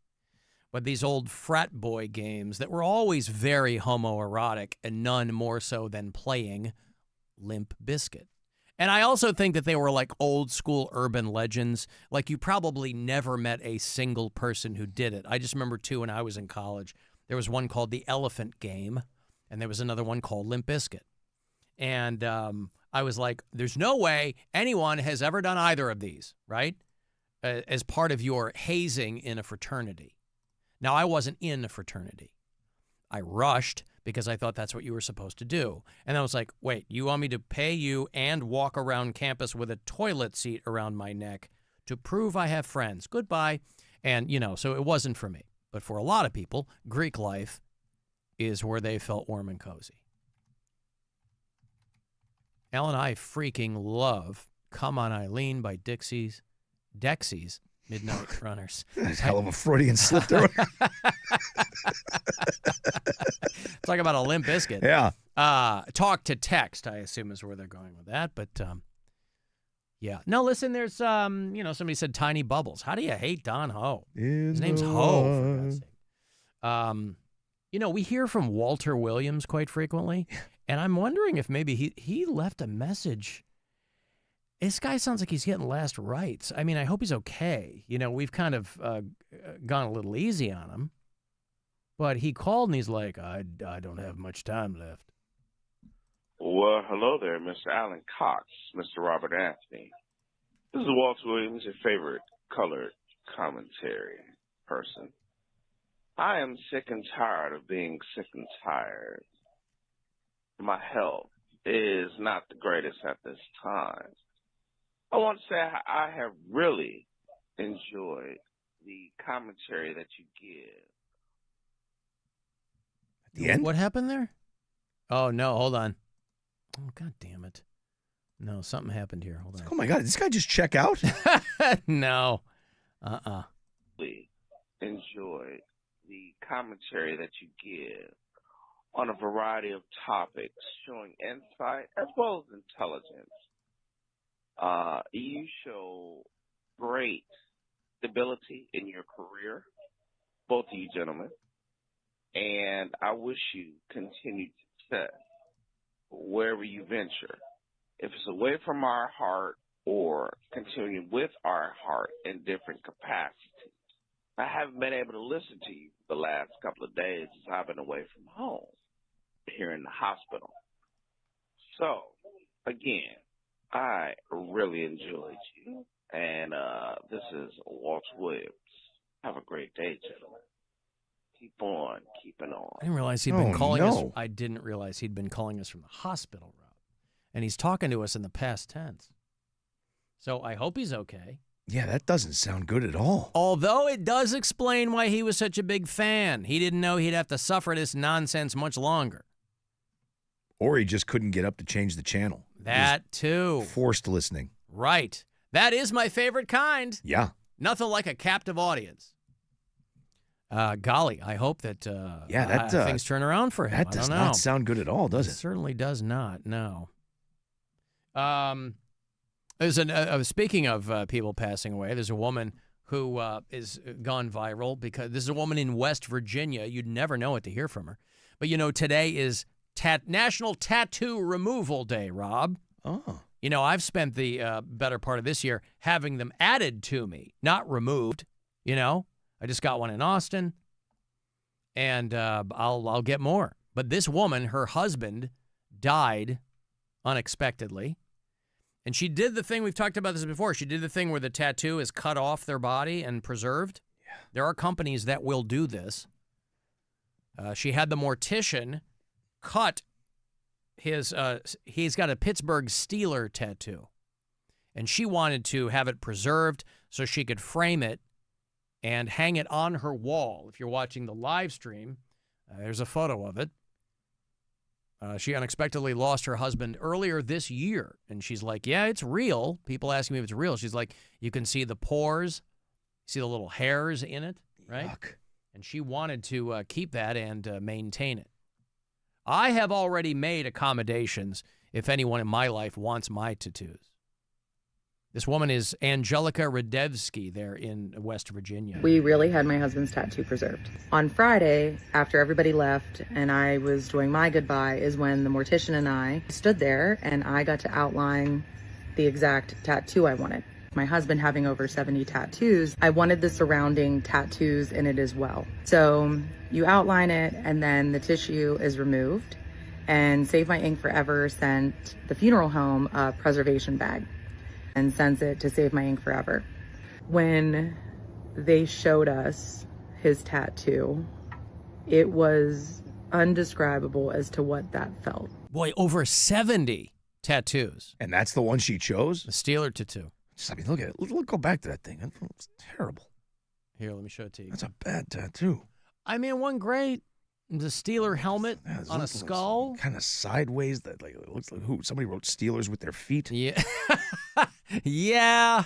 But these old frat boy games that were always very homoerotic and none more so than playing Limp Bizkit. And I also think that they were like old school urban legends. Like you probably never met a single person who did it. I just remember too when I was in college, there was one called the Elephant Game and there was another one called Limp Bizkit. And I was like, there's no way anyone has ever done either of these, right? As part of your hazing in a fraternity. Now, I wasn't in a fraternity. I rushed because I thought that's what you were supposed to do. And I was like, wait, you want me to pay you and walk around campus with a toilet seat around my neck to prove I have friends? Goodbye. And, you know, so it wasn't for me. But for a lot of people, Greek life is where they felt warm and cozy. Al and I freaking love Come On Eileen by Dexy's Midnight Runners. That's a hell of a Freudian slip there. Talk about a Limp Bizkit. Yeah. Talk to Text, I assume is where they're going with that. But, yeah. No, listen, there's, somebody said Tiny Bubbles. How do you hate Don Ho? His name's Ho, for God's sake. We hear from Walter Williams quite frequently, and I'm wondering if maybe he left a message. This guy sounds like he's getting last rites. I mean, I hope he's okay. We've kind of gone a little easy on him. But he called and he's like, I don't have much time left. Well, hello there, Mr. Alan Cox, Mr. Robert Anthony. This is Walter Williams, your favorite colored commentary person. I am sick and tired of being sick and tired. My health is not the greatest at this time. I want to say I have really enjoyed the commentary that you give. At the end? What happened there? Oh, no, hold on. Oh, God damn it. No, something happened here. Hold on. Oh, my God. Did this guy just check out? No. Enjoy the commentary that you give on a variety of topics, showing insight as well as intelligence. You show great stability in your career, both of you gentlemen, and I wish you continued success wherever you venture. If it's away from our heart or continuing with our heart in different capacities. I haven't been able to listen to you the last couple of days as I've been away from home, here in the hospital. So, again, I really enjoyed you, and this is Walt Williams. Have a great day, gentlemen. Keep on keeping on. I didn't realize he'd been calling us. I didn't realize he'd been calling us from the hospital, Rob. And he's talking to us in the past tense. So I hope he's okay. Yeah, that doesn't sound good at all. Although it does explain why he was such a big fan. He didn't know he'd have to suffer this nonsense much longer. Or he just couldn't get up to change the channel. That too. Forced listening. Right. That is my favorite kind. Yeah. Nothing like a captive audience. Golly, I hope that things turn around for him. That does not sound good at all, does it? It certainly does not, no. Speaking of people passing away, there's a woman who is gone viral because this is a woman in West Virginia. You'd never know it to hear from her. But, you know, today is National Tattoo Removal Day, Rob. Oh. You know, I've spent the better part of this year having them added to me, not removed, you know. I just got one in Austin, and I'll get more. But this woman, her husband, died unexpectedly. And she did the thing, we've talked about this before, she did the thing where the tattoo is cut off their body and preserved. Yeah. There are companies that will do this. She had the mortician cut his, he's got a Pittsburgh Steelers tattoo. And she wanted to have it preserved so she could frame it and hang it on her wall. If you're watching the live stream, there's a photo of it. She unexpectedly lost her husband earlier this year. And she's like, yeah, it's real. People asking me if it's real. She's like, you can see the pores, see the little hairs in it, right? Yuck. And she wanted to keep that and maintain it. I have already made accommodations if anyone in my life wants my tattoos. This woman is Angelica Radevsky there in West Virginia. We really had my husband's tattoo preserved. On Friday, after everybody left and I was doing my goodbye, is when the mortician and I stood there and I got to outline the exact tattoo I wanted. My husband having over 70 tattoos, I wanted the surrounding tattoos in it as well. So you outline it and then the tissue is removed, and Save My Ink Forever sent the funeral home a preservation bag and sends it to Save My Ink Forever. When they showed us his tattoo, it was undescribable as to what that felt. Boy, over 70 tattoos. And that's the one she chose? The Steelers tattoo. I mean, look at it. Look, go back to that thing. It's terrible. Here, let me show it to you. That's a bad tattoo. I mean, one great. The Steeler helmet on a skull. Kind of sideways. That like it looks like who? Somebody wrote Steelers with their feet. Yeah.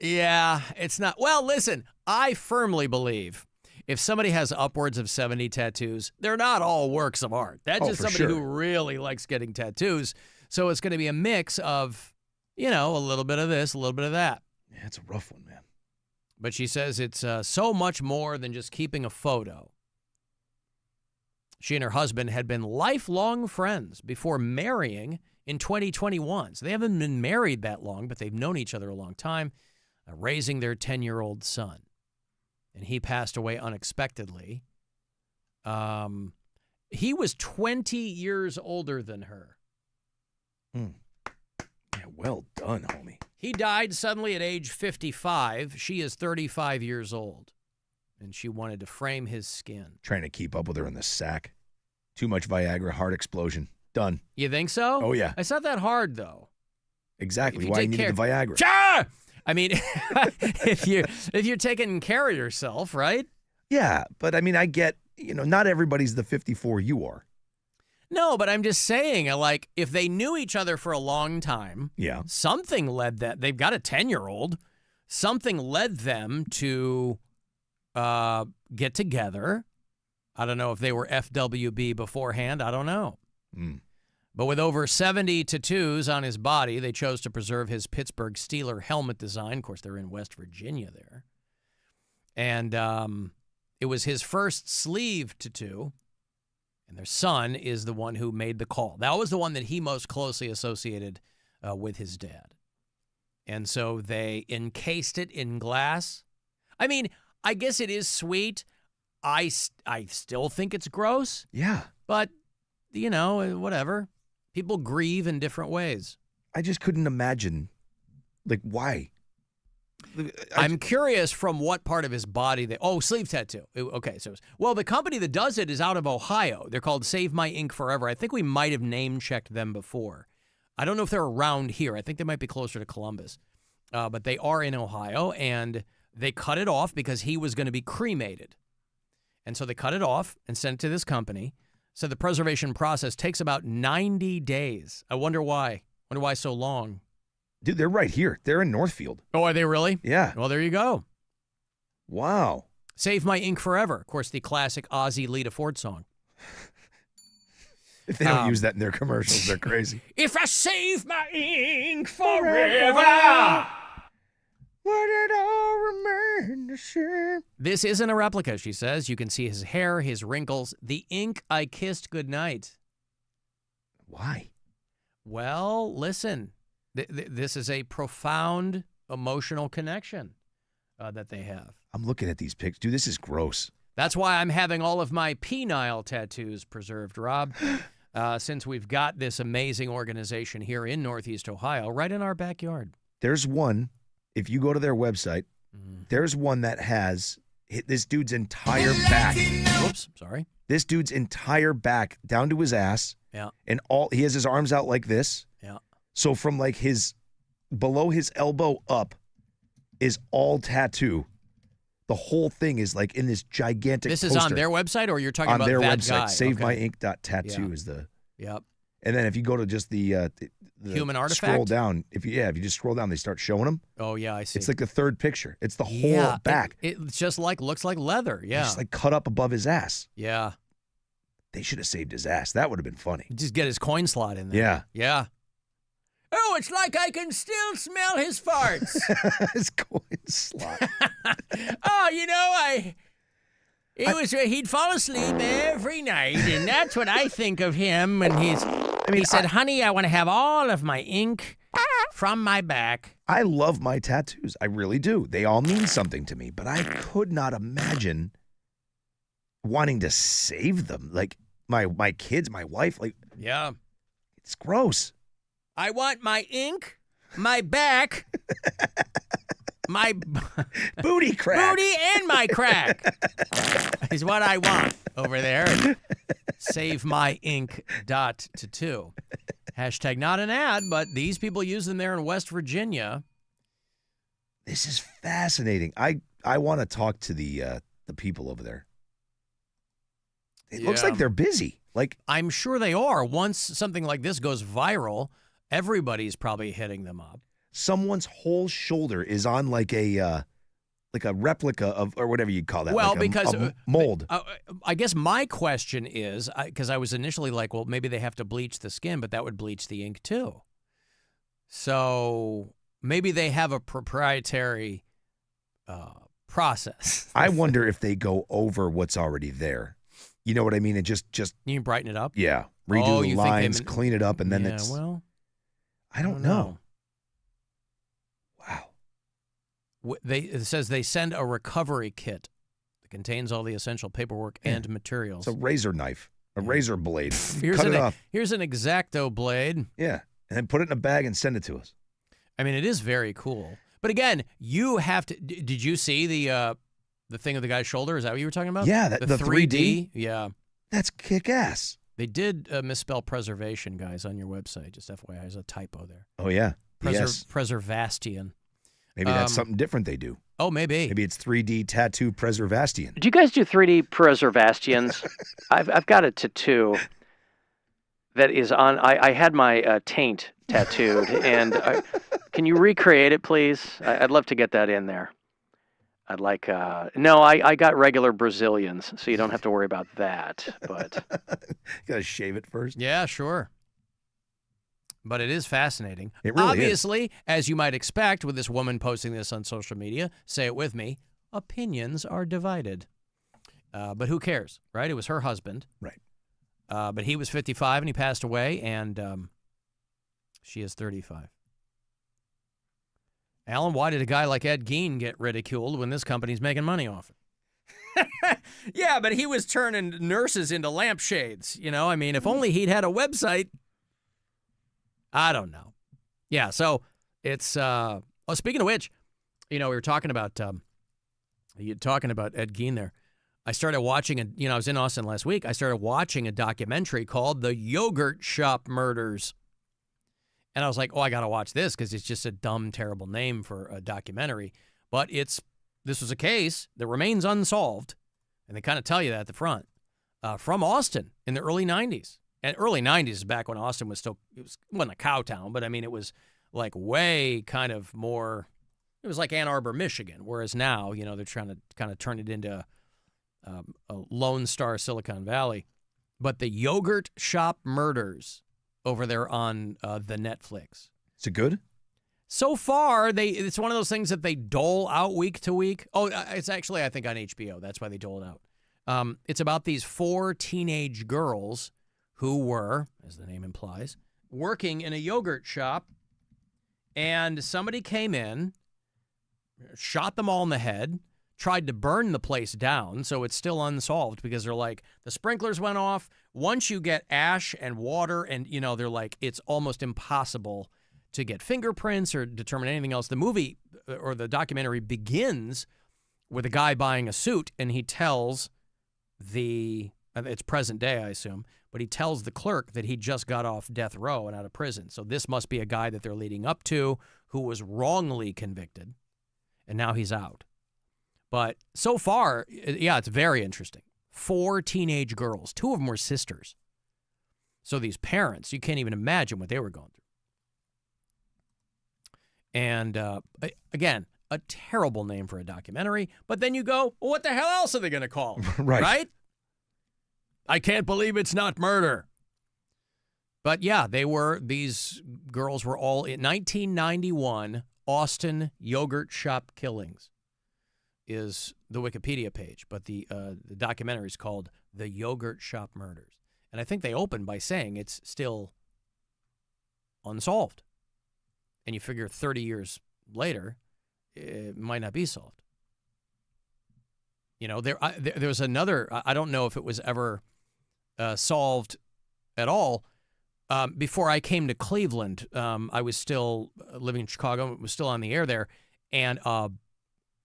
Yeah. It's not. Well, listen, I firmly believe if somebody has upwards of 70 tattoos, they're not all works of art. That's just somebody who really likes getting tattoos. So it's going to be a mix of, you know, a little bit of this, a little bit of that. Yeah, it's a rough one, man. But she says it's so much more than just keeping a photo. She and her husband had been lifelong friends before marrying in 2021. So they haven't been married that long, but they've known each other a long time, raising their 10-year-old son. And he passed away unexpectedly. He was 20 years older than her. Yeah, well done, homie. He died suddenly at age 55. She is 35 years old. And she wanted to frame his skin. Trying to keep up with her in the sack. Too much Viagra, heart explosion. Done. You think so? Oh, yeah. It's not that hard, though. Exactly why you needed the Viagra. Sure! I mean, if you're taking care of yourself, right? Yeah, but I mean, I get, you know, not everybody's the 54 you are. No, but I'm just saying, like, if they knew each other for a long time, yeah, something led that. They've got a 10-year-old. something led them to get together. I don't know if they were FWB beforehand. I don't know. But with over 70 tattoos on his body, they chose to preserve his Pittsburgh Steelers helmet design. Of course, they're in West Virginia there. And it was his first sleeve tattoo. And their son is the one who made the call. That was the one that he most closely associated with his dad. And so they encased it in glass. I mean, I guess it is sweet. I still think it's gross. Yeah. But, you know, whatever. People grieve in different ways. I just couldn't imagine, like, why? I'm curious from what part of his body they... Oh, sleeve tattoo. Okay, so... Well, the company that does it is out of Ohio. They're called Save My Ink Forever. I think we might have name-checked them before. I don't know if they're around here. I think they might be closer to Columbus. But they are in Ohio, and they cut it off because he was going to be cremated. And so they cut it off and sent it to this company. So the preservation process takes about 90 days. I wonder why. Wonder why so long. Dude, they're right here. They're in Northfield. Oh, are they really? Yeah. Well, there you go. Wow. Save My Ink Forever. Of course, the classic Ozzy Lita Ford song. If they don't use that in their commercials, they're crazy. If I save my ink forever, would it all remain the same? This isn't a replica, she says. You can see his hair, his wrinkles, the ink I kissed goodnight. Why? Well, listen. This is a profound emotional connection that they have. I'm looking at these pics. Dude, this is gross. That's why I'm having all of my penile tattoos preserved, Rob, since we've got this amazing organization here in Northeast Ohio, right in our backyard. There's one, if you go to their website, there's one that has this dude's entire back. Whoops, sorry. This dude's entire back down to his ass. Yeah. And he has his arms out like this. Yeah. So from like below his elbow up is all tattoo. The whole thing is like in this gigantic This is poster. on their website, or you're talking on about their that website. guy? SaveMyInk.tattoo is the. Yep. And then if you go to just the human artifact, scroll down. If you just scroll down, they start showing them. Oh yeah, I see. It's like the third picture. It's the whole back. It's just like looks like leather. Yeah. It's just like cut up above his ass. Yeah. They should have saved his ass. That would have been funny. Just get his coin slot in there. Yeah. Yeah. Oh, it's like I can still smell his farts. His coin slot. Oh, you know, he'd fall asleep every night, and that's what I think of him. And he said, honey, I want to have all of my ink from my back. I love my tattoos. I really do. They all mean something to me, but I could not imagine wanting to save them. Like my kids, my wife, like, yeah, it's gross. I want my ink, my back, my booty crack. Booty and my crack is what I want over there. SaveMyInk.tattoo. Hashtag not an ad, but these people use them there in West Virginia. This is fascinating. I want to talk to the people over there. It looks like they're busy. Like, I'm sure they are. Once something like this goes viral, everybody's probably hitting them up. Someone's whole shoulder is on like a replica of, or whatever you call that. Well, like because a mold. I guess my question is, because I was initially like, well, maybe they have to bleach the skin, but that would bleach the ink too. So maybe they have a proprietary process. I wonder if they go over what's already there. You know what I mean? And just you can brighten it up. Yeah, redo the lines, clean it up, and then it's. Well, I don't know. Wow. It says they send a recovery kit that contains all the essential paperwork and materials. It's a razor knife, a razor blade. Here's Cut it off. Here's an X-Acto blade. Yeah, and then put it in a bag and send it to us. I mean, it is very cool. But again, you have to. Did you see the thing of the guy's shoulder? Is that what you were talking about? Yeah, the 3D. Yeah, that's kick-ass. They did misspell preservation, guys, on your website. Just FYI, there's a typo there. Oh yeah, yes. Preservastian. Maybe that's something different they do. Oh, maybe. Maybe it's 3D tattoo preservastian. Do you guys do 3D preservastians? I've got a tattoo that is on. I had my taint tattooed, and Can you recreate it, please? I'd love to get that in there. I'd like, no, I got regular Brazilians, so you don't have to worry about that. But gotta shave it first. Yeah, sure. But it is fascinating. It really Obviously, as you might expect with this woman posting this on social media, say it with me, opinions are divided. But who cares, right? It was her husband. Right. But he was 55 and he passed away, and she is 35. Alan, why did a guy like Ed Gein get ridiculed when this company's making money off it? Yeah, but he was turning nurses into lampshades. You know, I mean, if only he'd had a website. I don't know. Yeah, so it's, speaking of which, you know, we were talking about, Ed Gein there. I started watching, I was in Austin last week. I started watching a documentary called The Yogurt Shop Murders. And I was like, I got to watch this because it's just a dumb, terrible name for a documentary. But this was a case that remains unsolved. And they kind of tell you that at the front. From Austin in the early 90s. And early 90s is back when Austin was wasn't a cow town, but I mean, it was like way kind of more, it was like Ann Arbor, Michigan. Whereas now, they're trying to kind of turn it into a Lone Star Silicon Valley. But The Yogurt Shop Murders over there on the Netflix. Is it good? So far, it's one of those things that they dole out week to week. Oh, it's actually, I think, on HBO. That's why they dole it out. It's about these 4 teenage girls who were, as the name implies, working in a yogurt shop, and somebody came in, shot them all in the head, tried to burn the place down, so it's still unsolved because they're like, the sprinklers went off. Once you get ash and water and, they're like, it's almost impossible to get fingerprints or determine anything else. The movie or the documentary begins with a guy buying a suit, and he tells it's present day, I assume, but he tells the clerk that he just got off death row and out of prison. So this must be a guy that they're leading up to who was wrongly convicted, and now he's out. But so far, yeah, it's very interesting. 4 teenage girls. 2 of them were sisters. So these parents, you can't even imagine what they were going through. And again, a terrible name for a documentary. But then you go, well, what the hell else are they going to call it? Right? I can't believe it's not murder. But yeah, these girls were all in 1991 Austin yogurt shop killings is the Wikipedia page. But the documentary is called The Yogurt Shop Murders. And I think they open by saying it's still unsolved. And you figure 30 years later, it might not be solved. There was another, I don't know if it was ever solved at all. Before I came to Cleveland, I was still living in Chicago. It was still on the air there. And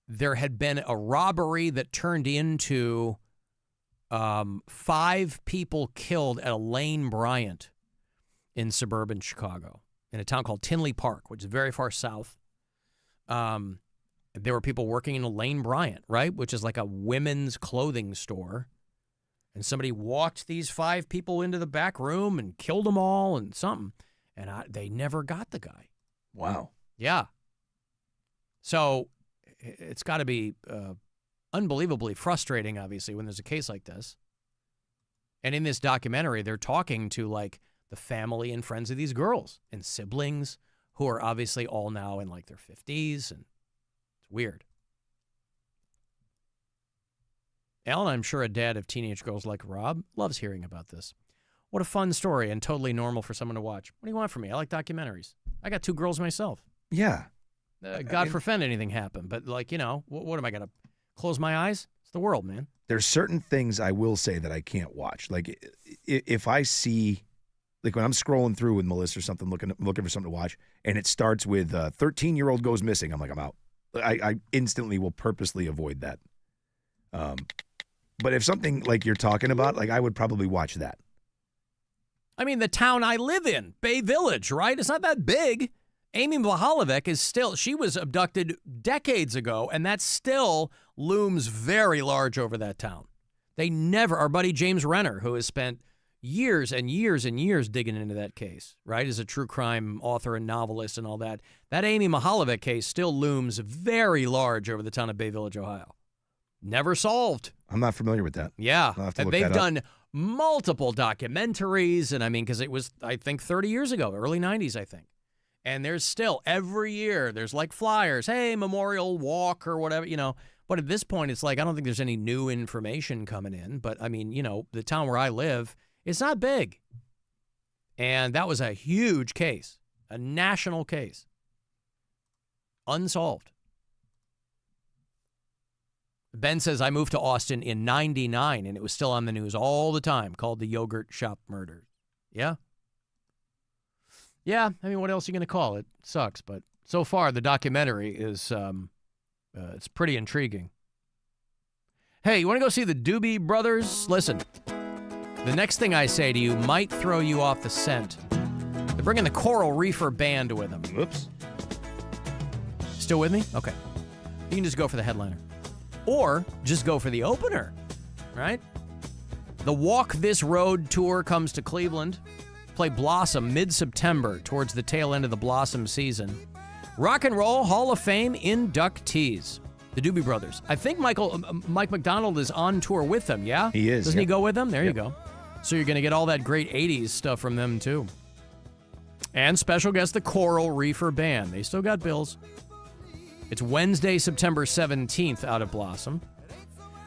there had been a robbery that turned into 5 people killed at a Lane Bryant in suburban Chicago, in a town called Tinley Park, which is very far south. There were people working in a Lane Bryant, right, which is like a women's clothing store. And somebody walked these 5 people into the back room and killed them all and something. And they never got the guy. Wow. Yeah. So it's got to be unbelievably frustrating, obviously, when there's a case like this. And in this documentary, they're talking to, like, the family and friends of these girls and siblings who are obviously all now in, like, their 50s. And it's weird. Alan, I'm sure a dad of teenage girls like Rob, loves hearing about this. What a fun story and totally normal for someone to watch. What do you want from me? I like documentaries. I got 2 girls myself. Yeah. God forbid anything happen. But, like, what am I going to close my eyes? It's the world, man. There's certain things I will say that I can't watch. Like, if I see, like, when I'm scrolling through with Melissa or something, looking for something to watch, and it starts with 13-year-old goes missing, I'm like, I'm out. I instantly will purposely avoid that. But if something like you're talking about, like, I would probably watch that. I mean, the town I live in, Bay Village, right? It's not that big. Amy Vlahovic she was abducted decades ago, and that still looms very large over that town. Our buddy James Renner, who has spent, years and years and years digging into that case, right, as a true crime author and novelist and all that. That Amy Mihaljevic case still looms very large over the town of Bay Village, Ohio. Never solved. I'm not familiar with that. Yeah. I'll have to And look they've that up. done multiple documentaries, and I mean, because it was, I think, 30 years ago, early 90s, I think. And there's still, every year, there's like flyers, hey, memorial walk or whatever, you know. But at this point, it's like, I don't think there's any new information coming in. But, I mean, you know, the town where I live, it's not big. And that was a huge case, a national case. Unsolved. Ben says, I moved to Austin in 99, and it was still on the news all the time, called the Yogurt Shop Murders. Yeah? Yeah, I mean, what else are you going to call it? It sucks, but so far the documentary is, it's pretty intriguing. Hey, you want to go see the Doobie Brothers? Listen, the next thing I say to you might throw you off the scent. They're bringing the Coral Reefer Band with them. Whoops. Still with me? Okay. You can just go for the headliner. Or just go for the opener, right? The Walk This Road tour comes to Cleveland. Play Blossom mid-September towards the tail end of the Blossom season. Rock and Roll Hall of Fame inductees. The Doobie Brothers. I think Mike McDonald is on tour with them, yeah? He is. Doesn't he yep. go with them? There Yep. you go. So you're going to get all that great 80s stuff from them, too. And special guest, the Coral Reefer Band. They still got bills. It's Wednesday, September 17th out at Blossom.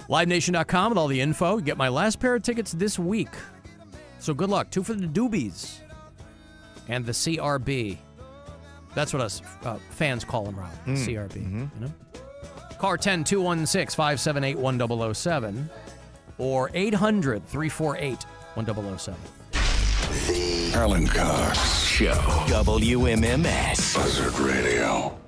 LiveNation.com with all the info. Get my last pair of tickets this week. So good luck. 2 for the Doobies and the CRB. That's what us fans call them, Rob. CRB. You know? Call 10-216-578-1007 or 800-348-1007. The Alan Cox Show. WMMS. Buzzard Radio.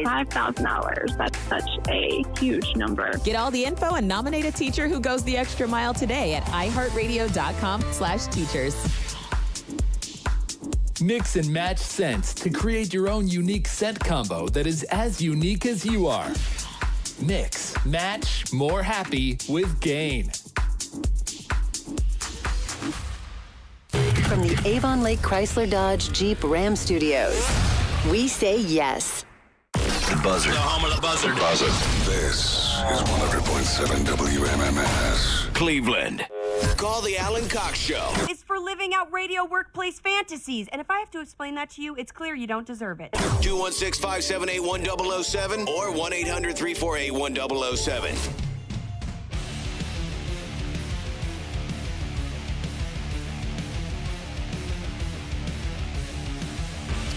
$5,000. That's such a huge number. Get all the info and nominate a teacher who goes the extra mile today at iHeartRadio.com/teachers. Mix and match scents to create your own unique scent combo that is as unique as you are. Mix, match, more happy with Gain. From the Avon Lake Chrysler Dodge Jeep Ram Studios, we say yes. The Buzzard. The home of the Buzzard. Buzzard. This is 100.7 WMMS. Cleveland. Call the Alan Cox Show. It's for living out radio workplace fantasies. And if I have to explain that to you, it's clear you don't deserve it. 216-578-1007 or 1-800-348-1007.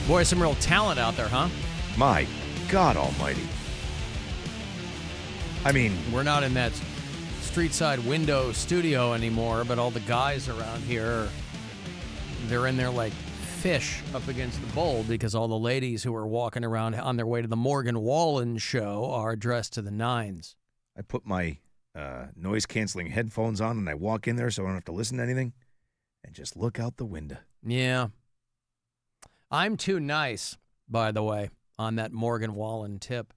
Boy, some real talent out there, huh? My God almighty. I mean, we're not in that street side window studio anymore, but all the guys around here, they're in there like fish up against the bowl because all the ladies who are walking around on their way to the Morgan Wallen show are dressed to the nines. I put my noise-canceling headphones on and I walk in there so I don't have to listen to anything and just look out the window. Yeah. I'm too nice, by the way, on that Morgan Wallen tip.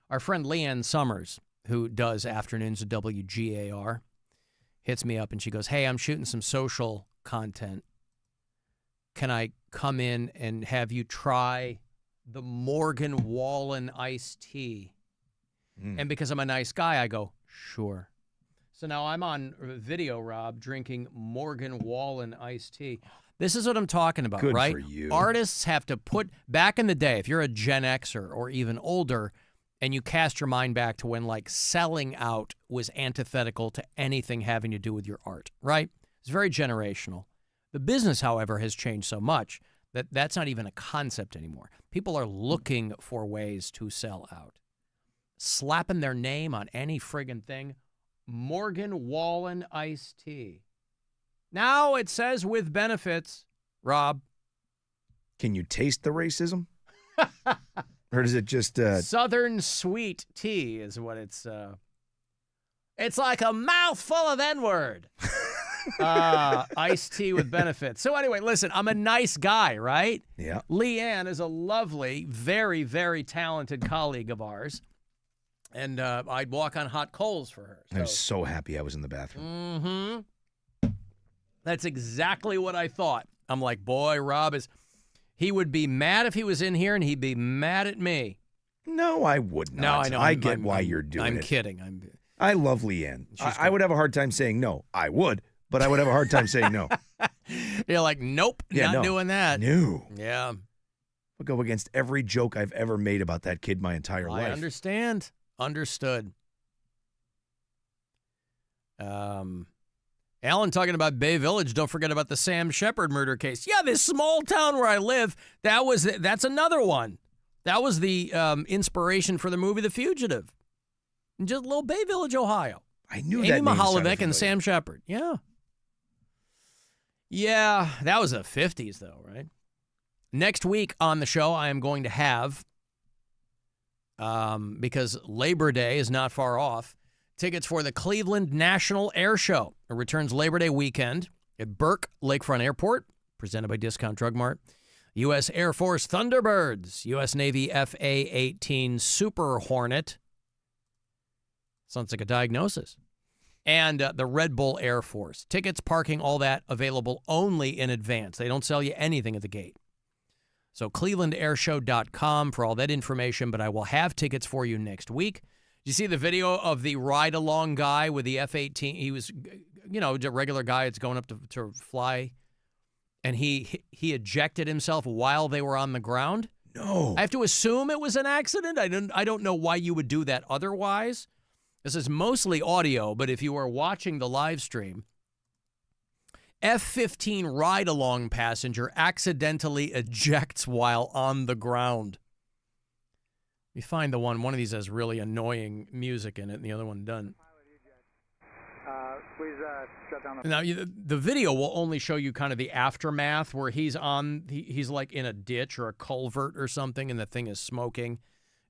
Our friend Leanne Summers, who does afternoons at WGAR, hits me up and she goes, hey, I'm shooting some social content. Can I come in and have you try the Morgan Wallen iced tea? And because I'm a nice guy, I go, sure. So now I'm on video, Rob, drinking Morgan Wallen iced tea. This is what I'm talking about, Good right? for you. Artists have to put, back in the day, if you're a Gen Xer or even older, and you cast your mind back to when, like, selling out was antithetical to anything having to do with your art, right? It's very generational. The business, however, has changed so much that that's not even a concept anymore. People are looking for ways to sell out. Slapping their name on any friggin' thing. Morgan Wallen iced tea. Now it says with benefits, Rob. Can you taste the racism? Or is it just... Southern sweet tea is what it's... It's like a mouthful of N-word. Iced tea with benefits. So anyway, listen, I'm a nice guy, right? Yeah. Leanne is a lovely, very, very talented colleague of ours. And I'd walk on hot coals for her. I'm so happy I was in the bathroom. Mm-hmm. That's exactly what I thought. I'm like, boy, Rob he would be mad if he was in here, and he'd be mad at me. No, I would not. No, I know. I get why you're doing it. I'm kidding. I love Leanne. I would have a hard time saying no. I would, but I would have a hard time saying no. You're like, nope, not doing that. No. Yeah. I'll go against every joke I've ever made about that kid my entire life. I understand. Understood. Alan talking about Bay Village. Don't forget about the Sam Shepard murder case. Yeah, this small town where I live, that's another one. That was the inspiration for the movie The Fugitive. Just little Bay Village, Ohio. I knew Amy that name sounded Mahalovic and familiar. Sam Shepard. Yeah. Yeah, that was the 50s, though, right? Next week on the show, I am going to have, because Labor Day is not far off, tickets for the Cleveland National Air Show. It returns Labor Day weekend at Burke Lakefront Airport, presented by Discount Drug Mart. U.S. Air Force Thunderbirds, U.S. Navy FA-18 Super Hornet. Sounds like a diagnosis. And the Red Bull Air Force. Tickets, parking, all that available only in advance. They don't sell you anything at the gate. So clevelandairshow.com for all that information, but I will have tickets for you next week. Did you see the video of the ride-along guy with the F-18? He was, a regular guy that's going up to fly, and he ejected himself while they were on the ground? No. I have to assume it was an accident. I don't know why you would do that otherwise. This is mostly audio, but if you are watching the live stream, F-15 ride-along passenger accidentally ejects while on the ground. You find the one of these has really annoying music in it, and the other one doesn't. Please shut down the... Now, the video will only show you kind of the aftermath where he's like in a ditch or a culvert or something, and the thing is smoking.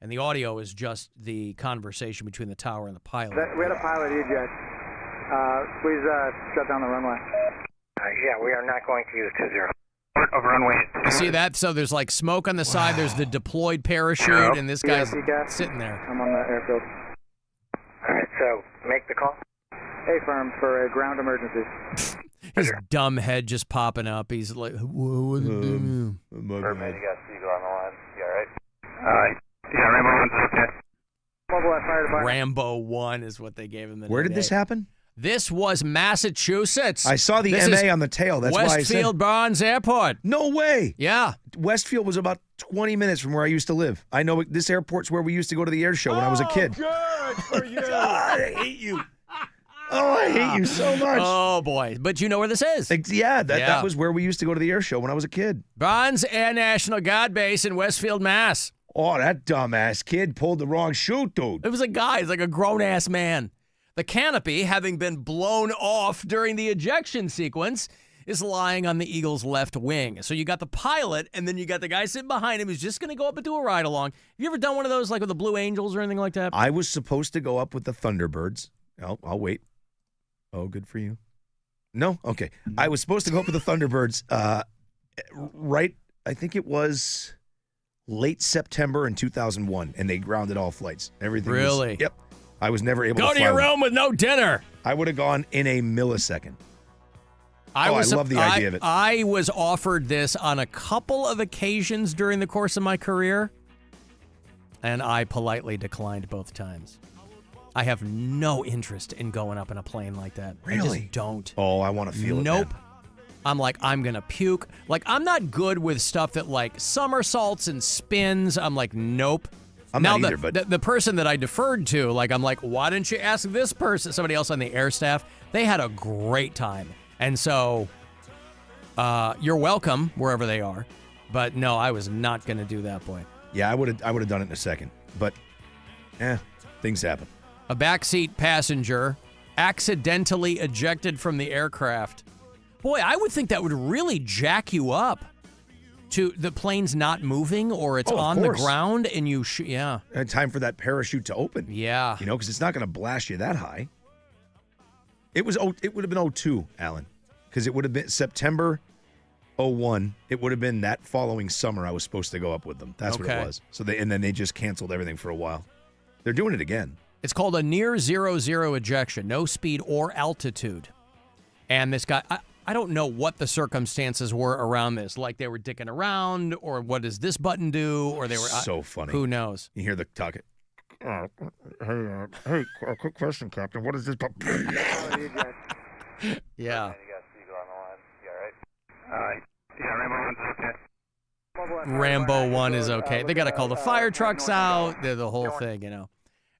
and the audio is just the conversation between the tower and the pilot. We had a pilot eject. Please shut down the runway. Yeah, we are not going to use 20. Over runway. You see that? So there's like smoke on the side. There's the deployed parachute, and this guy's sitting there. I'm on the airfield. All right, so make the call. A-firm for a ground emergency. His dumb head just popping up. He's like, what Mermaid, you got Seagull on the line. You all right? Yeah, Rambo 1's okay. Mobile Fire Department. Rambo 1 is what they gave him the Where name. did this happen? This was Massachusetts. I saw the This MA is on the tail. That's why I said. Westfield Barnes Airport. No way. Yeah. Westfield was about 20 minutes from where I used to live. I know this airport's where we used to go to the air show when I was a kid. Good for you. God, I hate you. Oh, I hate you so much. Oh, boy. But you know where this is. Yeah, that was where we used to go to the air show when I was a kid. Barnes Air National Guard Base in Westfield, Mass. Oh, that dumbass kid pulled the wrong chute, dude. It was a guy. He's like a grown-ass man. The canopy, having been blown off during the ejection sequence, is lying on the Eagle's left wing. So you got the pilot, and then you got the guy sitting behind him who's just going to go up and do a ride-along. Have you ever done one of those, like with the Blue Angels or anything like that? I was supposed to go up with the Thunderbirds. I'll wait. Oh, good for you. No? Okay. I was supposed to go up with the Thunderbirds I think it was late September in 2001, and they grounded all flights. Everything Really? Yep. I was never able to Go fly to your them. room with no dinner. I would have gone in a millisecond. I love the idea of it. I was offered this on a couple of occasions during the course of my career, and I politely declined both times. I have no interest in going up in a plane like that. Really? I just don't. Oh, I want to feel it. Nope. Man. I'm like, I'm going to puke. Like, I'm not good with stuff that, like, somersaults and spins. I'm like, nope. I'm now, not either, but the person that I deferred to, like, I'm like, why didn't you ask this person, somebody else on the air staff? They had a great time. And so, you're welcome wherever they are. But no, I was not going to do that, boy. Yeah, I would have done it in a second. But, things happen. A backseat passenger accidentally ejected from the aircraft. Boy, I would think that would really jack you up. To the plane's not moving, or it's on the ground, and you time for that parachute to open. Yeah, because it's not going to blast you that high. It would have been 02, Alan, because it would have been September 01. It would have been that following summer I was supposed to go up with them. That's what it was. So then they just canceled everything for a while. They're doing it again. It's called a near zero ejection, no speed or altitude. And this guy, I don't know what the circumstances were around this. Like they were dicking around, or what does this button do? Or they were so funny. Who knows? You hear the talk. Hey, quick question, Captain. What is this button? Yeah. You got Seagull on the line. You all right? Yeah, Rambo 1's okay. Rambo 1 is okay. They got to call the fire trucks out. They're the whole thing,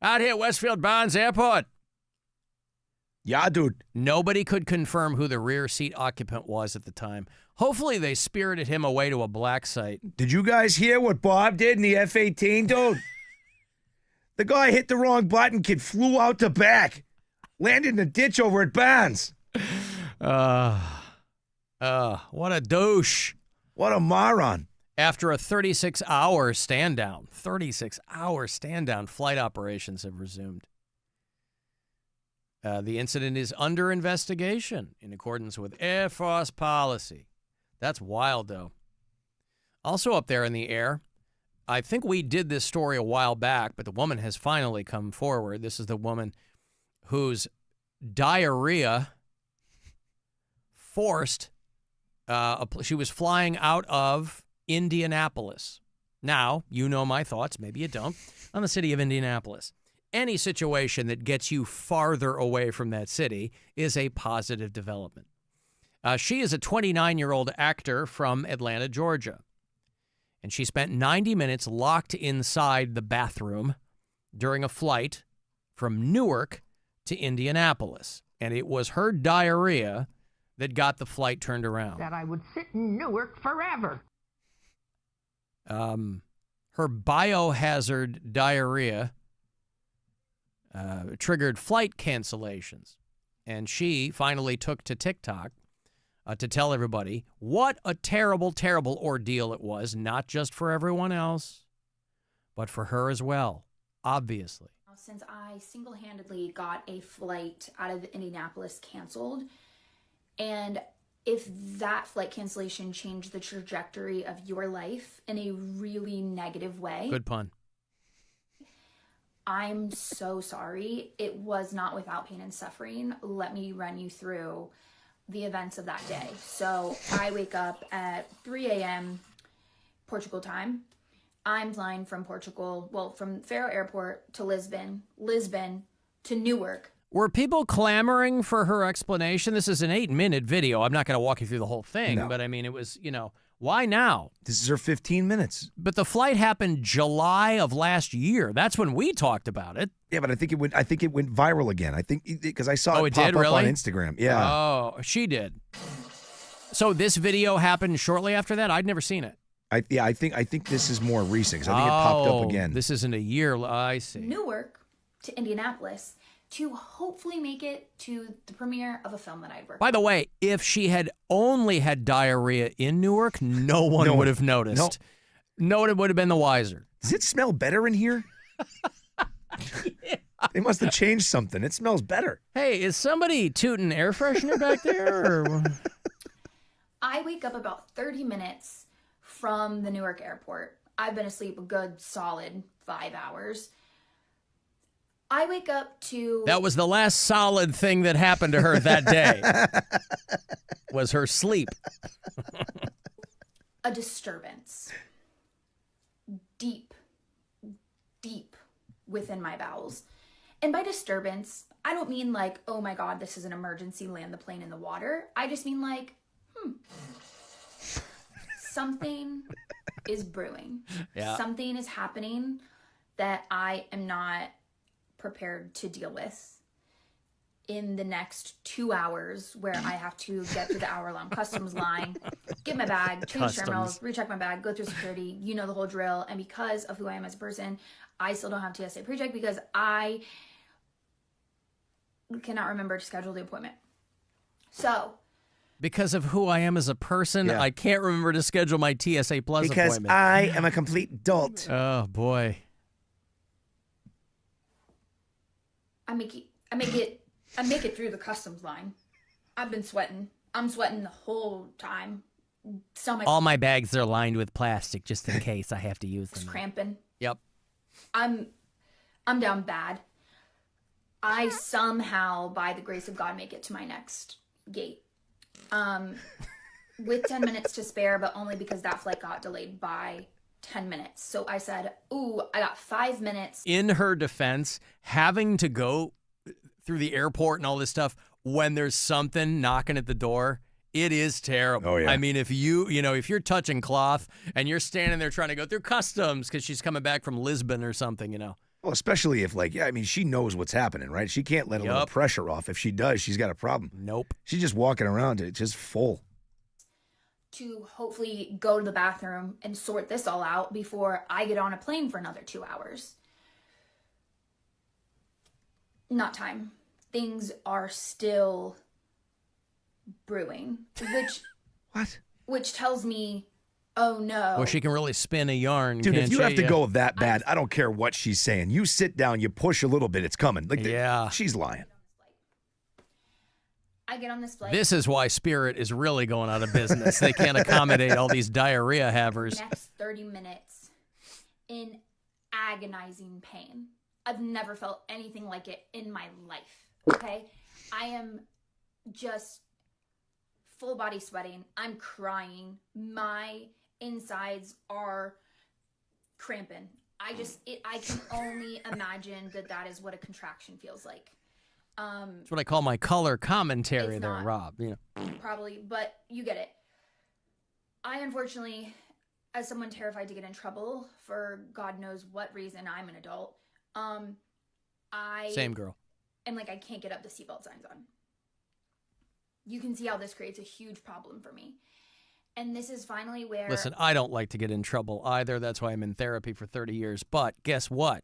Out here at Westfield Barnes Airport. Yeah, dude. Nobody could confirm who the rear seat occupant was at the time. Hopefully they spirited him away to a black site. Did you guys hear what Bob did in the F-18, dude? The guy hit the wrong button, kid flew out the back. Landed in the ditch over at Barnes. What a douche. What a moron. After a 36-hour stand down, flight operations have resumed. The incident is under investigation in accordance with Air Force policy. That's wild, though. Also up there in the air, I think we did this story a while back, but the woman has finally come forward. This is the woman whose diarrhea forced, she was flying out of Indianapolis. Now, you know my thoughts, maybe you don't, on the city of Indianapolis. Any situation that gets you farther away from that city is a positive development. She is a 29-year-old actor from Atlanta, Georgia. And she spent 90 minutes locked inside the bathroom during a flight from Newark to Indianapolis. And it was her diarrhea that got the flight turned around. That I would sit in Newark forever. Her biohazard diarrhea triggered flight cancellations. And she finally took to TikTok to tell everybody what a terrible, terrible ordeal it was, not just for everyone else, but for her as well, obviously. Since I single-handedly got a flight out of Indianapolis canceled, and if that flight cancellation changed the trajectory of your life in a really negative way. Good pun. I'm so sorry. It was not without pain and suffering. Let me run you through the events of that day. So I wake up at 3 a.m. Portugal time. I'm flying from Portugal, well, from Faro Airport to Lisbon to Newark. Were people clamoring for her explanation? This is an 8-minute video. I'm not going to walk you through the whole thing, but I mean, it was, why now? This is her 15 minutes. But the flight happened July of last year. That's when we talked about it. Yeah, but I think it went viral again. I think because I saw it pop did, up really? on Instagram. Yeah. Oh, she did. So this video happened shortly after that? I'd never seen it. I think this is more recent because I think it popped up again. This isn't a year. I see. Newark to Indianapolis to hopefully make it to the premiere of a film that I'd worked By the way, if she had only had diarrhea in Newark, no one would have noticed. No one would have been the wiser. Does it smell better in here? They must have changed something. It smells better. Hey, is somebody tooting air freshener back there? Or? I wake up about 30 minutes from the Newark airport. I've been asleep a good solid 5 hours. I wake up to... That was the last solid thing that happened to her that day. Was her sleep. A disturbance. Deep within my bowels. And by disturbance, I don't mean like, oh my God, this is an emergency, land the plane in the water. I just mean like, something is brewing. Yeah. Something is happening that I am not prepared to deal with in the next 2 hours, where I have to get through the hour-long customs line, get my bag, change terminals, recheck my bag, go through security, you know the whole drill. And because of who I am as a person, I still don't have TSA pre-check because I cannot remember to schedule the appointment. So... Because of who I am as a person, I can't remember to schedule my TSA Plus because appointment. Because I am a complete dolt. Oh, boy. I make it through the customs line. I've been sweating. I'm sweating the whole time. All my bags are lined with plastic just in case I have to use them. Cramping. Yep. I'm down bad. I somehow, by the grace of God, make it to my next gate. With 10 minutes to spare, but only because that flight got delayed by 10 minutes. So I said, ooh, I got 5 minutes. In her defense, having to go through the airport and all this stuff when there's something knocking at the door, it is terrible. Oh, yeah. I mean, if you're touching cloth and you're standing there trying to go through customs because she's coming back from Lisbon or something, Well, especially if, she knows what's happening, right? She can't let a little pressure off. If she does, she's got a problem. Nope. She's just walking around, just full. To hopefully go to the bathroom and sort this all out before I get on a plane for another 2 hours. Not time. Things are still brewing, which tells me, oh no. Well, she can really spin a yarn. Dude, if you have to Yeah. go that bad, I don't care what she's saying. You sit down, you push a little bit, it's coming. Yeah. She's lying. I get on this flight. This is why Spirit is really going out of business. They can't accommodate all these diarrhea havers. Next 30 minutes in agonizing pain. I've never felt anything like it in my life. Okay? I am just full body sweating. I'm crying. My insides are cramping. I can only imagine that is what a contraction feels like. That's what I call my color commentary there, Rob. Probably, but you get it. I unfortunately, as someone terrified to get in trouble for God knows what reason, I'm an adult. Same girl. And I can't get up the seatbelt signs on. You can see how this creates a huge problem for me. And this is finally where... Listen, I don't like to get in trouble either. That's why I'm in therapy for 30 years. But guess what?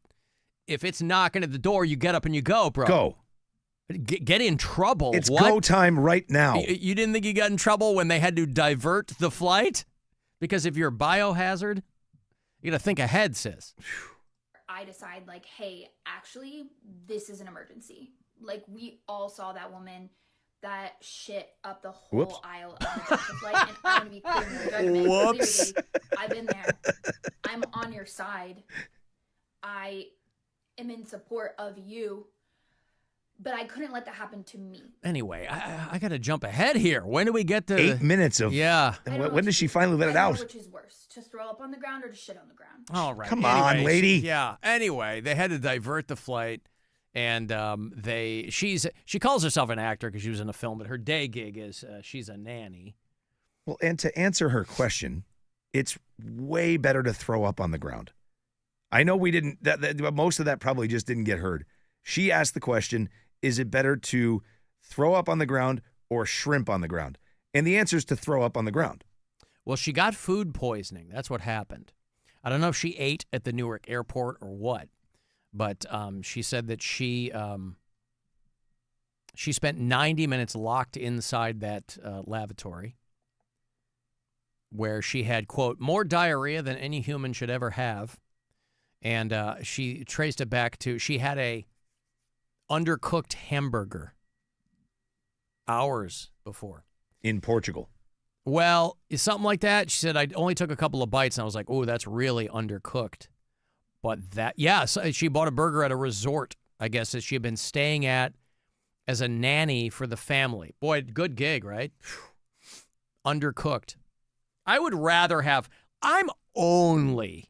If it's knocking at the door, you get up and you go, bro. Go. Get in trouble. It's what? go time right now. You didn't think you got in trouble when they had to divert the flight? Because if you're a biohazard, you got to think ahead, sis. I decide, like, hey, actually, this is an emergency. Like, we all saw that woman that shit up the whole aisle of the Delta flight, and I'm going to be clear in your judgment. Whoops. Clearly, I've been there. I'm on your side. I am in support of you, but I couldn't let that happen to me. Anyway, I got to jump ahead here. When do we get to 8 minutes of When does she finally let it out? Which is worse, to throw up on the ground or to shit on the ground? All right. Come on, lady. Yeah. Anyway, they had to divert the flight, and she calls herself an actor because she was in a film, but her day gig is she's a nanny. Well, and to answer her question, it's way better to throw up on the ground. I know we didn't. Most of that probably just didn't get heard. She asked the question: is it better to throw up on the ground or shrimp on the ground? And the answer is to throw up on the ground. Well, she got food poisoning. That's what happened. I don't know if she ate at the Newark airport or what, but she said that she spent 90 minutes locked inside that lavatory where she had, quote, more diarrhea than any human should ever have. And she traced it back to she had a undercooked hamburger hours before. In Portugal. Well, something like that. She said, I only took a couple of bites, and I was like, oh, that's really undercooked. But so she bought a burger at a resort, I guess, that she had been staying at as a nanny for the family. Boy, good gig, right? Undercooked. I would rather I'm only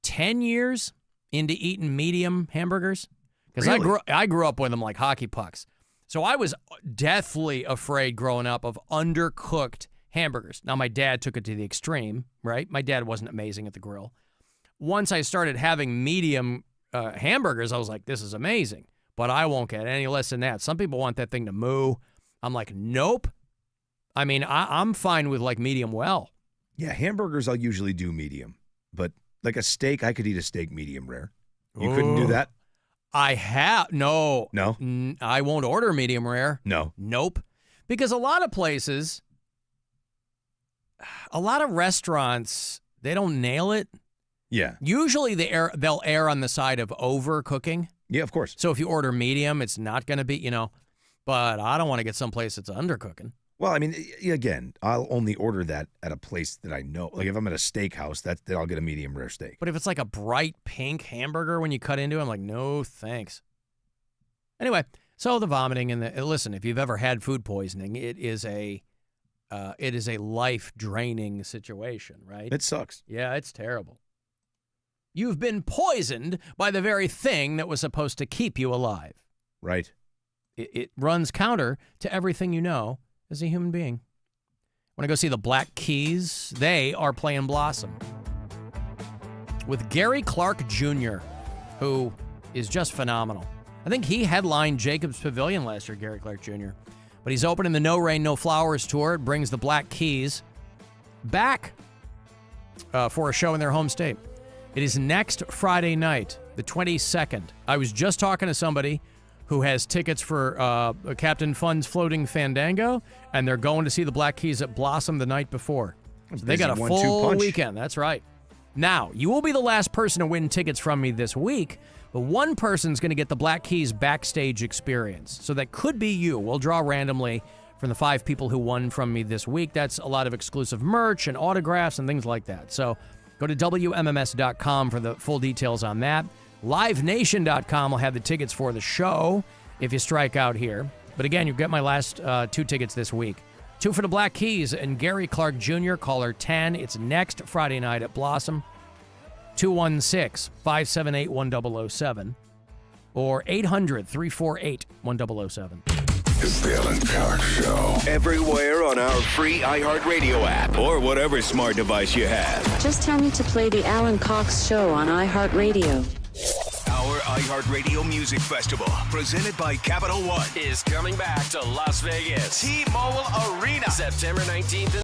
10 years into eating medium hamburgers because Really? I grew up with them like hockey pucks. So I was deathly afraid growing up of undercooked hamburgers. Now, my dad took it to the extreme, right? My dad wasn't amazing at the grill. Once I started having medium hamburgers, I was like, this is amazing. But I won't get any less than that. Some people want that thing to moo. I'm like, nope. I mean, I'm fine with like medium well. Yeah, hamburgers I'll usually do medium. But like a steak, I could eat a steak medium rare. You couldn't do that? I have. No. No? I won't order medium rare. No. Nope. Because a lot of places, a lot of restaurants, they don't nail it. Yeah. Usually they'll err on the side of overcooking. Yeah, of course. So if you order medium, it's not going to be, but I don't want to get someplace that's undercooking. Well, I mean, again, I'll only order that at a place that I know. Like if I'm at a steakhouse, then I'll get a medium rare steak. But if it's like a bright pink hamburger when you cut into it, I'm like, no, thanks. Anyway, so the vomiting and listen, if you've ever had food poisoning, it is a life draining situation, right? It sucks. Yeah, it's terrible. You've been poisoned by the very thing that was supposed to keep you alive. Right. It runs counter to everything you know as a human being. Want to go see the Black Keys? They are playing Blossom with Gary Clark Jr., who is just phenomenal. I think he headlined Jacobs Pavilion last year, Gary Clark Jr. But he's opening the No Rain, No Flowers tour. It brings the Black Keys back for a show in their home state. It is next Friday night, the 22nd. I was just talking to somebody who has tickets for Captain Fun's Floating Fandango, and they're going to see the Black Keys at Blossom the night before. So they got a full weekend. That's right. Now, you will be the last person to win tickets from me this week, but one person's going to get the Black Keys backstage experience. So that could be you. We'll draw randomly from the 5 people who won from me this week. That's a lot of exclusive merch and autographs and things like that. So go to WMMS.com for the full details on that. LiveNation.com will have the tickets for the show if you strike out here. But again, you'll get my last 2 tickets this week. 2 for the Black Keys and Gary Clark Jr., caller 10. It's next Friday night at Blossom. 216-578-1007 or 800-348-1007. It's the Alan Cox Show. Everywhere on our free iHeartRadio app or whatever smart device you have. Just tell me to play the Alan Cox Show on iHeartRadio. Our iHeartRadio Music Festival, presented by Capital One, is coming back to Las Vegas. T-Mobile Arena, September 19th.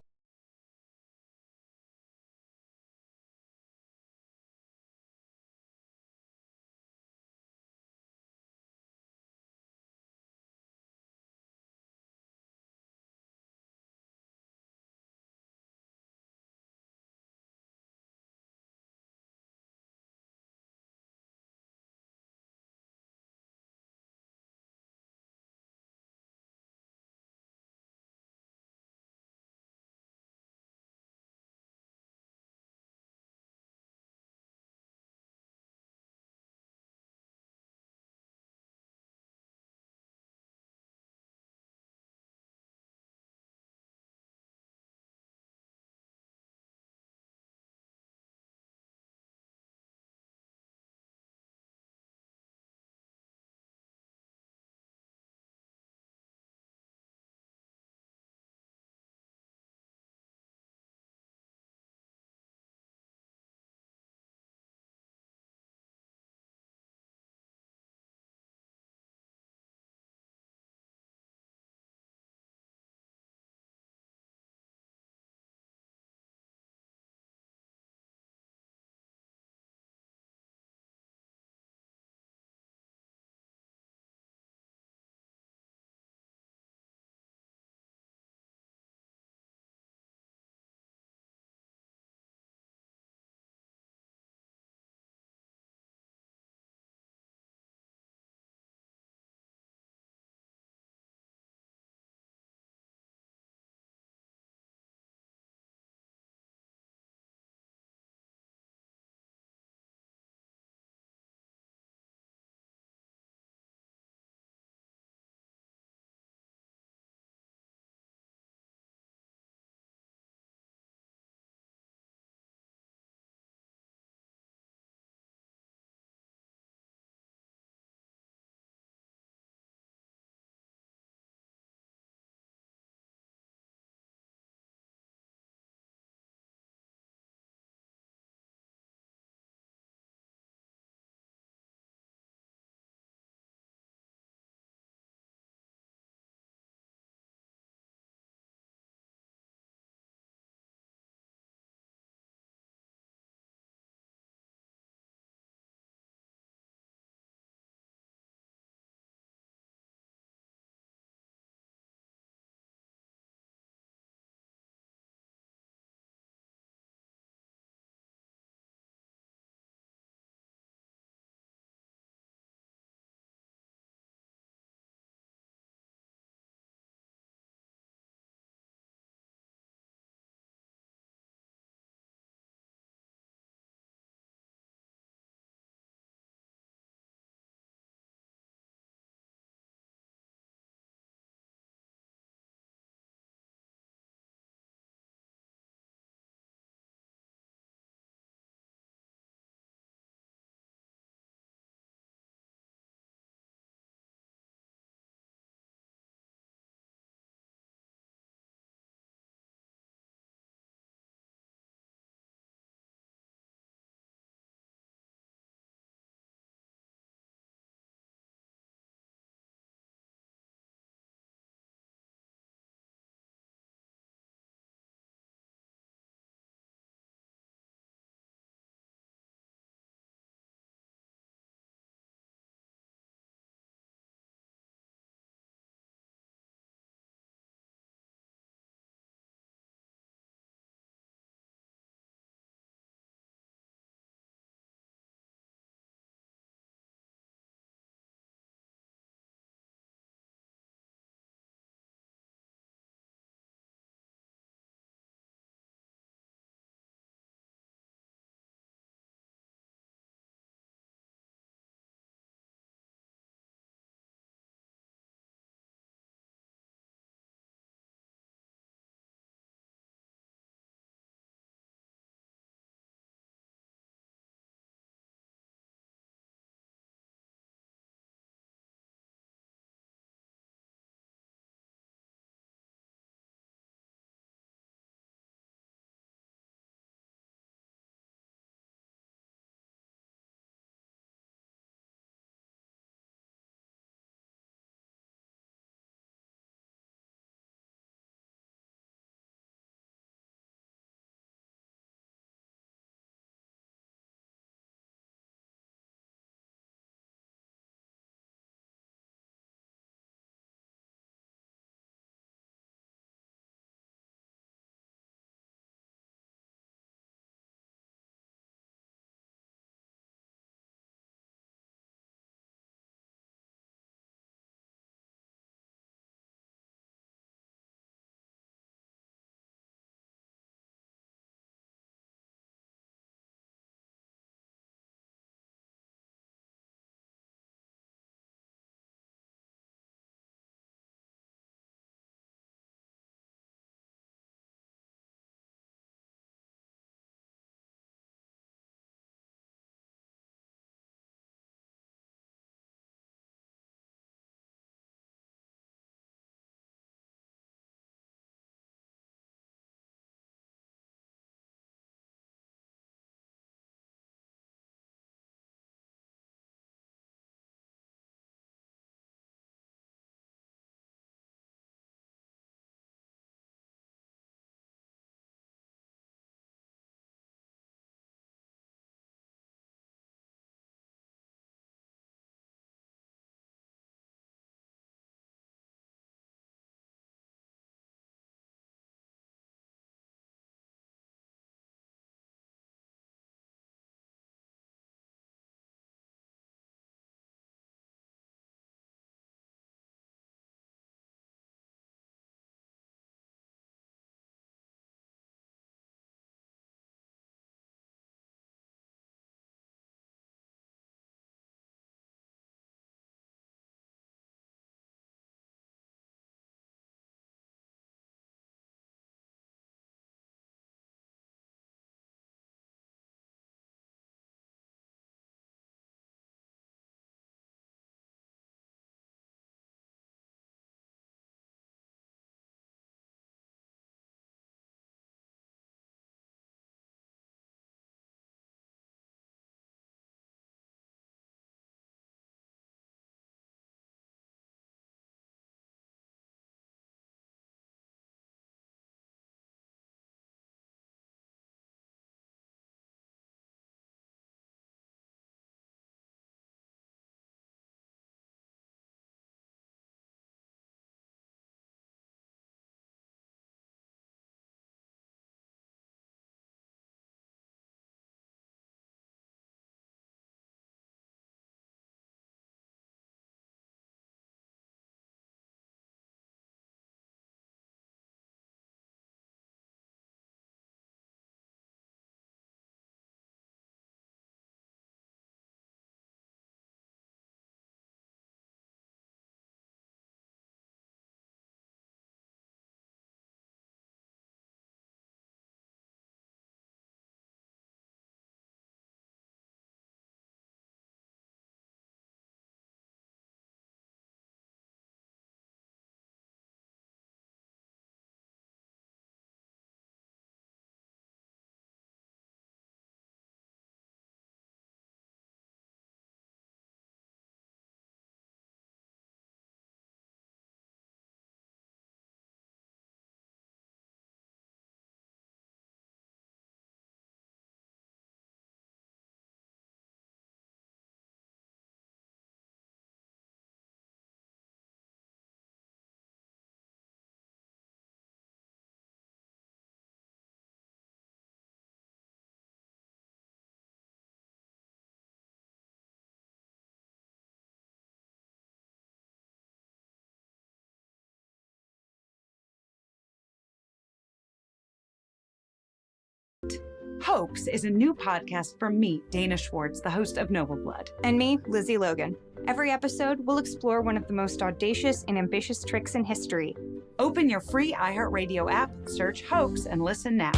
Hoax is a new podcast from me, Dana Schwartz, the host of Noble Blood. And me, Lizzie Logan. Every episode will explore one of the most audacious and ambitious tricks in history. Open your free iHeartRadio app, search Hoax, and listen now.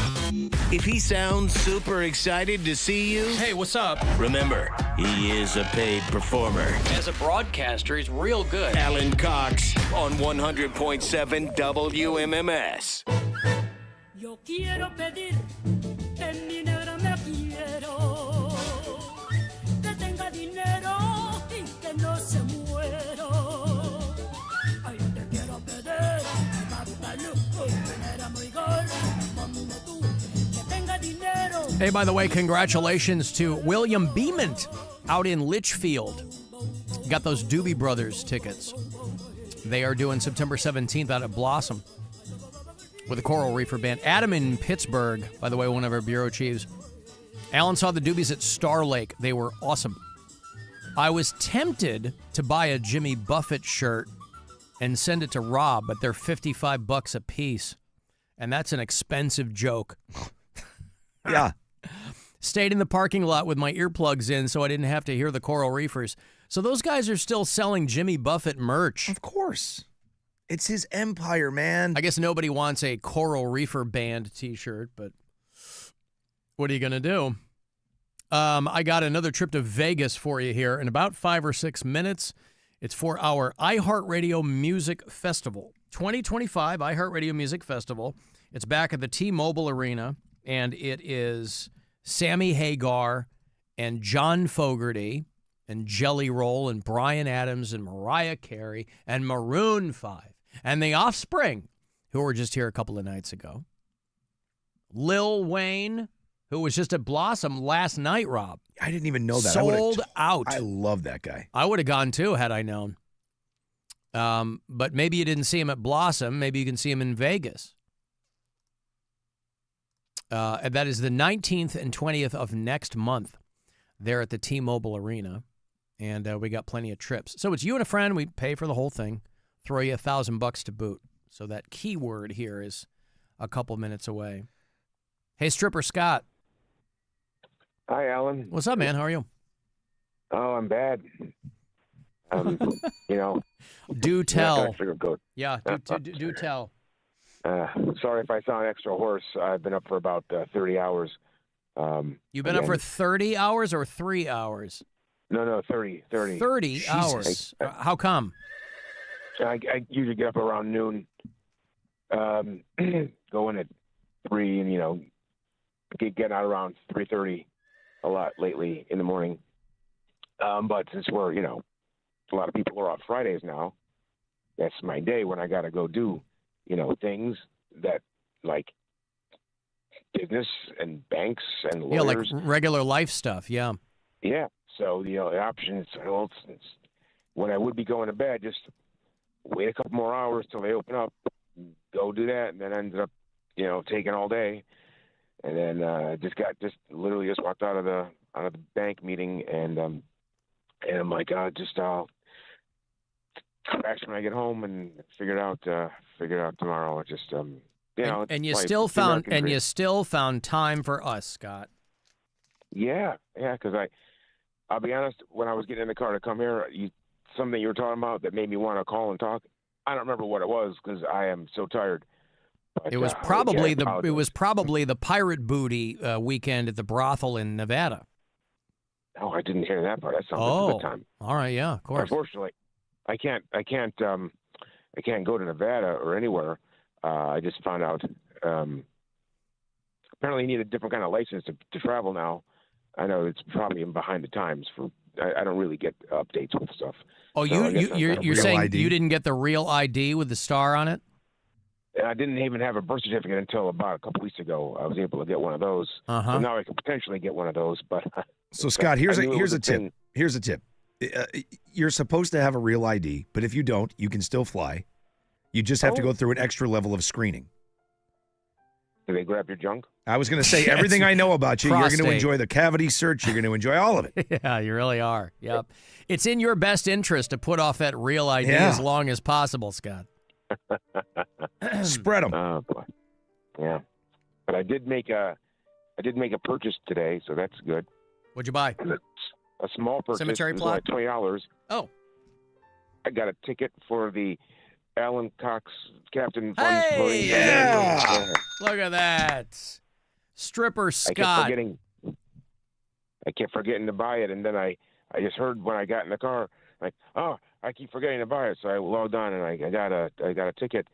If he sounds super excited to see you, hey, what's up? Remember, he is a paid performer. As a broadcaster, he's real good. Alan Cox on 100.7 WMMS. Yo quiero pedir que mi negra me quiero, que tenga dinero y que no se muero. Ay, te quiero pedir, manera muy gorda, como tú, que tenga dinero. Hey, by the way, congratulations to William Beament out in Litchfield. Got those Doobie Brothers tickets. They are doing September 17th out at Blossom with a Coral Reefer Band. Adam in Pittsburgh, by the way, one of our bureau chiefs. Alan saw the Doobies at Star Lake. They were awesome. I was tempted to buy a Jimmy Buffett shirt and send it to Rob, but they're $55 a piece, and that's an expensive joke. Yeah. Stayed in the parking lot with my earplugs in so I didn't have to hear the Coral Reefers. So those guys are still selling Jimmy Buffett merch. Of course. It's his empire, man. I guess nobody wants a Coral Reefer Band t-shirt, but what are you going to do? I got another trip to Vegas for you here in about 5 or 6 minutes. It's for our iHeartRadio Music Festival. 2025 iHeartRadio Music Festival. It's back at the T-Mobile Arena, and it is Sammy Hagar and John Fogerty and Jelly Roll and Bryan Adams and Mariah Carey and Maroon 5 and The Offspring, who were just here a couple of nights ago. Lil Wayne, who was just at Blossom last night, Rob. I didn't even know that. Sold out. I love that guy. I would have gone too had I known. But maybe you didn't see him at Blossom. Maybe you can see him in Vegas. And that is the 19th and 20th of next month there at the T-Mobile Arena. And we got plenty of trips. So it's you and a friend. We pay for the whole thing. Throw you $1,000 to boot. So that keyword here is a couple minutes away. Hey, Stripper Scott. Hi, Alan. What's up, man? How are you? Oh, I'm bad. You know. Do tell. Sugarcoat. Yeah, do tell. Sorry if I sound extra hoarse. I've been up for about 30 hours. You've been up for 30 hours or 3 hours? No, 30. 30 hours. How come? I usually get up around noon, go in at 3, and, get out around 3:30 a lot lately in the morning. But since we're, a lot of people are off Fridays now, that's my day when I got to go do, things that like business and banks and lawyers. Yeah, like regular life stuff, yeah. Yeah. So, the option is, it's when I would be going to bed, just wait a couple more hours till they open up, go do that, and then ended up, taking all day. And then literally just walked out of the bank meeting, and I'm like, I'll crash when I get home and figure it out tomorrow. It just and you still found time for us, Scott. Yeah, because I'll be honest, when I was getting in the car to come here, something you were talking about that made me want to call and talk. I don't remember what it was because I am so tired. But, it was probably the pirate booty weekend at the brothel in Nevada. Oh, I didn't hear that part. That sounds like a good time. All right, yeah, of course. Unfortunately, I can't go to Nevada or anywhere. I just found out. Apparently, you need a different kind of license to travel now. I know it's probably behind the times. I don't really get updates with stuff. Oh, so you're saying ID? You didn't get the real ID with the star on it? I didn't even have a birth certificate until about a couple weeks ago. I was able to get one of those. Uh-huh. So now I could potentially get one of those. But so Scott, here's a tip. Here's a tip. You're supposed to have a real ID, but if you don't, you can still fly. You just have to go through an extra level of screening. Do they grab your junk? I was going to say everything I know about you. Prostate. You're going to enjoy the cavity search. You're going to enjoy all of it. Yeah, you really are. Yep. It's in your best interest to put off that real ID as long as possible, Scott. Spread them. Oh, boy. Yeah. But I did make I did make a purchase today, so that's good. What'd you buy? A small purchase. Cemetery It was plot? only $20. Oh. I got a ticket for the Alan Cox Captain Hey! Funds Floating. Yeah! Look at that. Stripper Scott. I kept forgetting to buy it, and then I just heard when I got in the car, like, oh, I keep forgetting to buy it. So I logged on and I got a ticket.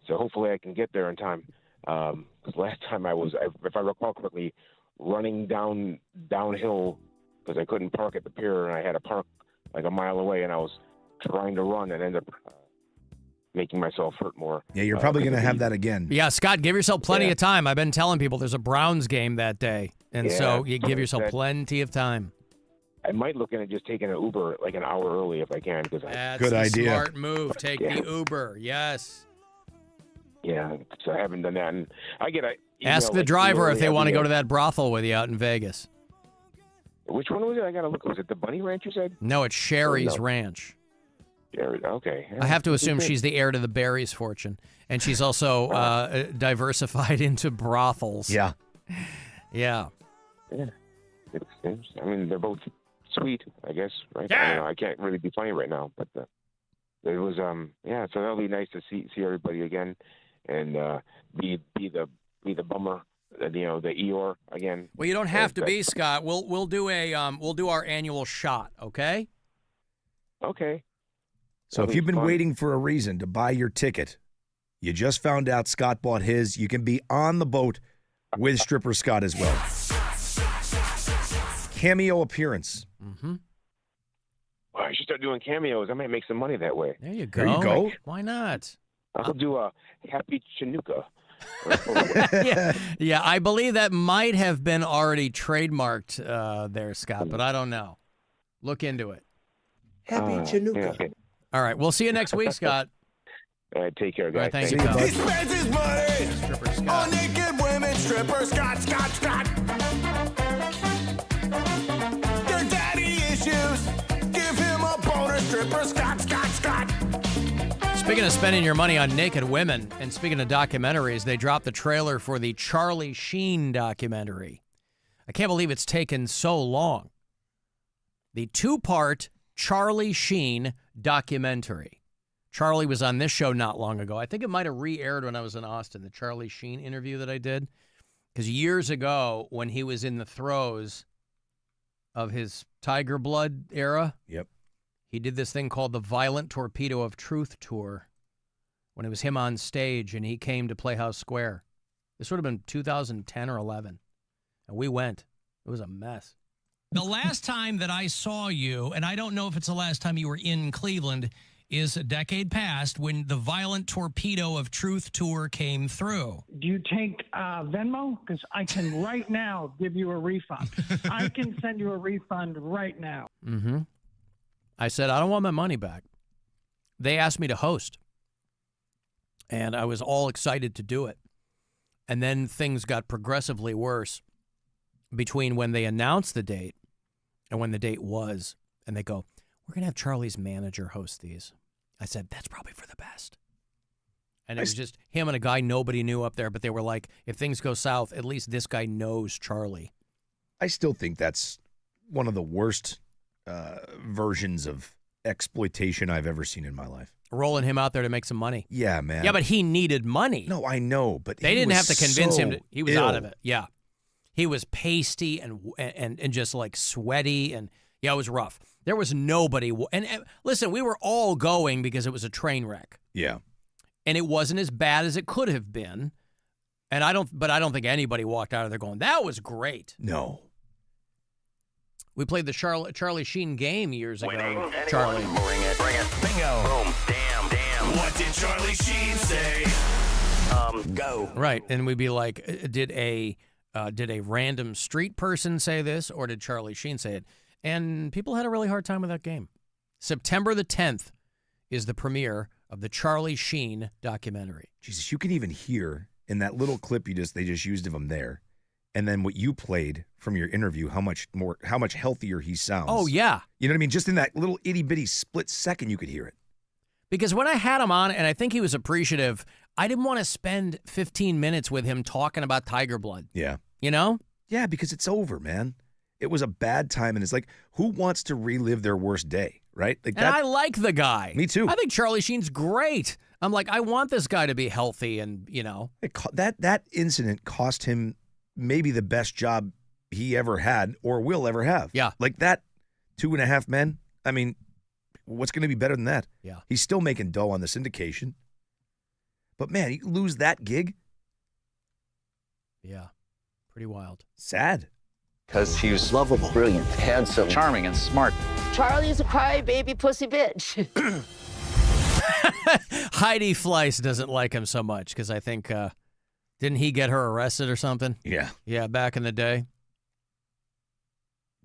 So hopefully I can get there in time. Because last time if I recall correctly, running downhill because I couldn't park at the pier, and I had to park like a mile away, and I was trying to run and ended up making myself hurt more. Yeah, you're probably going to have that again. Yeah, Scott, give yourself plenty of time. I've been telling people there's a Browns game that day, and so you give yourself plenty of time. I might look into just taking an Uber like an hour early if I can. That's Good the idea. Smart move. Take the Uber. Yes. Yeah, so I haven't done that. And I get a Ask the driver if they want to go to that brothel with you out in Vegas. Which one was it? I got to look. Was it the Bunny Ranch you said? No, it's Sherry's Ranch. Okay. I have to assume she's the heir to the Barry's fortune, and she's also diversified into brothels. Yeah. Yeah. Yeah. I mean, they're both sweet, I guess, right? Yeah. I don't know. I can't really be funny right now, but it was, so that'll be nice to see everybody again, and be the bummer, the Eeyore again. Well, you don't have to be, Scott. We'll do our annual shot, okay? Okay. So if you've been waiting for a reason to buy your ticket, you just found out Scott bought his, you can be on the boat with Stripper Scott as well. Cameo appearance. Mm-hmm. Well, I should start doing cameos. I might make some money that way. There you go. There you go. Why not? I'll do a Happy Chinooka. Yeah, I believe that might have been already trademarked there, Scott, but I don't know. Look into it. Happy Chinooka. Yeah, okay. All right, we'll see you next week, Scott. All right, take care, guys. All right, thank you, you. pal. He spends his money Stripper Scott. on naked women. Stripper Scott. Their daddy issues. Give him a boner. Stripper Scott. Speaking of spending your money on naked women, and speaking of documentaries, they dropped the trailer for the Charlie Sheen documentary. I can't believe it's taken so long. The 2-part Charlie Sheen documentary. Charlie was on this show not long ago. I think it might have re-aired when I was in Austin, the Charlie Sheen interview that I did. Because years ago, when he was in the throes of his Tiger Blood era, Yep. he did this thing called the Violent Torpedo of Truth Tour when it was him on stage and he came to Playhouse Square. This would have been 2010 or 11. And we went. It was a mess. The last time that I saw you, and I don't know if it's the last time you were in Cleveland, is a decade past when the Violent Torpedo of Truth Tour came through. Do you take Venmo? Because I can right now give you a refund. I can send you a refund right now. Mm-hmm. I said, I don't want my money back. They asked me to host, and I was all excited to do it. And then things got progressively worse between when they announced the date and when the date was. And they go, we're going to have Charlie's manager host these. I said, that's probably for the best. And it was just him and a guy nobody knew up there, but they were like, if things go south, at least this guy knows Charlie. I still think that's one of the worst versions of exploitation I've ever seen in my life. Rolling him out there to make some money. Yeah, man. Yeah, but he needed money. No, I know, but they didn't have to convince him. He was ill. out of it. Yeah. He was pasty and just like sweaty, and yeah, it was rough. There was nobody. And listen, we were all going because it was a train wreck. Yeah. And it wasn't as bad as it could have been. And I don't think anybody walked out of there going, that was great. No. We played the Charlie Sheen game years ago. Charlie. Bring it. Bingo. Boom. Damn. What did Charlie Sheen say? Go. Right. And we'd be like, did a random street person say this, or did Charlie Sheen say it? And people had a really hard time with that game. September the 10th is the premiere of the Charlie Sheen documentary. Jesus, you can even hear in that little clip they just used of him there, and then what you played from your interview, how much healthier he sounds. Oh, yeah. You know what I mean? Just in that little itty-bitty split second, you could hear it. Because when I had him on, and I think he was appreciative, I didn't want to spend 15 minutes with him talking about Tiger Blood. Yeah. You know? Yeah, because it's over, man. It was a bad time, and it's like, who wants to relive their worst day, right? Like And I like the guy. Me too. I think Charlie Sheen's great. I'm like, I want this guy to be healthy and, That incident cost him maybe the best job he ever had or will ever have. Yeah. Like that 2.5 Men. I mean, what's going to be better than that? Yeah. He's still making dough on the syndication. But, man, you lose that gig? Yeah. Pretty wild. Sad. Because he was lovable, brilliant, handsome, charming, and smart. Charlie's a crybaby pussy bitch. Heidi Fleiss doesn't like him so much because I think, didn't he get her arrested or something? Yeah. Yeah, back in the day.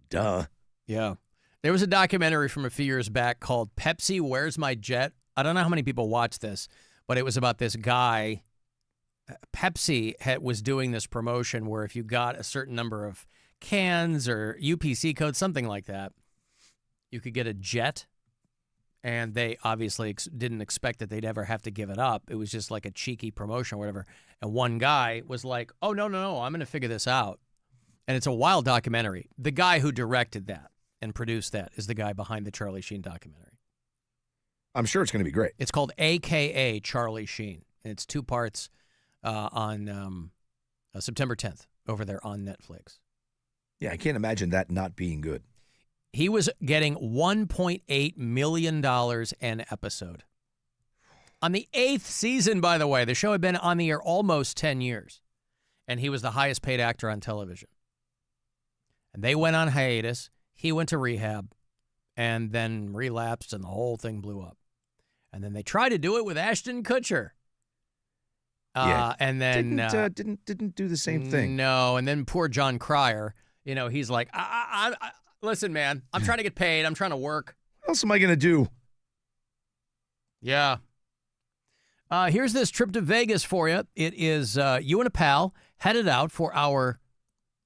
Duh. Yeah. There was a documentary from a few years back called Pepsi, Where's My Jet? I don't know how many people watched this, but it was about this guy. Pepsi was doing this promotion where if you got a certain number of cans or UPC codes, something like that, you could get a jet. And they obviously didn't expect that they'd ever have to give it up. It was just like a cheeky promotion or whatever. And one guy was like, oh, no, I'm going to figure this out. And it's a wild documentary. The guy who directed that and produced that is the guy behind the Charlie Sheen documentary. I'm sure it's going to be great. It's called AKA Charlie Sheen. And it's 2 parts on September 10th over there on Netflix. Yeah, I can't imagine that not being good. He was getting $1.8 million an episode. On the 8th season, by the way, the show had been on the air almost 10 years. And he was the highest paid actor on television. And they went on hiatus. He went to rehab and then relapsed, and the whole thing blew up. And then they tried to do it with Ashton Kutcher. And then didn't do the same thing. No, and then poor John Cryer, he's like, I listen, man, I'm trying to get paid. I'm trying to work. What else am I going to do? Yeah. Here's this trip to Vegas for you. It is you and a pal headed out for our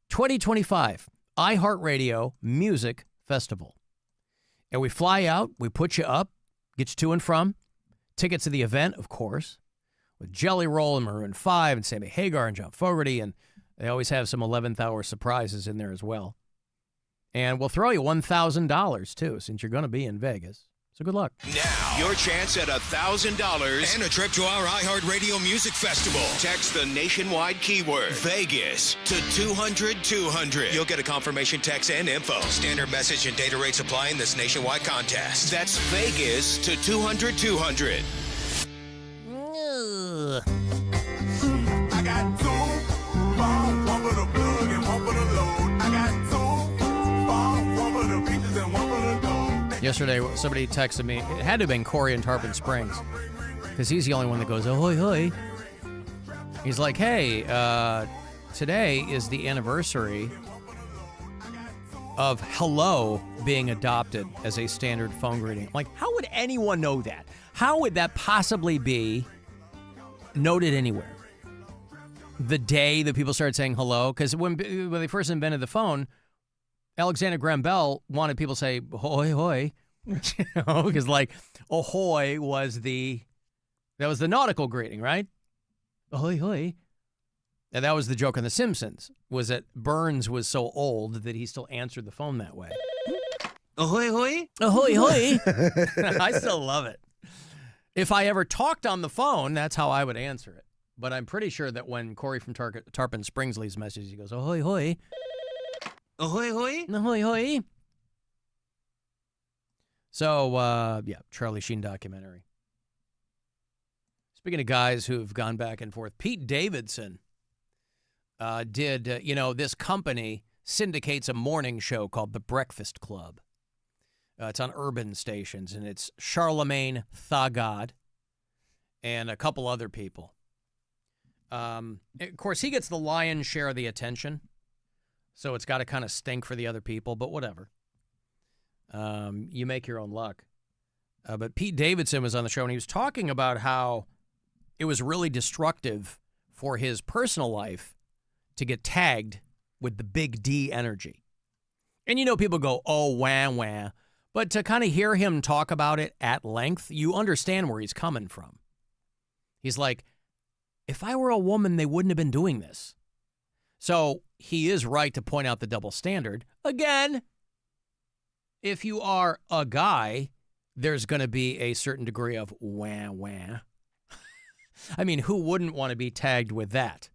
2025 iHeartRadio Music Festival. And we fly out, we put you up, get you to and from. Tickets to the event, of course, with Jelly Roll and Maroon 5 and Sammy Hagar and John Fogerty. And they always have some 11th hour surprises in there as well. And we'll throw you $1,000, too, since you're going to be in Vegas. So good luck. Now, your chance at $1,000 and a trip to our iHeartRadio Music Festival. Text the nationwide keyword Vegas to 200-200. You'll get a confirmation text and info. Standard message and data rates apply in this nationwide contest. That's Vegas to 200-200. I got 2 phones, 1 for the plug and 1 for the load. I got 2 phones, 1 for the beaches and 1 for the load. Yesterday, somebody texted me. It had to have been Corey in Tarpon Springs, because he's the only one that goes, ahoy, hoy. He's like, hey, today is the anniversary of hello being adopted as a standard phone greeting. I'm like, how would anyone know that? How would that possibly be noted anywhere? The day that people started saying hello, because when they first invented the phone, Alexander Graham Bell wanted people to say hoy hoy, because like ahoy was the nautical greeting, right? Ahoy hoy. And that was the joke on The Simpsons, was that Burns was so old that he still answered the phone that way. Ahoy hoy, ahoy hoy. I still love it. If I ever talked on the phone, that's how I would answer it. But I'm pretty sure that when Corey from Tarpon Springs leaves messages, he goes, ahoy hoy. Ahoy hoy. Ahoy hoy. So, Charlie Sheen documentary. Speaking of guys who've gone back and forth, Pete Davidson did, this company syndicates a morning show called The Breakfast Club. It's on urban stations, and it's Charlemagne Thagard and a couple other people. Of course, he gets the lion's share of the attention, so it's got to kind of stink for the other people, but whatever. You make your own luck. But Pete Davidson was on the show, and he was talking about how it was really destructive for his personal life to get tagged with the big D energy. And people go, oh, wah, wah. But to kind of hear him talk about it at length, you understand where he's coming from. He's like, if I were a woman, they wouldn't have been doing this. So he is right to point out the double standard. Again, if you are a guy, there's going to be a certain degree of wah. I mean, who wouldn't want to be tagged with that?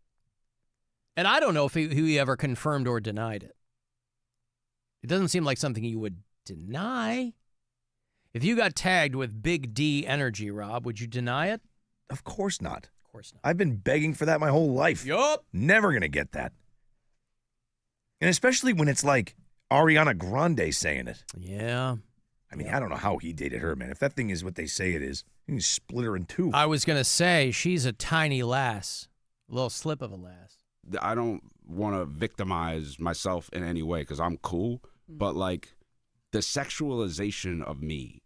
And I don't know if he ever confirmed or denied it. It doesn't seem like something you would deny. If you got tagged with Big D energy, Rob, would you deny it? Of course not. Of course not. I've been begging for that my whole life. Yup. Never going to get that. And especially when it's like Ariana Grande saying it. Yeah. I mean, I don't know how he dated her, man. If that thing is what they say it is, he can split her in two. I was going to say, she's a tiny lass. A little slip of a lass. I don't want to victimize myself in any way because I'm cool, but like the sexualization of me,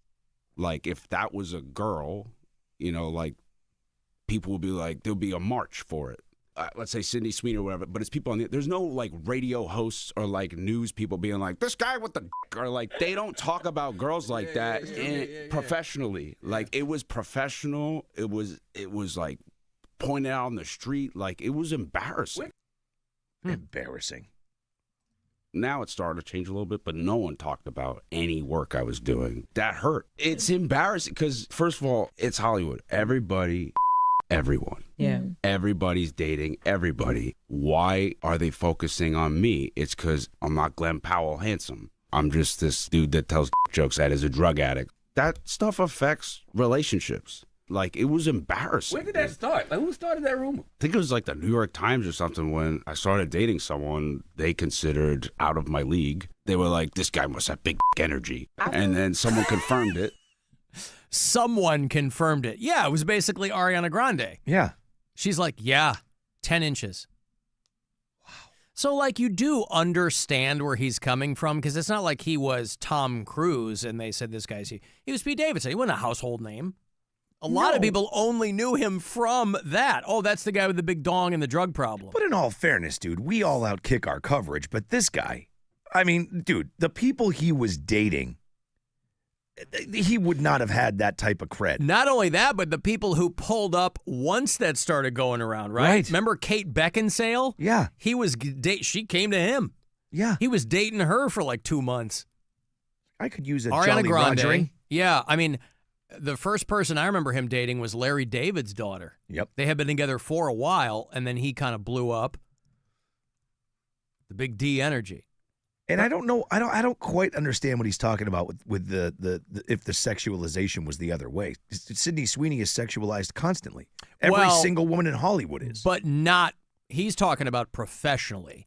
like if that was a girl, you know, like people would be like, there'll be a march for it. Let's say Sydney Sweeney or whatever, but it's people there's no like radio hosts or like news people being like, this guy with the or like, they don't talk about girls like that professionally. Like it was professional. It was like pointed out on the street. Like it was embarrassing. Embarrassing. Now it's started to change a little bit, but no one talked about any work I was doing. That hurt. It's embarrassing because, first of all, it's Hollywood. Everybody, everyone. Yeah. Everybody's dating everybody. Why are they focusing on me? It's because I'm not Glenn Powell handsome. I'm just this dude that tells jokes that is a drug addict. That stuff affects relationships. Like, it was embarrassing. When did that start? Like, who started that rumor? I think it was like the New York Times or something when I started dating someone they considered out of my league. They were like, this guy must have big energy. And then someone confirmed it. Someone confirmed it. Yeah, it was basically Ariana Grande. Yeah. She's like, yeah, 10 inches. Wow. So, like, you do understand where he's coming from because it's not like he was Tom Cruise and they said this guy's he was Pete Davidson. He wasn't a household name. A lot of people only knew him from that. Oh, that's the guy with the big dong and the drug problem. But in all fairness, dude, we all outkick our coverage. But this guy, I mean, dude, the people he was dating, he would not have had that type of cred. Not only that, but the people who pulled up once that started going around, right? Remember Kate Beckinsale? Yeah. She came to him. Yeah. He was dating her for like 2 months. I could use a Ariana Jolly Grande. Roger. Yeah, I mean, the first person I remember him dating was Larry David's daughter. Yep. They had been together for a while, and then he kind of blew up. The big D energy. And I don't know. I don't quite understand what he's talking about with the if the sexualization was the other way. Sydney Sweeney is sexualized constantly. Every single woman in Hollywood is. But not. He's talking about professionally.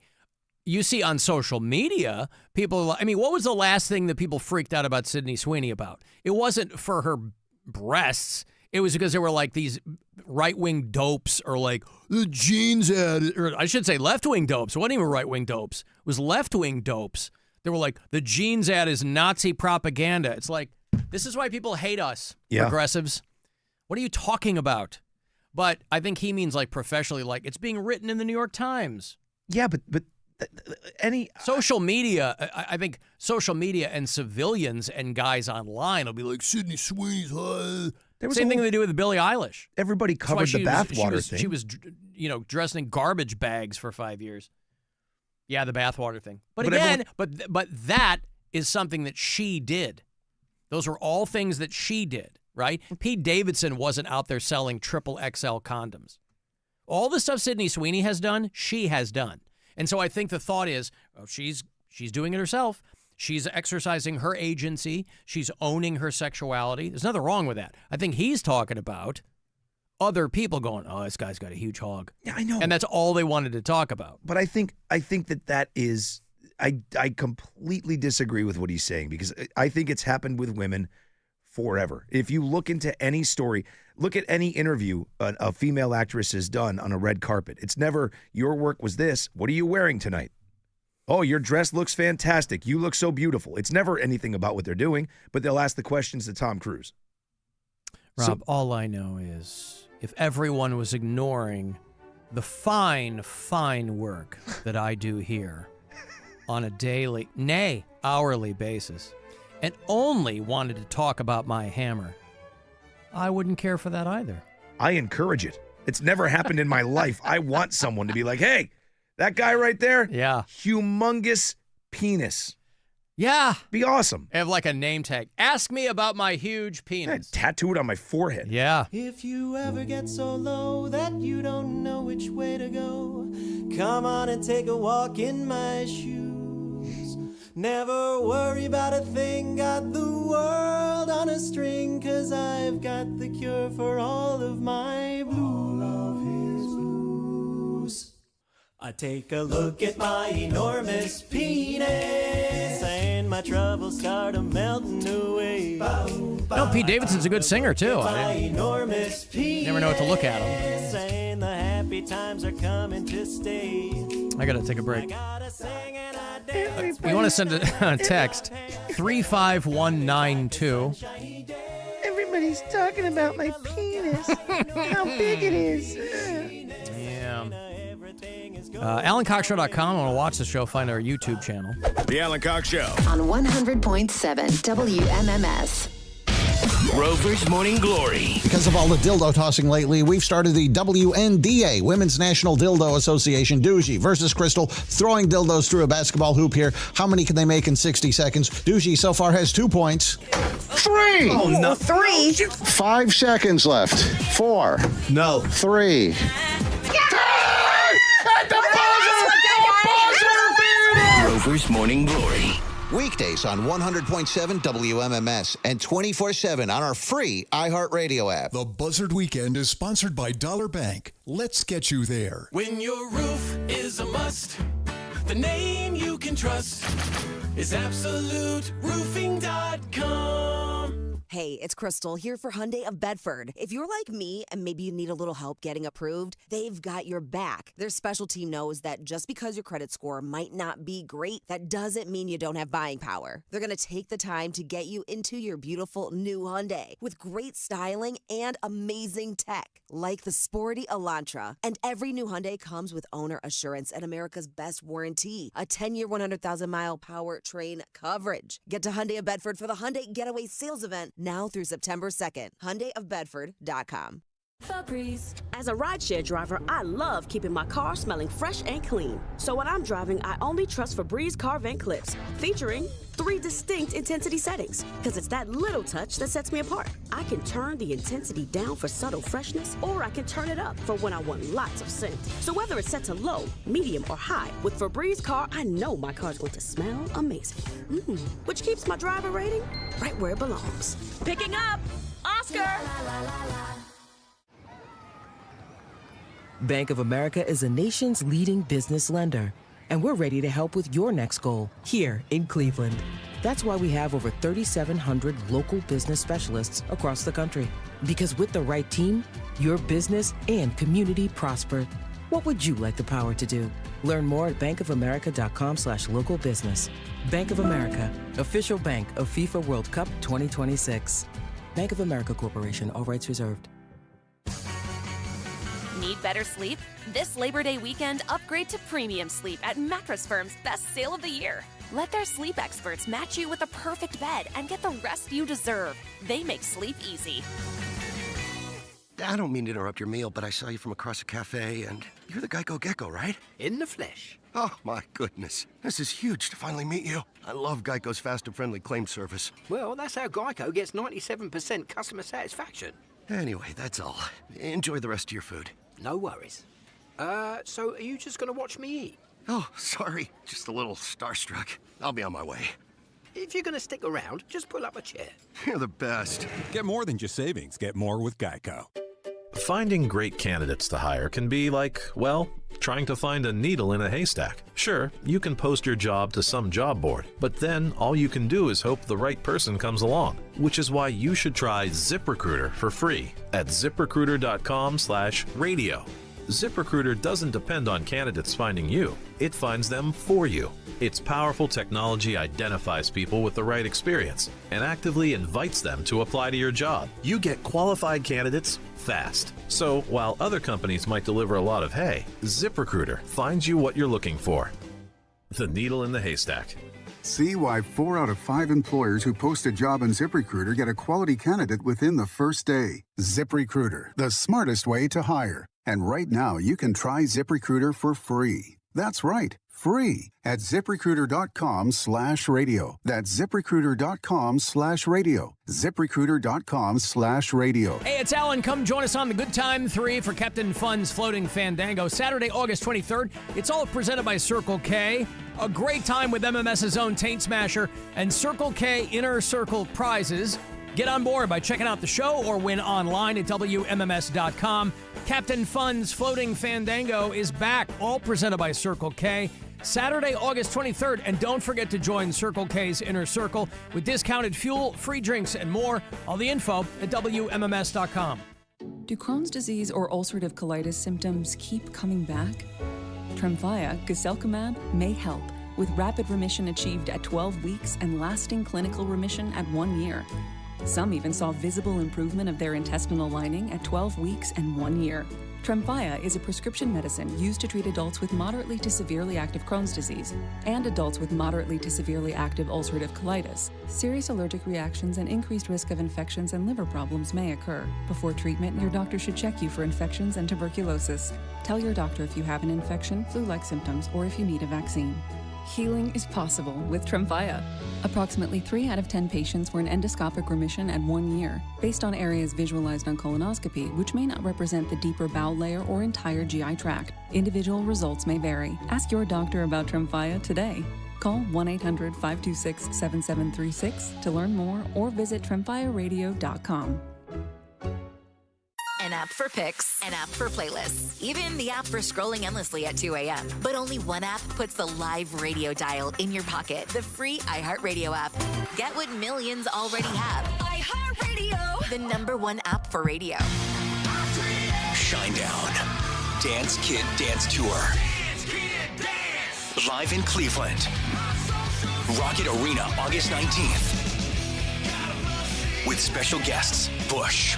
You see on social media, people, I mean, what was the last thing that people freaked out about Sydney Sweeney about? It wasn't for her breasts. It was because there were like these right-wing dopes or like the jeans ad, or I should say left-wing dopes. It wasn't even right-wing dopes. It was left-wing dopes. They were like, the jeans ad is Nazi propaganda. It's like, this is why people hate us, progressives. What are you talking about? But I think he means like professionally, like it's being written in the New York Times. Yeah, but any social media, I think social media and civilians and guys online will be like, Sydney Sweeney's same thing they do with Billie Eilish. Everybody covered the bathwater thing. She was, dressed in garbage bags for 5 years. Yeah, the bathwater thing. But again, but that is something that she did. Those were all things that she did, right? Pete Davidson wasn't out there selling triple XL condoms. All the stuff Sydney Sweeney has done, she has done. And so I think the thought is, she's doing it herself. She's exercising her agency. She's owning her sexuality. There's nothing wrong with that. I think he's talking about other people going, oh, this guy's got a huge hog. Yeah, I know. And that's all they wanted to talk about. But I think that is, I completely disagree with what he's saying because I think it's happened with women forever. If you look into any story, look at any interview a female actress has done on a red carpet. It's never, your work was this. What are you wearing tonight? Oh, your dress looks fantastic. You look so beautiful. It's never anything about what they're doing, but they'll ask the questions to Tom Cruise. Rob, all I know is if everyone was ignoring the fine, fine work that I do here on a daily, nay, hourly basis, and only wanted to talk about my hammer, I wouldn't care for that either. I encourage it. It's never happened in my life. I want someone to be like, hey, That guy right there? Yeah. Humongous penis. Yeah. Be awesome. I have like a name tag. Ask me about my huge penis. Tattooed on my forehead. Yeah. If you ever get so low that you don't know which way to go, come on and take a walk in my shoes. Never worry about a thing, got the world on a string, 'cause I've got the cure for all of my blues. I take a look at my enormous penis, and my troubles start melting away. No, Pete Davidson's a good singer, too. I never know what to look at him. And the happy times are coming to stay. I got to take a break. You want to send a text, 35192. Everybody's talking about my penis, how big it is. Yeah. AlanCoxShow.com. I want to watch the show. Find our YouTube channel. The Alan Cox Show. On 100.7 WMMS. Rover's Morning Glory. Because of all the dildo tossing lately, we've started the WNDA, Women's National Dildo Association. Doogie versus Crystal, throwing dildos through a basketball hoop here. How many can they make in 60 seconds? Doogie so far has 2 points. 3! Oh, no. 3. 5 seconds left. 4. No. 3. At the buzzer! Rover's Morning Glory. Weekdays on 100.7 WMMS and 24/7 on our free iHeartRadio app. The Buzzard Weekend is sponsored by Dollar Bank. Let's get you there. When your roof is a must, the name you can trust is AbsoluteRoofing.com. Hey, it's Crystal here for Hyundai of Bedford. If you're like me and maybe you need a little help getting approved, they've got your back. Their special team knows that just because your credit score might not be great, that doesn't mean you don't have buying power. They're going to take the time to get you into your beautiful new Hyundai with great styling and amazing tech, like the sporty Elantra. And every new Hyundai comes with owner assurance and America's best warranty, a 10-year, 100,000-mile powertrain coverage. Get to Hyundai of Bedford for the Hyundai Getaway Sales Event now through September 2nd. HyundaiofBedford.com. Febreze. As a rideshare driver, I love keeping my car smelling fresh and clean. So when I'm driving, I only trust Febreze car vent clips, featuring 3 distinct intensity settings, because it's that little touch that sets me apart. I can turn the intensity down for subtle freshness, or I can turn it up for when I want lots of scent. So whether it's set to low, medium, or high, with Febreze car, I know my car's going to smell amazing. Which keeps my driver rating right where it belongs. Picking up, Oscar! Bank of America is the nation's leading business lender, and we're ready to help with your next goal here in Cleveland. That's why we have over 3,700 local business specialists across the country. Because with the right team, your business and community prosper. What would you like the power to do? Learn more at bankofamerica.com/local business. Bank of America, official bank of FIFA World Cup 2026. Bank of America Corporation, all rights reserved. Need better sleep? This Labor Day weekend, upgrade to premium sleep at Mattress Firm's best sale of the year. Let their sleep experts match you with a perfect bed and get the rest you deserve. They make sleep easy. I don't mean to interrupt your meal, but I saw you from across a cafe, and you're the Geico Gecko, right? In the flesh. Oh, my goodness. This is huge to finally meet you. I love Geico's fast and friendly claim service. Well, that's how Geico gets 97% customer satisfaction. Anyway, that's all. Enjoy the rest of your food. No worries. So are you just gonna watch me eat? Oh, sorry. Just a little starstruck. I'll be on my way. If you're gonna stick around, just pull up a chair. You're the best. Get more than just savings. Get more with Geico. Finding great candidates to hire can be like, well, trying to find a needle in a haystack. Sure, you can post your job to some job board, but then all you can do is hope the right person comes along, which is why you should try ZipRecruiter for free at ZipRecruiter.com/radio. ZipRecruiter doesn't depend on candidates finding you. It finds them for you. Its powerful technology identifies people with the right experience and actively invites them to apply to your job. You get qualified candidates fast. So while other companies might deliver a lot of hay, ZipRecruiter finds you what you're looking for. The needle in the haystack. See why 4 out of 5 employers who post a job on ZipRecruiter get a quality candidate within the first day. ZipRecruiter, the smartest way to hire. And right now, you can try ZipRecruiter for free. That's right, free at ZipRecruiter.com/radio. That's ZipRecruiter.com/radio. ZipRecruiter.com/radio. Hey, it's Alan. Come join us on the Good Time 3 for Captain Fun's Floating Fandango. Saturday, August 23rd. It's all presented by Circle K. A great time with MMS's own Taint Smasher and Circle K Inner Circle prizes. Get on board by checking out the show or win online at WMMS.com. Captain Fun's Floating Fandango is back, all presented by Circle K. Saturday, August 23rd, and don't forget to join Circle K's Inner Circle with discounted fuel, free drinks, and more. All the info at WMMS.com. Do Crohn's disease or ulcerative colitis symptoms keep coming back? Tremfya, guselkumab, may help, with rapid remission achieved at 12 weeks and lasting clinical remission at 1 year. Some even saw visible improvement of their intestinal lining at 12 weeks and 1 year. Tremfya is a prescription medicine used to treat adults with moderately to severely active Crohn's disease and adults with moderately to severely active ulcerative colitis. Serious allergic reactions and increased risk of infections and liver problems may occur. Before treatment, your doctor should check you for infections and tuberculosis. Tell your doctor if you have an infection, flu-like symptoms, or if you need a vaccine. Healing is possible with Tremfya. Approximately 3 out of 10 patients were in endoscopic remission at 1 year, based on areas visualized on colonoscopy, which may not represent the deeper bowel layer or entire GI tract. Individual results may vary. Ask your doctor about Tremfya today. Call 1-800-526-7736 to learn more or visit tremfyaradio.com. An app for pics, an app for playlists, even the app for scrolling endlessly at 2 a.m. But only one app puts the live radio dial in your pocket, the free iHeartRadio app. Get what millions already have. iHeartRadio! The #1 app for radio. Shinedown. Dance Kid Dance Tour. Live in Cleveland. Rocket Arena, August 19th. With special guests, Bush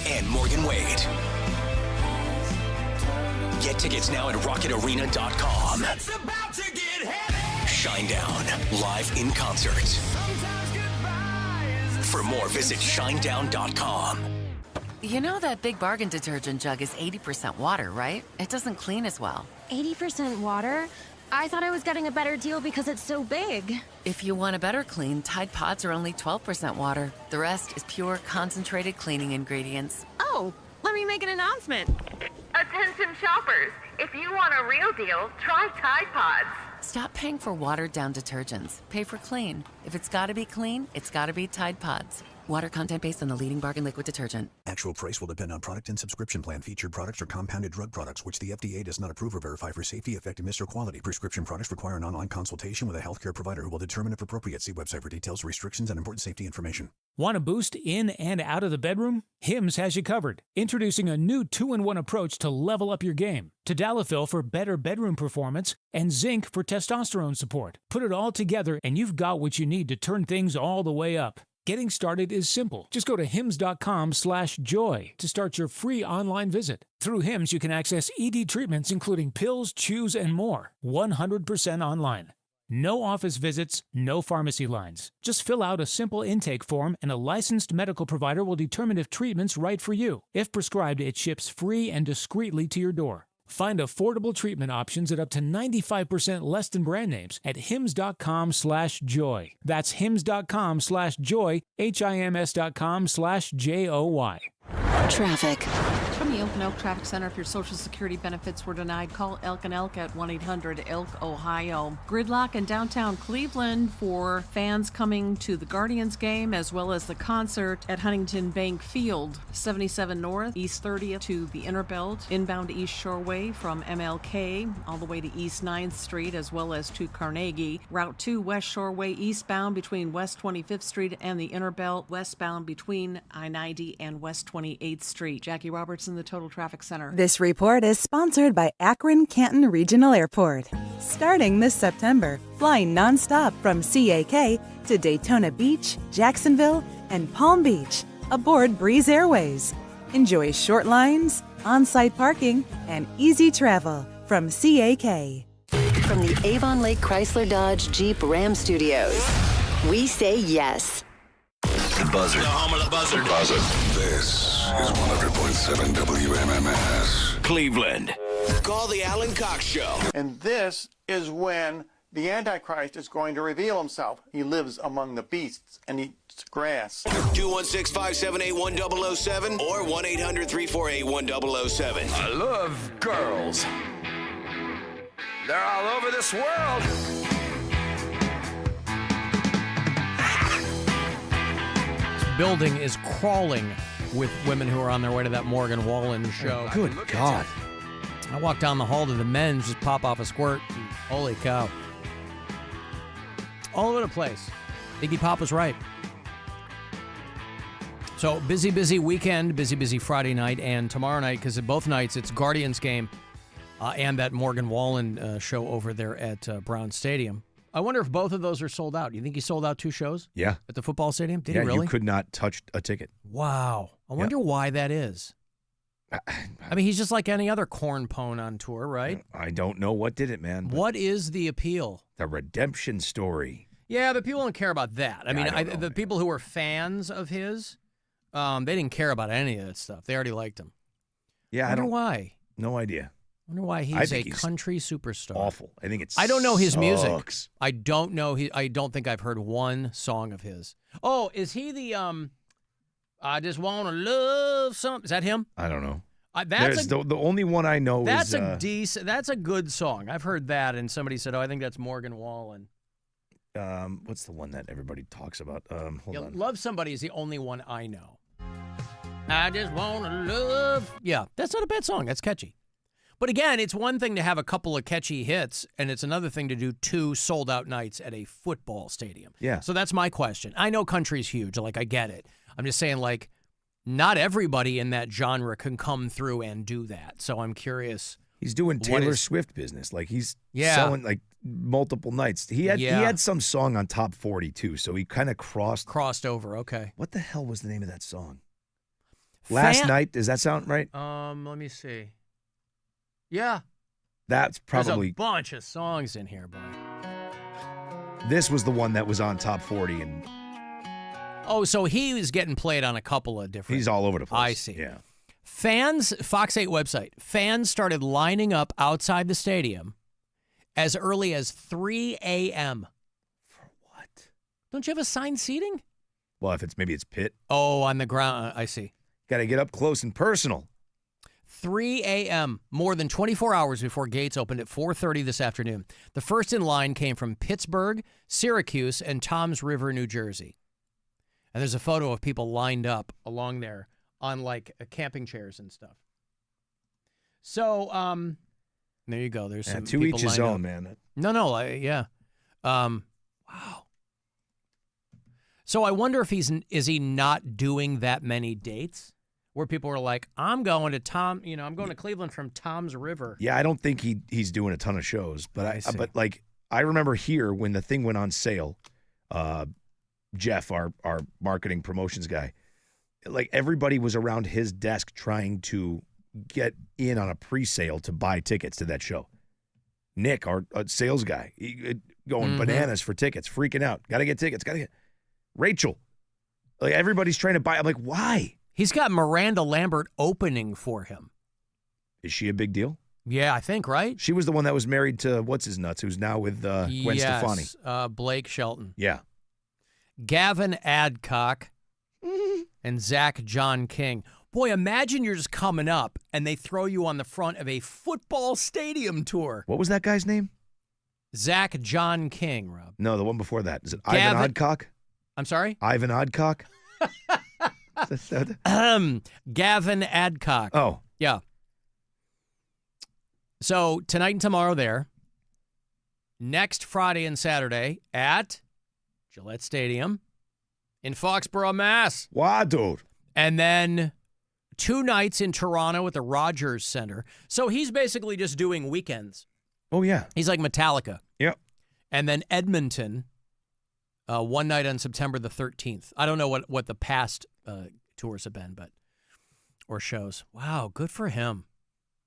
and Morgan Wade. Get tickets now at rocketarena.com. Shinedown, live in concert. For more, visit shinedown.com. You know that Big Bargain detergent jug is 80% water, right? It doesn't clean as well. 80% water? I thought I was getting a better deal because it's so big. If you want a better clean, Tide Pods are only 12% water. The rest is pure, concentrated cleaning ingredients. Oh, let me make an announcement. Attention shoppers, if you want a real deal, try Tide Pods. Stop paying for watered-down detergents. Pay for clean. If it's gotta be clean, it's gotta be Tide Pods. Water content based on the leading bargain liquid detergent. Actual price will depend on product and subscription plan. Featured products are compounded drug products, which the FDA does not approve or verify for safety, effectiveness, or quality. Prescription products require an online consultation with a healthcare provider who will determine if appropriate. See website for details, restrictions, and important safety information. Want a boost in and out of the bedroom? Hims has you covered. Introducing a new 2-in-1 approach to level up your game. Tadalafil for better bedroom performance and zinc for testosterone support. Put it all together and you've got what you need to turn things all the way up. Getting started is simple. Just go to hims.com/joy to start your free online visit. Through Hims, you can access ED treatments including pills, chews, and more. 100% online. No office visits, no pharmacy lines. Just fill out a simple intake form and a licensed medical provider will determine if treatment's right for you. If prescribed, it ships free and discreetly to your door. Find affordable treatment options at up to 95% less than brand names at hims.com/joy. That's hims.com/joy, HIMS.com/JOY. Traffic. From the Elk and Elk Traffic Center, if your Social Security benefits were denied, call Elk and Elk at 1-800-ELK-OHIO. Gridlock in downtown Cleveland for fans coming to the Guardians game as well as the concert at Huntington Bank Field. 77 North, East 30th to the Inner Belt, inbound East Shoreway from MLK all the way to East 9th Street as well as to Carnegie. Route 2 West Shoreway eastbound between West 25th Street and the Inner Belt, westbound between I-90 and West 28th Street. Jackie Roberts in the Total Traffic Center. This report is sponsored by Akron-Canton Regional Airport. Starting this September, flying nonstop from CAK to Daytona Beach, Jacksonville, and Palm Beach aboard Breeze Airways. Enjoy short lines, on-site parking, and easy travel from CAK. From the Avon Lake Chrysler Dodge Jeep Ram Studios, we say yes. The buzzer. The home of the buzzer. Buzzer. This is 100.7 WMMS. Cleveland. Call the Alan Cox Show. And this is when the Antichrist is going to reveal himself. He lives among the beasts and eats grass. 216-578-1007 or 1-800-348-1007. I love girls. They're all over this world. This building is crawling with women who are on their way to that Morgan Wallen show. Good God. I walk down the hall to the men's, just pop off a squirt. Holy cow. All over the place. Iggy Pop was right. So busy weekend, busy Friday night, and tomorrow night, because both nights it's Guardians game and that Morgan Wallen show over there at Brown Stadium. I wonder if both of those are sold out. You think he sold out 2 shows? Yeah. At the football stadium? Did he really? You could not touch a ticket. Wow. I wonder why that is. I mean, he's just like any other corn pone on tour, right? I don't know what did it, man. What is the appeal? The redemption story. Yeah, but people don't care about that. I mean, the people who were fans of his, they didn't care about any of that stuff. They already liked him. Yeah, I wonder why. No idea. I wonder why he's a country superstar. Awful. I think it's. I don't know his music. Sucks. I don't know. I don't think I've heard one song of his. Oh, is he the I just want to love something? Is that him? I don't know. That's the only one I know. That's is, a decent. That's a good song. I've heard that, and somebody said, "Oh, I think that's Morgan Wallen." What's the one that everybody talks about? Hold on. Love Somebody is the only one I know. I just want to love. Yeah, that's not a bad song. That's catchy. But again, it's one thing to have a couple of catchy hits, and it's another thing to do 2 sold-out nights at a football stadium. Yeah. So that's my question. I know country's huge. Like, I get it. I'm just saying, like, not everybody in that genre can come through and do that. So I'm curious. He's doing Taylor Swift business. Like, he's selling, like, multiple nights. He had some song on Top 40, too, so he kind of crossed over. Okay. What the hell was the name of that song? Last Night. Does that sound right? Let me see. Yeah. That's probably... There's a bunch of songs in here, boy. This was the one that was on Top 40. And oh, so he was getting played on a couple of different... He's all over the place. I see. Yeah. Fans, Fox 8 website, fans started lining up outside the stadium as early as 3 a.m. For what? Don't you have assigned seating? Well, maybe it's pit. Oh, on the ground. I see. Got to get up close and personal. 3 a.m., more than 24 hours before gates opened at 4:30 this afternoon. The first in line came from Pittsburgh, Syracuse, and Toms River, New Jersey. And there's a photo of people lined up along there on, like, camping chairs and stuff. So, there you go. There's some to people each his lined own, up. man. No, yeah. Wow. So I wonder if is he not doing that many dates? Where people are like, I'm going to Cleveland from Toms River. Yeah, I don't think he's doing a ton of shows, but I remember here when the thing went on sale, Jeff, our marketing promotions guy, like everybody was around his desk trying to get in on a pre-sale to buy tickets to that show. Nick, our sales guy, going bananas for tickets, freaking out. Got to get tickets. Rachel, like everybody's trying to buy. I'm like, why? He's got Miranda Lambert opening for him. Is she a big deal? Yeah, I think, right? She was the one that was married to what's-his-nuts, who's now with Gwen Stefani. Blake Shelton. Yeah. Gavin Adcock and Zach John King. Boy, imagine you're just coming up and they throw you on the front of a football stadium tour. What was that guy's name? Zach John King, Rob. No, the one before that. Is it Ivan Oddcock? I'm sorry? Ivan Oddcock? Gavin Adcock. Oh. Yeah. So tonight and tomorrow there. Next Friday and Saturday at Gillette Stadium in Foxborough, Mass. Wow, dude. And then 2 nights in Toronto at the Rogers Center. So he's basically just doing weekends. Oh, yeah. He's like Metallica. Yep. And then Edmonton, 1 night on September the 13th. I don't know what the past tours have been, or shows. Wow, good for him.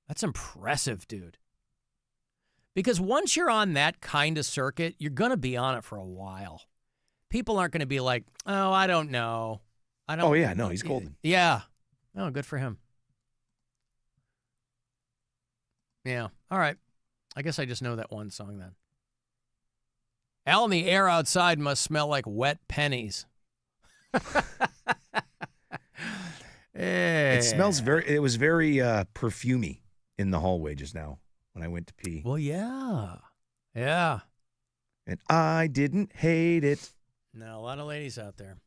That's impressive, dude. Because once you're on that kind of circuit, you're going to be on it for a while. People aren't going to be like, oh, I don't know. Oh, yeah, no, he's golden. Yeah. Oh, good for him. Yeah. All right. I guess I just know that one song then. Alan, the air outside must smell like wet pennies. It smells it was very perfumey in the hallway just now when I went to pee. Well, yeah. Yeah. And I didn't hate it. No, a lot of ladies out there.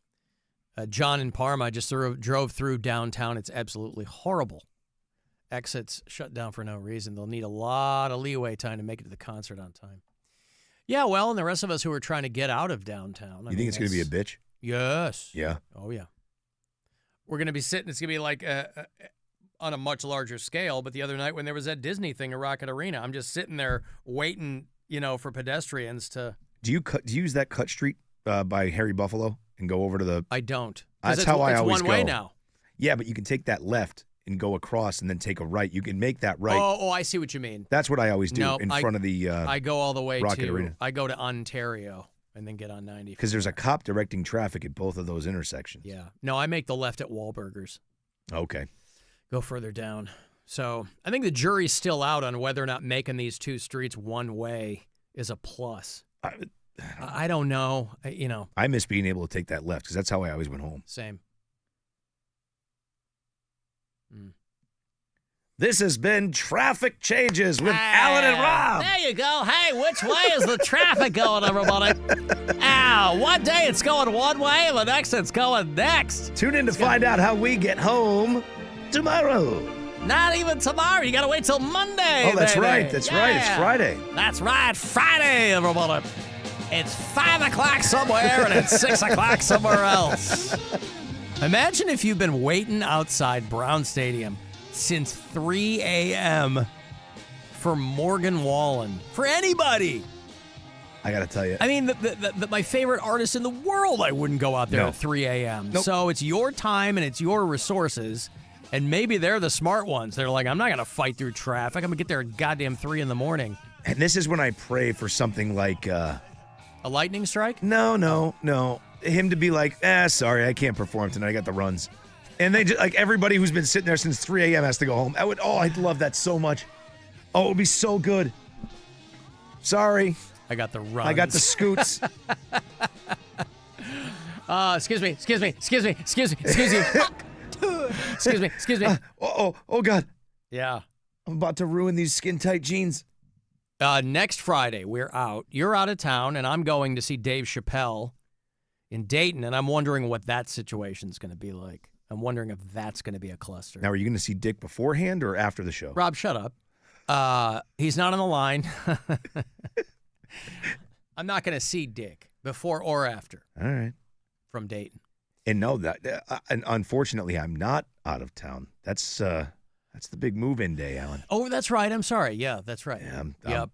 John in Parma, I just drove through downtown. It's absolutely horrible. Exits shut down for no reason. They'll need a lot of leeway time to make it to the concert on time. Yeah, well, and the rest of us who are trying to get out of downtown. You think it's going to be a bitch? Yes. Yeah. Oh, yeah. We're going to be sitting, it's going to be like on a much larger scale, but the other night when there was that Disney thing at Rocket Arena, I'm just sitting there waiting, for pedestrians to... Do you use that Cut Street by Harry Buffalo and go over to the... I don't. That's how I always go. It's one way now. Yeah, but you can take that left and go across and then take a right. You can make that right. Oh, I see what you mean. That's what I always do front of the I go all the way Rocket to Arena. I go to Ontario and then get on 90. Because there's a cop directing traffic at both of those intersections. Yeah. No, I make the left at Wahlburgers. Okay. Go further down. So I think the jury's still out on whether or not making these two streets one way is a plus. I don't know. I miss being able to take that left because that's how I always went home. Same. This has been Traffic Changes with Alan and Rob. There you go. Hey, which way is the traffic going, everybody? One day it's going one way, and the next it's going next. Tune in to find out how we get home tomorrow. Not even tomorrow. You got to wait till Monday. Oh, that's baby. right. That's right. It's Friday. That's right. Friday, everybody. It's 5 o'clock somewhere, and it's 6 o'clock somewhere else. Imagine if you've been waiting outside Brown Stadium since 3 a.m. for Morgan Wallen. For anybody. I got to tell you. I mean, my favorite artist in the world, I wouldn't go out there at 3 a.m. Nope. So it's your time and it's your resources. And maybe they're the smart ones. They're like, I'm not going to fight through traffic. I'm going to get there at goddamn 3 in the morning. And this is when I pray for something like... a lightning strike? No. Him to be like, sorry, I can't perform tonight. I got the runs. And they just, like, everybody who's been sitting there since 3 a.m. has to go home. I'd love that so much. Oh, it would be so good. Sorry. I got the runs. I got the scoots. Excuse me. Excuse me. Oh, God. Yeah. I'm about to ruin these skin-tight jeans. Next Friday, we're out. You're out of town, and I'm going to see Dave Chappelle in Dayton, and I'm wondering what that situation's going to be like. I'm wondering if that's going to be a cluster. Now, are you going to see Dick beforehand or after the show? Rob, shut up. He's not on the line. I'm not going to see Dick before or after. All right. From Dayton. And no, and unfortunately, I'm not out of town. That's the big move-in day, Alan. Oh, that's right. I'm sorry. Yeah, that's right. Yeah,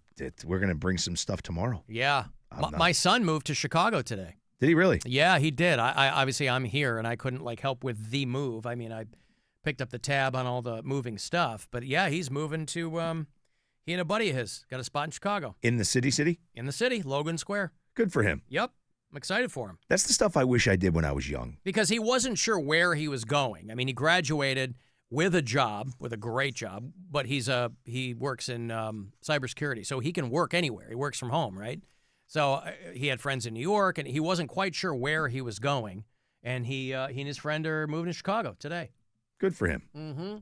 we're going to bring some stuff tomorrow. Yeah. My son moved to Chicago today. Did he really? Yeah, he did. I obviously, I'm here, and I couldn't, help with the move. I mean, I picked up the tab on all the moving stuff. But, yeah, he's moving to, he and a buddy of his got a spot in Chicago. In the city? In the city, Logan Square. Good for him. Yep. I'm excited for him. That's the stuff I wish I did when I was young. Because he wasn't sure where he was going. I mean, he graduated with a job, with a great job, but he works in cybersecurity, so he can work anywhere. He works from home, right? So he had friends in New York, and he wasn't quite sure where he was going, and he and his friend are moving to Chicago today. Good for him. Mm-hmm.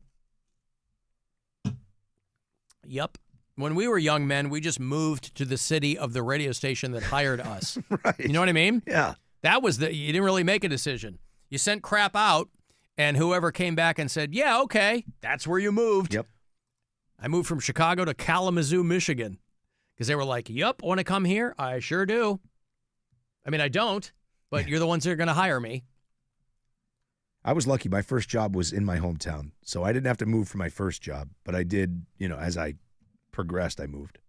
Yep. When we were young men, we just moved to the city of the radio station that hired us. Right. You know what I mean? Yeah. That was you didn't really make a decision. You sent crap out, and whoever came back and said, yeah, okay, that's where you moved. Yep. I moved from Chicago to Kalamazoo, Michigan, because they were like, yep, want to come here? I sure do. I mean, I don't, but you're the ones that are going to hire me. I was lucky. My first job was in my hometown, so I didn't have to move for my first job, but I did, as I progressed, I moved.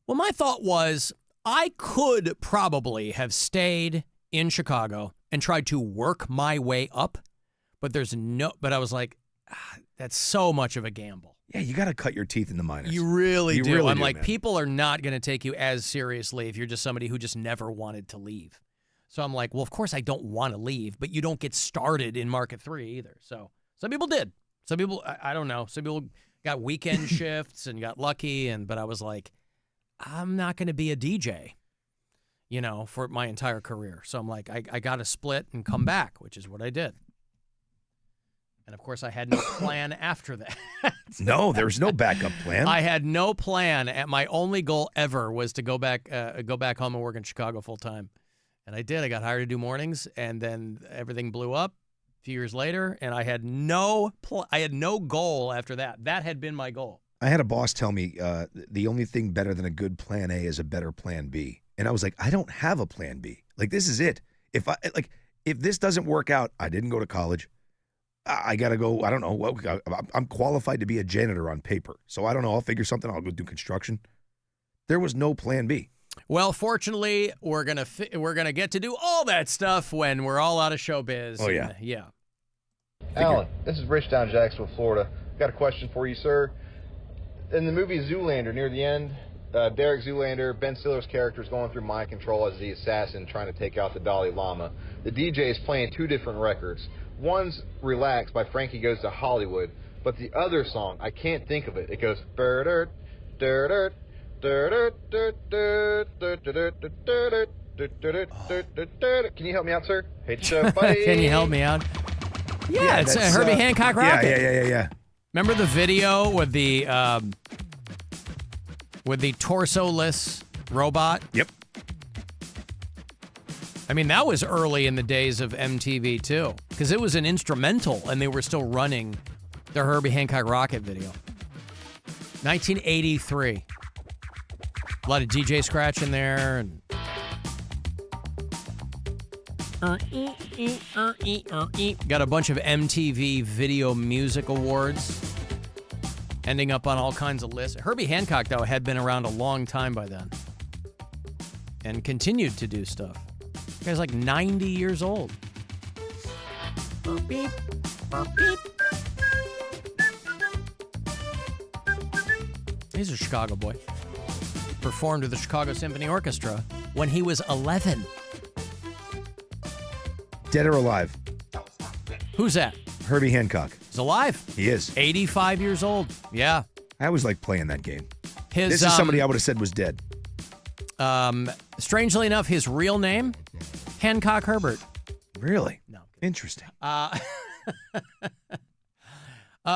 Well, my thought was I could probably have stayed in Chicago and tried to work my way up, but I was like, that's so much of a gamble. Yeah, you got to cut your teeth in the minors. You really do. I'm like, man. People are not going to take you as seriously if you're just somebody who just never wanted to leave. So I'm like, well, of course I don't want to leave, but you don't get started in Market 3 either. So some people did. Some people, I don't know. Some people got weekend shifts and got lucky, but I was like, I'm not going to be a DJ, for my entire career. So I'm like, I got to split and come back, which is what I did. And, of course, I had no plan after that. No, there was no backup plan. I had no plan. My only goal ever was to go back home and work in Chicago full time. And I did. I got hired to do mornings, and then everything blew up a few years later, and I had no goal after that. That had been my goal. I had a boss tell me the only thing better than a good plan A is a better plan B. And I was like, I don't have a plan B. Like, this is it. If this doesn't work out, I didn't go to college. I got to go, I don't know. I'm qualified to be a janitor on paper. So I don't know. I'll figure something. I'll go do construction. There was no plan B. Well, fortunately, we're gonna get to do all that stuff when we're all out of showbiz. Oh, yeah. Yeah. Alan, this is Rich down in Jacksonville, Florida. Got a question for you, sir. In the movie Zoolander, near the end, Derek Zoolander, Ben Stiller's character is going through mind control as the assassin trying to take out the Dalai Lama. The DJ is playing two different records. One's Relax by Frankie Goes to Hollywood, but the other song, I can't think of it. It goes, "Dirt, dirt, dirt, Can you help me out, sir? Hate show, buddy. Can you help me out? Yeah, it's a Herbie Hancock Rocket. Yeah. Remember the video with the torso-less robot? Yep. I mean, that was early in the days of MTV, too, because it was an instrumental, and they were still running the Herbie Hancock Rocket video. 1983. A lot of DJ scratch in there. And got a bunch of MTV Video Music Awards, ending up on all kinds of lists. Herbie Hancock, though, had been around a long time by then and continued to do stuff. The guy's like 90 years old. Beep, beep. He's a Chicago boy. Performed with the Chicago Symphony Orchestra when he was 11. Dead or alive? Who's that? Herbie Hancock. He's alive. He is. 85 years old. Yeah. I always like playing that game. This is somebody I would have said was dead. Strangely enough, his real name, Hancock Herbert. Really? No. Interesting.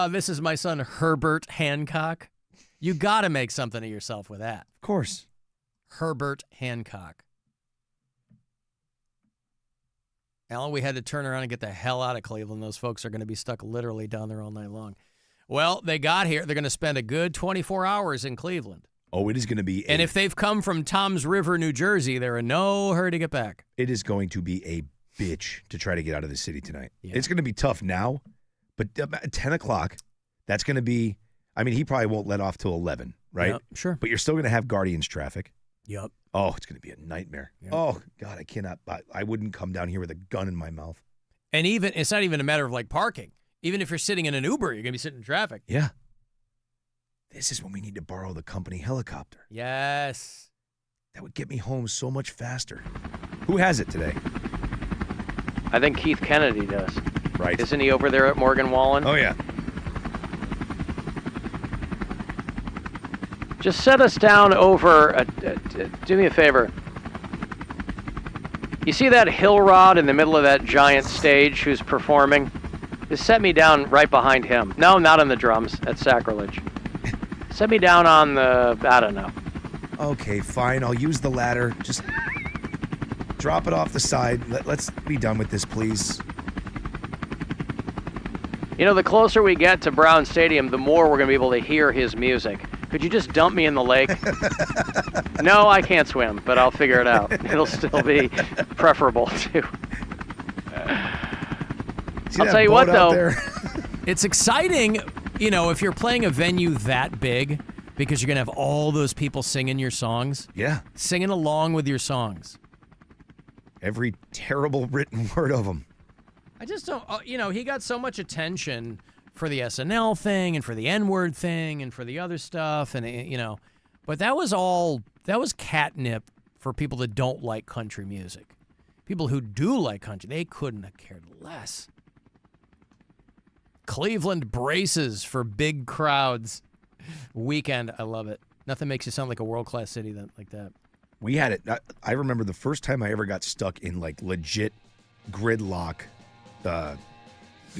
This is my son, Herbert Hancock. You got to make something of yourself with that. Of course. Herbert Hancock. Alan, we had to turn around and get the hell out of Cleveland. Those folks are going to be stuck literally down there all night long. Well, they got here. They're going to spend a good 24 hours in Cleveland. Oh, it is going to be. And if they've come from Toms River, New Jersey, they're in no hurry to get back. It is going to be a bitch to try to get out of the city tonight. Yeah. It's going to be tough now, but at 10 o'clock, that's going to be, I mean, he probably won't let off till 11, right? Yep, sure. But you're still going to have Guardians traffic. Yep. Oh, it's going to be a nightmare. Yep. Oh, God, I cannot. I wouldn't come down here with a gun in my mouth. And it's not even a matter of like parking. Even if you're sitting in an Uber, you're going to be sitting in traffic. Yeah. This is when we need to borrow the company helicopter. Yes. That would get me home so much faster. Who has it today? I think Keith Kennedy does. Right. Isn't he over there at Morgan Wallen? Oh, yeah. Just set us down over, do me a favor. You see that hill rod in the middle of that giant stage who's performing? Just set me down right behind him. No, not on the drums. That's sacrilege. Set me down on the, I don't know. Okay, fine. I'll use the ladder. Just drop it off the side. Let's be done with this, please. You know, the closer we get to Brown Stadium, the more we're going to be able to hear his music. Could you just dump me in the lake? No, I can't swim, but I'll figure it out. It'll still be preferable to. I'll tell you what, though. It's exciting, you know, if you're playing a venue that big, because you're going to have all those people singing your songs. Yeah. Singing along with your songs. Every terrible written word of them. I just don't, you know, he got so much attention for the SNL thing and for the N-word thing and for the other stuff. And, you know, but that was catnip for people that don't like country music. People who do like country, they couldn't have cared less. Cleveland braces for big crowds. Weekend. I love it. Nothing makes you sound like a world-class city like that. We had it. I remember the first time I ever got stuck in like legit gridlock. The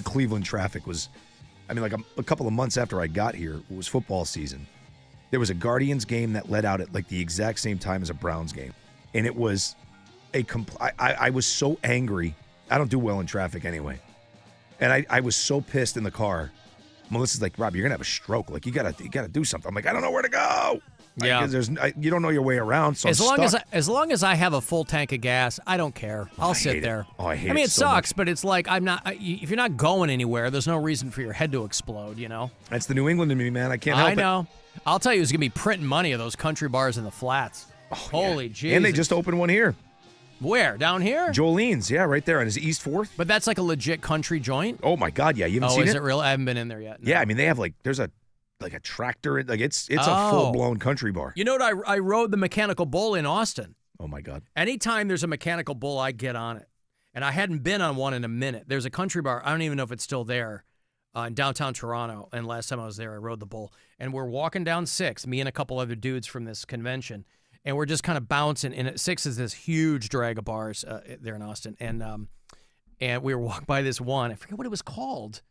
Cleveland traffic was, I mean, like a couple of months after I got here, it was football season. There was a Guardians game that let out at like the exact same time as a Browns game. And it was I was so angry. I don't do well in traffic anyway. And I was so pissed in the car. Melissa's like, Rob, you're gonna have a stroke. Like you gotta do something. I'm like, I don't know where to go. Yeah, because you don't know your way around. So as long as I have a full tank of gas, I don't care. I'll sit there. I hate it. I mean, it so sucks, much. but it's like I'm not. If you're not going anywhere, there's no reason for your head to explode. You know. That's the New England in me, man. I can't help it. I know. I'll tell you, it's gonna be printing money of those country bars in the flats. Oh, holy Jesus! And they just opened one here. Where? Down here? Jolene's, yeah, right there on his East 4th. But that's like a legit country joint? Oh, my God, yeah. You haven't seen it? Oh, is it real? I haven't been in there yet. No. Yeah, I mean, they have there's a tractor. Like it's a full-blown country bar. You know what? I rode the mechanical bull in Austin. Oh, my God. Anytime there's a mechanical bull, I get on it. And I hadn't been on one in a minute. There's a country bar. I don't even know if it's still there in downtown Toronto. And last time I was there, I rode the bull. And we're walking down 6, me and a couple other dudes from this convention. And we're just kind of bouncing. And 6 is this huge drag of bars there in Austin. And we were walking by this one. I forget what it was called.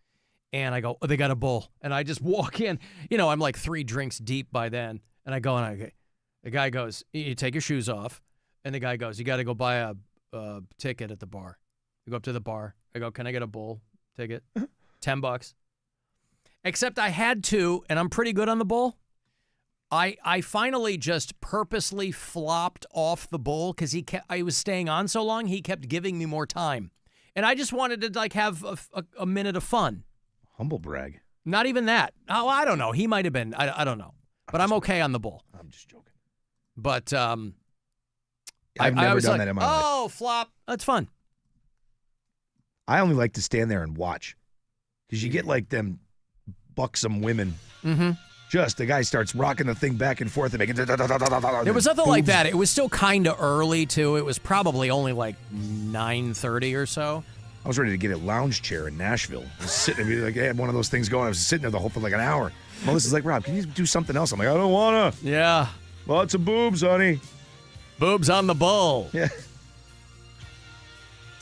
And I go, oh, they got a bull. And I just walk in. You know, I'm like 3 drinks deep by then. And I go, the guy goes, you take your shoes off. And the guy goes, you got to go buy a ticket at the bar. I go up to the bar. I go, can I get a bull ticket? $10. Except I had to, and I'm pretty good on the bull. I finally just purposely flopped off the bull because I was staying on so long, he kept giving me more time. And I just wanted to have a minute of fun. Humble brag. Not even that. Oh, I don't know. He might have been. I don't know. But I'm okay on the bull. I'm just joking. But I've never done that in my life. Oh, flop. That's fun. I only like to stand there and watch because you get like them buxom women. Mm-hmm. Just the guy starts rocking the thing back and forth and making. There was nothing like that. It was still kind of early too. It was probably only like 9:30 or so. I was ready to get a lounge chair in Nashville. I was sitting there, I had one of those things going. I was sitting there the whole for like an hour. Melissa's like, Rob, can you do something else? I'm like, I don't wanna. Yeah. Lots of boobs, honey. Boobs on the bull. Yeah.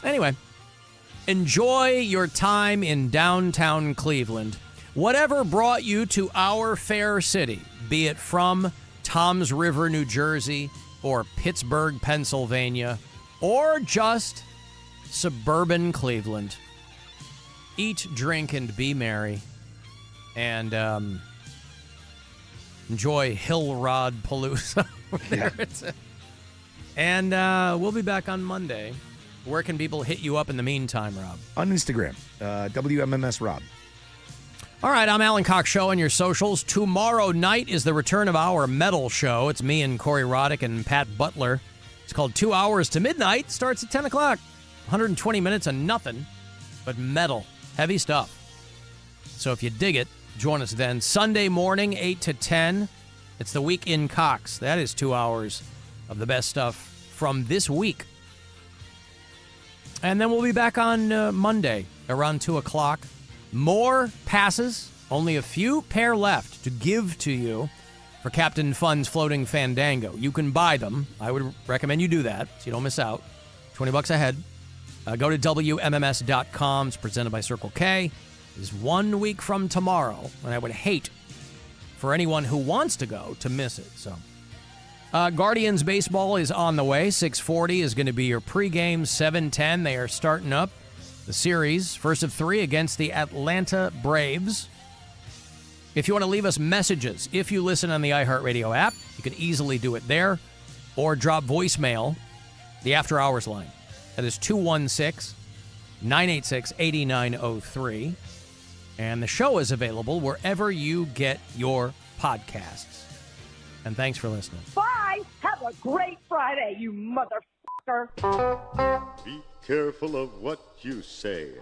Anyway, enjoy your time in downtown Cleveland. Whatever brought you to our fair city, be it from Toms River, New Jersey, or Pittsburgh, Pennsylvania, or just suburban Cleveland. Eat, drink, and be merry. And enjoy Hill Rod Palooza. Yeah. And we'll be back on Monday. Where can people hit you up in the meantime, Rob? On Instagram, WMMS Rob. All right, I'm Alan Cox Show on your socials. Tomorrow night is the return of our metal show. It's me and Corey Roddick and Pat Butler. It's called 2 Hours to Midnight. Starts at 10 o'clock. 120 minutes of nothing but metal. Heavy stuff. So if you dig it, join us then. Sunday morning, 8 to 10. It's the Week in Cox. That is 2 hours of the best stuff from this week. And then we'll be back on Monday around 2 o'clock. More passes, only a few pair left to give to you for Captain Fun's Floating Fandango. You can buy them. I would recommend you do that so you don't miss out. $20 a head. Go to WMMS.com. It's presented by Circle K. It's 1 week from tomorrow, and I would hate for anyone who wants to go to miss it. So, Guardians baseball is on the way. 6:40 is going to be your pregame. 7:10 they are starting up the series, first of 3 against the Atlanta Braves. If you want to leave us messages, if you listen on the iHeartRadio app, you can easily do it there, or drop voicemail, the After Hours line. That is 216-986-8903. And the show is available wherever you get your podcasts. And thanks for listening. Bye! Have a great Friday, you motherfucker! Be careful of what you say.